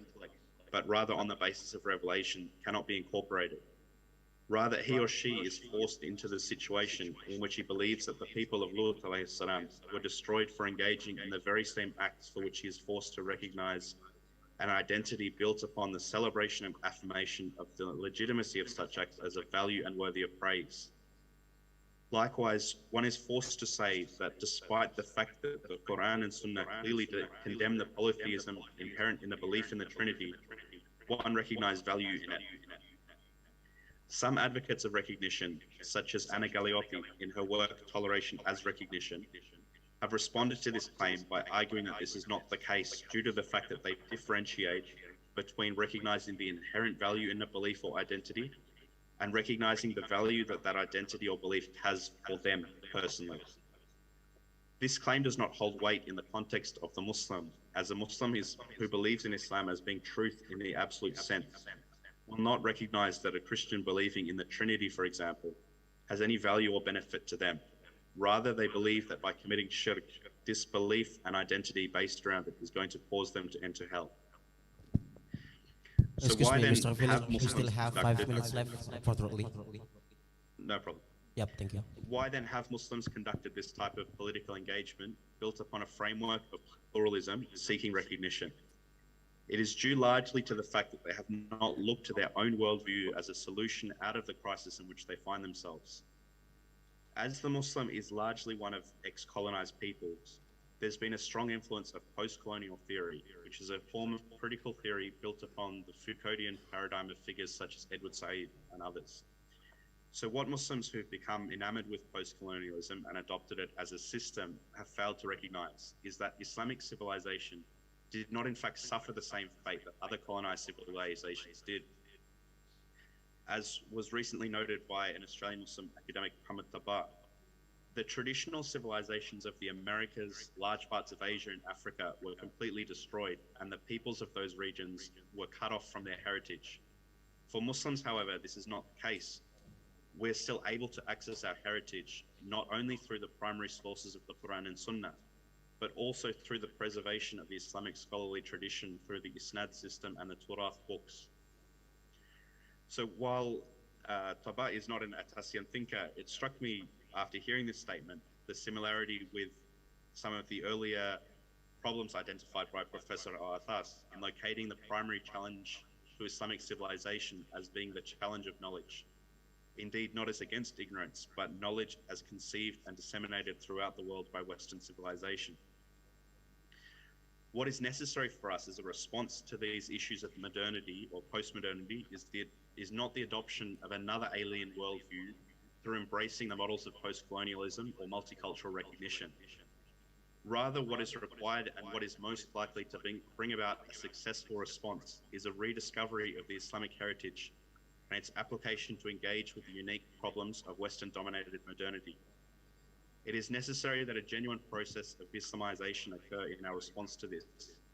but rather on the basis of revelation, cannot be incorporated. Rather, he or she is forced into the situation in which he believes that the people of Lut ﷺ were destroyed for engaging in the very same acts for which he is forced to recognize an identity built upon the celebration and affirmation of the legitimacy of such acts as of value and worthy of praise. Likewise, one is forced to say that despite the fact that the Quran and Sunnah clearly condemn the polytheism inherent in the belief in the Trinity, one recognized value in it. Some advocates of recognition, such as Anna Galeotti in her work Toleration as Recognition, have responded to this claim by arguing that this is not the case due to the fact that they differentiate between recognizing the inherent value in a belief or identity and recognizing the value that that identity or belief has for them personally. This claim does not hold weight in the context of the Muslim, as a Muslim who believes in Islam as being truth in the absolute sense will not recognize that a Christian believing in the Trinity, for example, has any value or benefit to them. Rather, they believe that by committing shirk, this belief and identity based around it is going to cause them to enter hell. So Excuse why me, then Mr. Philip, have we Muslims still have 5 conducted- minutes left, unfortunately. No problem. Yep, thank you. Why then have Muslims conducted this type of political engagement built upon a framework of pluralism seeking recognition? It is due largely to the fact that they have not looked to their own worldview as a solution out of the crisis in which they find themselves. As the Muslim is largely one of ex-colonized peoples, there's been a strong influence of post-colonial theory, which is a form of critical theory built upon the Foucauldian paradigm of figures such as Edward Said and others. So what Muslims who've become enamored with post-colonialism and adopted it as a system have failed to recognize is that Islamic civilization did not in fact suffer the same fate that other colonized civilizations did. As was recently noted by an Australian Muslim academic, Hamid, the traditional civilizations of the Americas, large parts of Asia and Africa were completely destroyed, and the peoples of those regions were cut off from their heritage. For Muslims, however, this is not the case. We're still able to access our heritage, not only through the primary sources of the Quran and Sunnah, but also through the preservation of the Islamic scholarly tradition through the Isnad system and the Turath books. So while Thoha is not an Atassian thinker, it struck me after hearing this statement, the similarity with some of the earlier problems identified by Professor Al-Athas in locating the primary challenge to Islamic civilization as being the challenge of knowledge. Indeed, not as against ignorance, but knowledge as conceived and disseminated throughout the world by Western civilization. What is necessary for us as a response to these issues of modernity or post-modernity is not the adoption of another alien worldview through embracing the models of post-colonialism or multicultural recognition. Rather, what is required and what is most likely to bring about a successful response is a rediscovery of the Islamic heritage and its application to engage with the unique problems of Western-dominated modernity. It is necessary that a genuine process of Islamization occur in our response to this,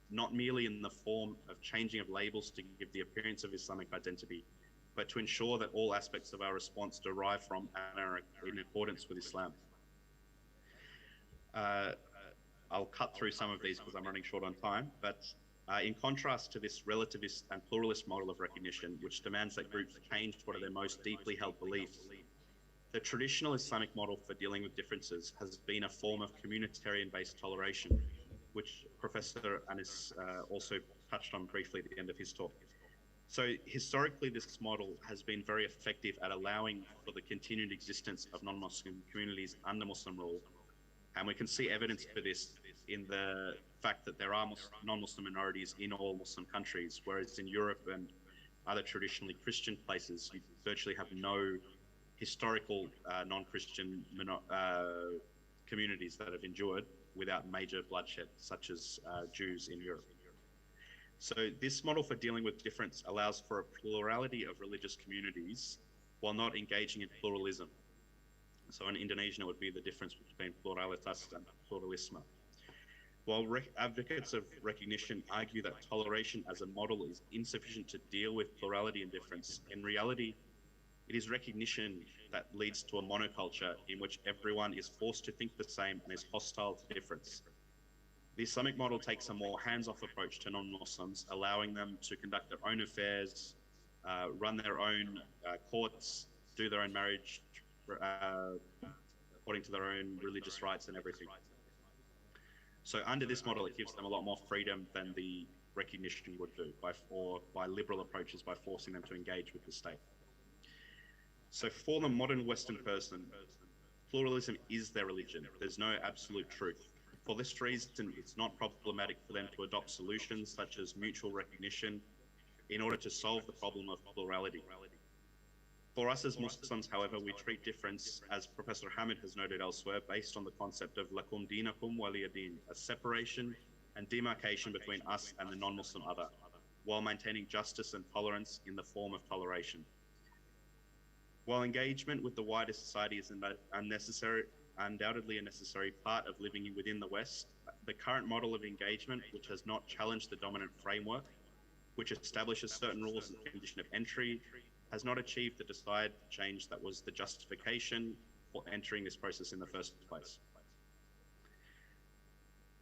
not merely in the form of changing of labels to give the appearance of Islamic identity, but to ensure that all aspects of our response derive from and are in accordance with Islam. I'll cut through some of these because I'm running short on time, but in contrast to this relativist and pluralist model of recognition, which demands that groups change what are their most deeply held beliefs, the traditional Islamic model for dealing with differences has been a form of communitarian-based toleration, which Professor Anis also touched on briefly at the end of his talk. So historically, this model has been very effective at allowing for the continued existence of non-Muslim communities under Muslim rule. And we can see evidence for this in the fact that there are non-Muslim minorities in all Muslim countries, whereas in Europe and other traditionally Christian places, you virtually have no historical non-Christian communities that have endured without major bloodshed, such as Jews in Europe. So this model for dealing with difference allows for a plurality of religious communities while not engaging in pluralism. So in Indonesian, it would be the difference between pluralitas and pluralisme. While advocates of recognition argue that toleration as a model is insufficient to deal with plurality and difference, in reality, it is recognition that leads to a monoculture in which everyone is forced to think the same and is hostile to difference. The Islamic model takes a more hands-off approach to non-Muslims, allowing them to conduct their own affairs, run their own courts, do their own marriage, according to their own religious rights and everything. So under this model, it gives them a lot more freedom than the recognition would do by liberal approaches, by forcing them to engage with the state. So for the modern Western person, pluralism is their religion. There's no absolute truth. For this reason, it's not problematic for them to adopt solutions such as mutual recognition in order to solve the problem of plurality. For us as Muslims, however, we treat difference, as Professor Hamid has noted elsewhere, based on the concept of lakum dinakum waliya din, a separation and demarcation between us and the non-Muslim other, while maintaining justice and tolerance in the form of toleration. While engagement with the wider society is undoubtedly a necessary part of living within the West, the current model of engagement, which has not challenged the dominant framework, which establishes certain rules and condition of entry, has not achieved the desired change that was the justification for entering this process in the first place.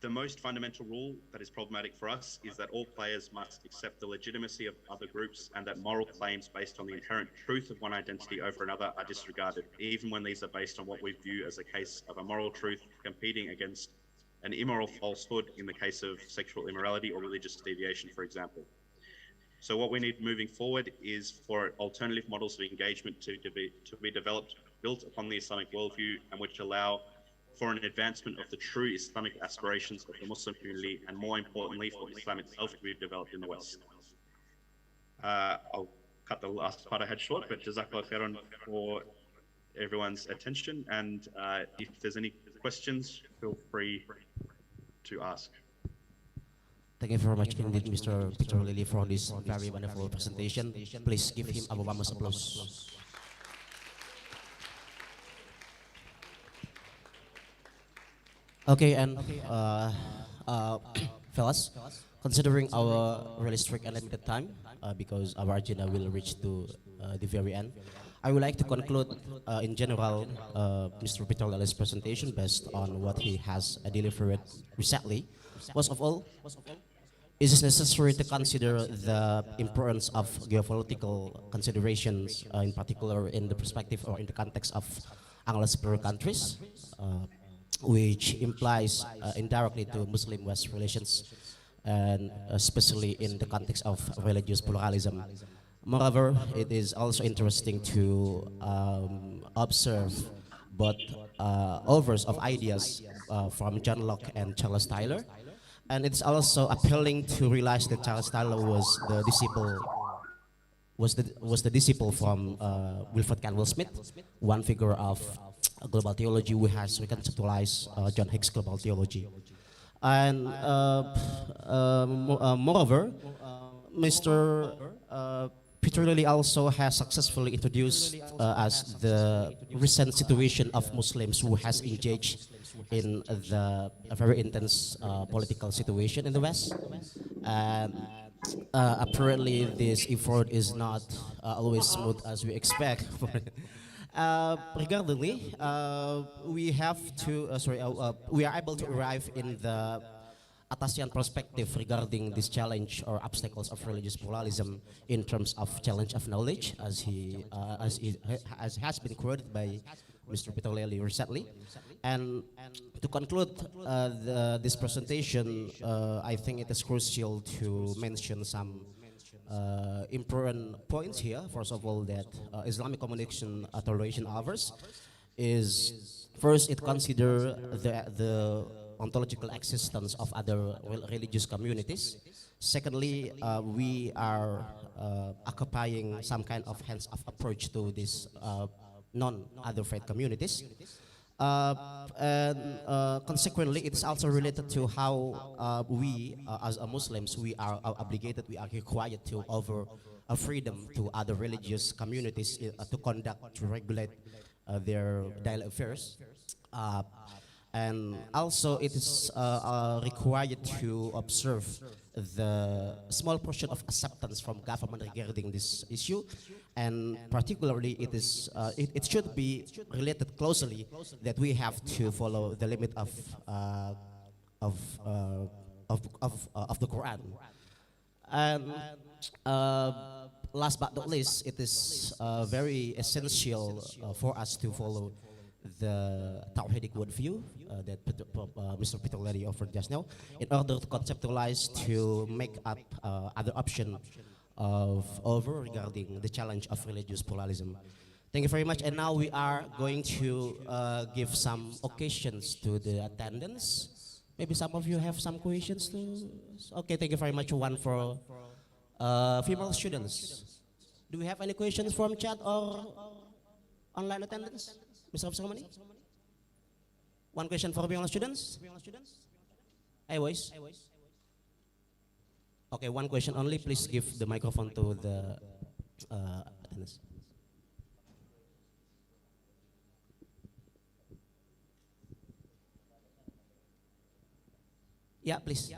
The most fundamental rule that is problematic for us is that all players must accept the legitimacy of other groups and that moral claims based on the inherent truth of one identity over another are disregarded, even when these are based on what we view as a case of a moral truth competing against an immoral falsehood in the case of sexual immorality or religious deviation, for example. So what we need moving forward is for alternative models of engagement to be developed, built upon the Islamic worldview, and which allow for an advancement of the true Islamic aspirations of the Muslim community, and more importantly, for Islam itself to be developed in the West. I'll cut the last part I had short, but Jazakallah khairan for everyone's attention, and if there's any questions, feel free to ask. Thank you very much indeed, Mr. Peter Lilly, for this very wonderful presentation. Please give him a warm applause. Okay, and fellas, considering our really strict and limited time, because our agenda will reach to the very end, I would like to conclude in general Mr. Peter Lilly's presentation based on what he has delivered recently. Most of all, it is necessary to consider the importance of geopolitical considerations, in particular in the perspective or in the context of Anglo-speaking countries, which implies indirectly to Muslim-West relations, and especially in the context of religious pluralism. Moreover, it is also interesting to observe both overs of ideas from John Locke and Charles Taylor. And it's also appealing to realize that Charles Taylor was the disciple from Wilfred Cantwell Smith, one figure of global theology who has reconceptualized John Hicks' global theology. And moreover, Mr. Peter Lilly also has successfully introduced us the recent situation of Muslims who has engaged in the very intense political situation in the West. And apparently this effort is not always smooth as we expect. Regardingly, we have to, we are able to arrive in the Atasian perspective regarding this challenge or obstacles of religious pluralism in terms of challenge of knowledge, as has been quoted by Mr. Peter Lilly recently. And to conclude this presentation, I think it is crucial to mention some important points here. First of all, that Islamic communication toleration offers is first, it consider the ontological existence of other religious communities. Secondly, we are occupying some kind of hands-off approach to these non-other faith communities. And consequently, it is also related to how we, as Muslims, we are obligated, we are required to offer a freedom to other religious communities to conduct, to regulate their daily affairs. And also it is required to observe the small portion of acceptance from government regarding this issue, and particularly it is it should be related closely that we have to follow the limit of the Quran. And last but not least, it is very essential for us to follow the Tawhidic worldview that Mr. Peter Lilly offered just now, in order to conceptualize, to make up other option of over regarding the challenge of religious pluralism. Thank you very much. And now we are going to give some occasions to the attendance. Maybe some of you have some questions too. Okay, thank you very much. One for female students. Do we have any questions from chat or online attendance? Mr. Officer Hamid? One question for female students? Hey, boys. Okay, one question only. Please give the microphone to the attendants. Yeah, please.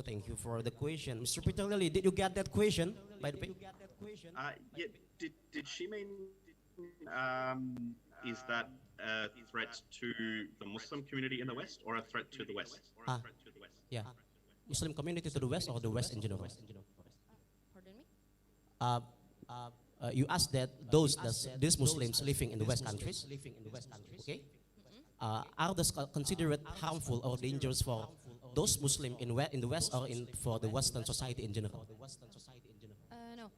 Thank you for the question. Mr. Peter Lilly, did you get that question, by the way? Yeah, did she mean, is that a threat to the Muslim community in the West or a threat to the West? Yeah, Muslim community to the West or the West in general? Pardon me? You asked that these Muslims living in the West countries, okay, are those considered harmful or dangerous for those Muslims in the West or for the Western society in general? No,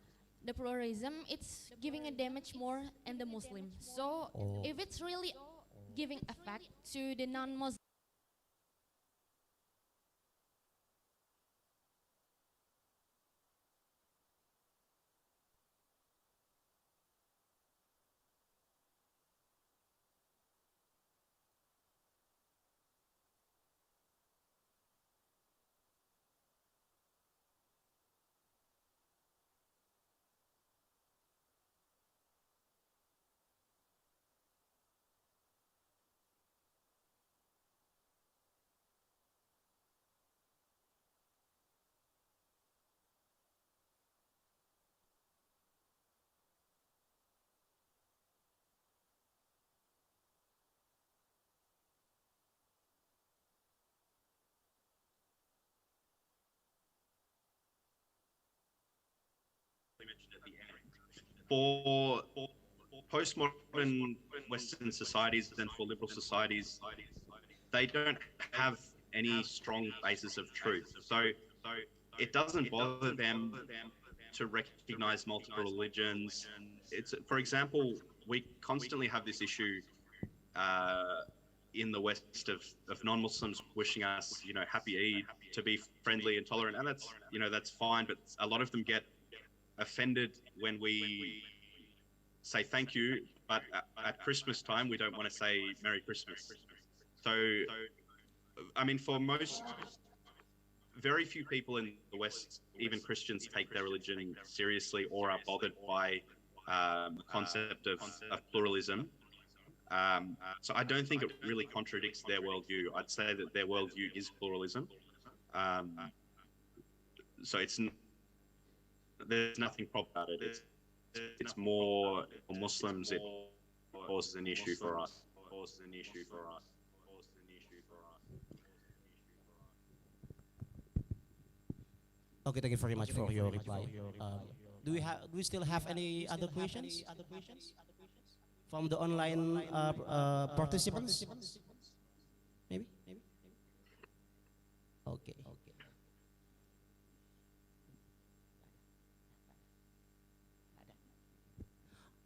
the pluralism, it's giving a damage more in the Muslim. So if it's really giving effect to the non-Muslim, for postmodern Western societies and for liberal societies, they don't have any strong basis of truth. So it doesn't bother them to recognize multiple religions. For example, we constantly have this issue in the West of non-Muslims wishing us, happy Eid, to be friendly and tolerant, and that's fine. But a lot of them get offended when we say thank you, but at Christmas time we don't want to say Merry Christmas. So, I mean, very few people in the West, even Christians, take their religion seriously or are bothered by the concept of pluralism. So I don't think it really contradicts their worldview. I'd say that their worldview is pluralism. So there's nothing proper about it. It's more for Muslims. It causes an issue for us. Okay, thank you very much for your reply. Do we still have any other questions from the online participants? Maybe. Okay.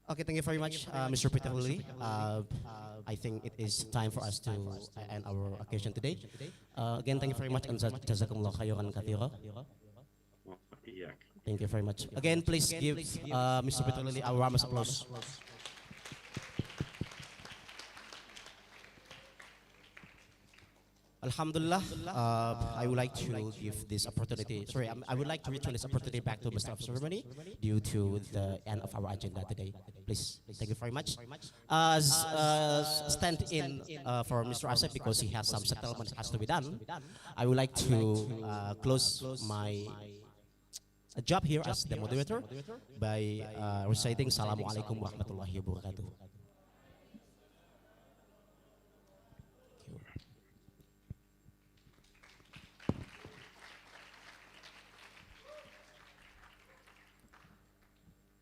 Okay, thank you very much, Mr. Peter Lilly. I think it is time for us to end our occasion today. Again, thank you very much, and jazakumullah khairan kathira. Thank you very much. Again, please give Mr. Peter Lilly a round of applause. Alhamdulillah, I would like to give this opportunity. Sorry, I would like to return this opportunity back to Mr. Ceremony due to the end of our agenda today. Please, thank you very much. Stand in for Mr. Assoc because he has some settlement that has to be done. I would like to close my job here as the moderator by reciting Assalamualaikum warahmatullahi wabarakatuh.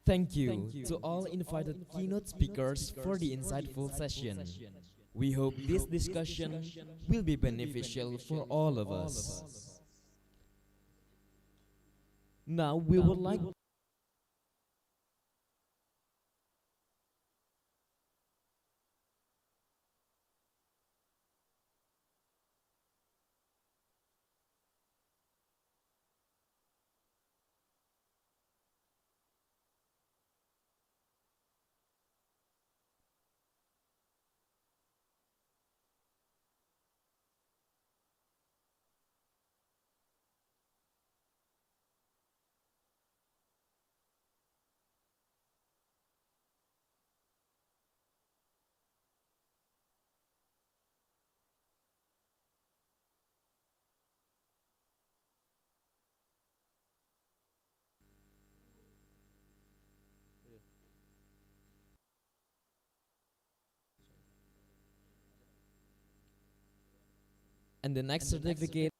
Thank you to all invited keynote speakers for the insightful session. We hope this discussion will be beneficial for all of us. Now we would like and the next certificate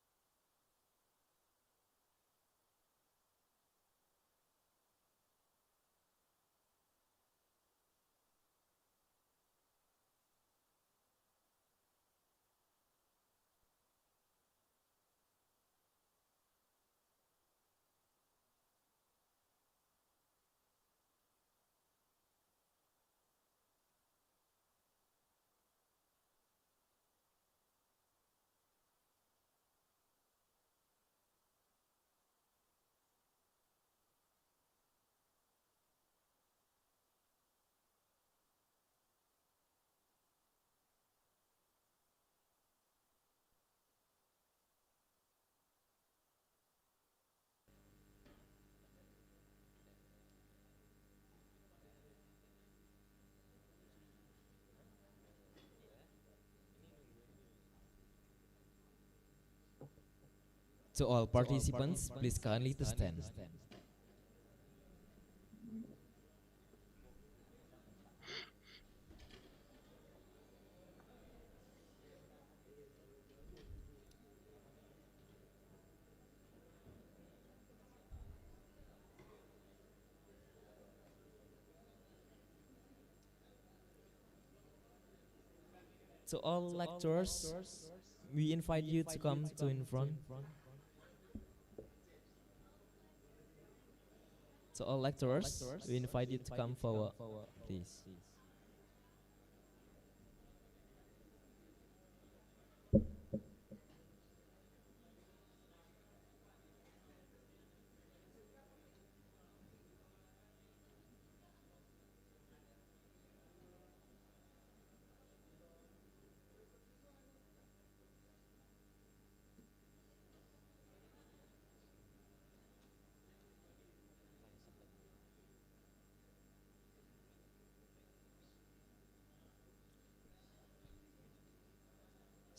to all participants, please kindly to stand. To all lecturers, we invite you to come to in front. To all lecturers, we invite you to come forward, please.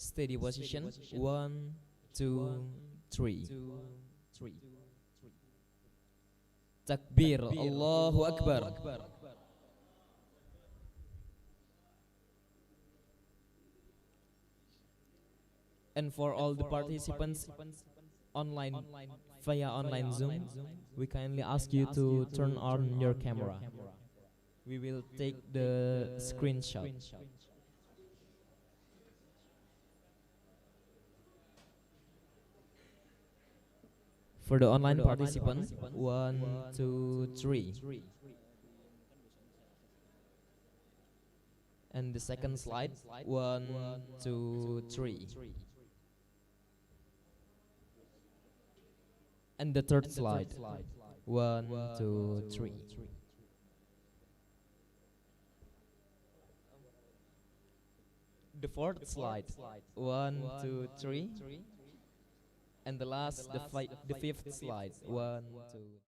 Steady position. 1, 2, 3. Takbir. Allahu Akbar. And for all the participants online via online Zoom, we kindly ask you to turn on your camera. We will take the screenshot. For the online participant, 1, 2, 3. And the second slide, 1, 2, 3. And the third slide, 1, 2, 3. The fourth slide, 1, 2, 3. And the last, the fifth slide, 1, 2.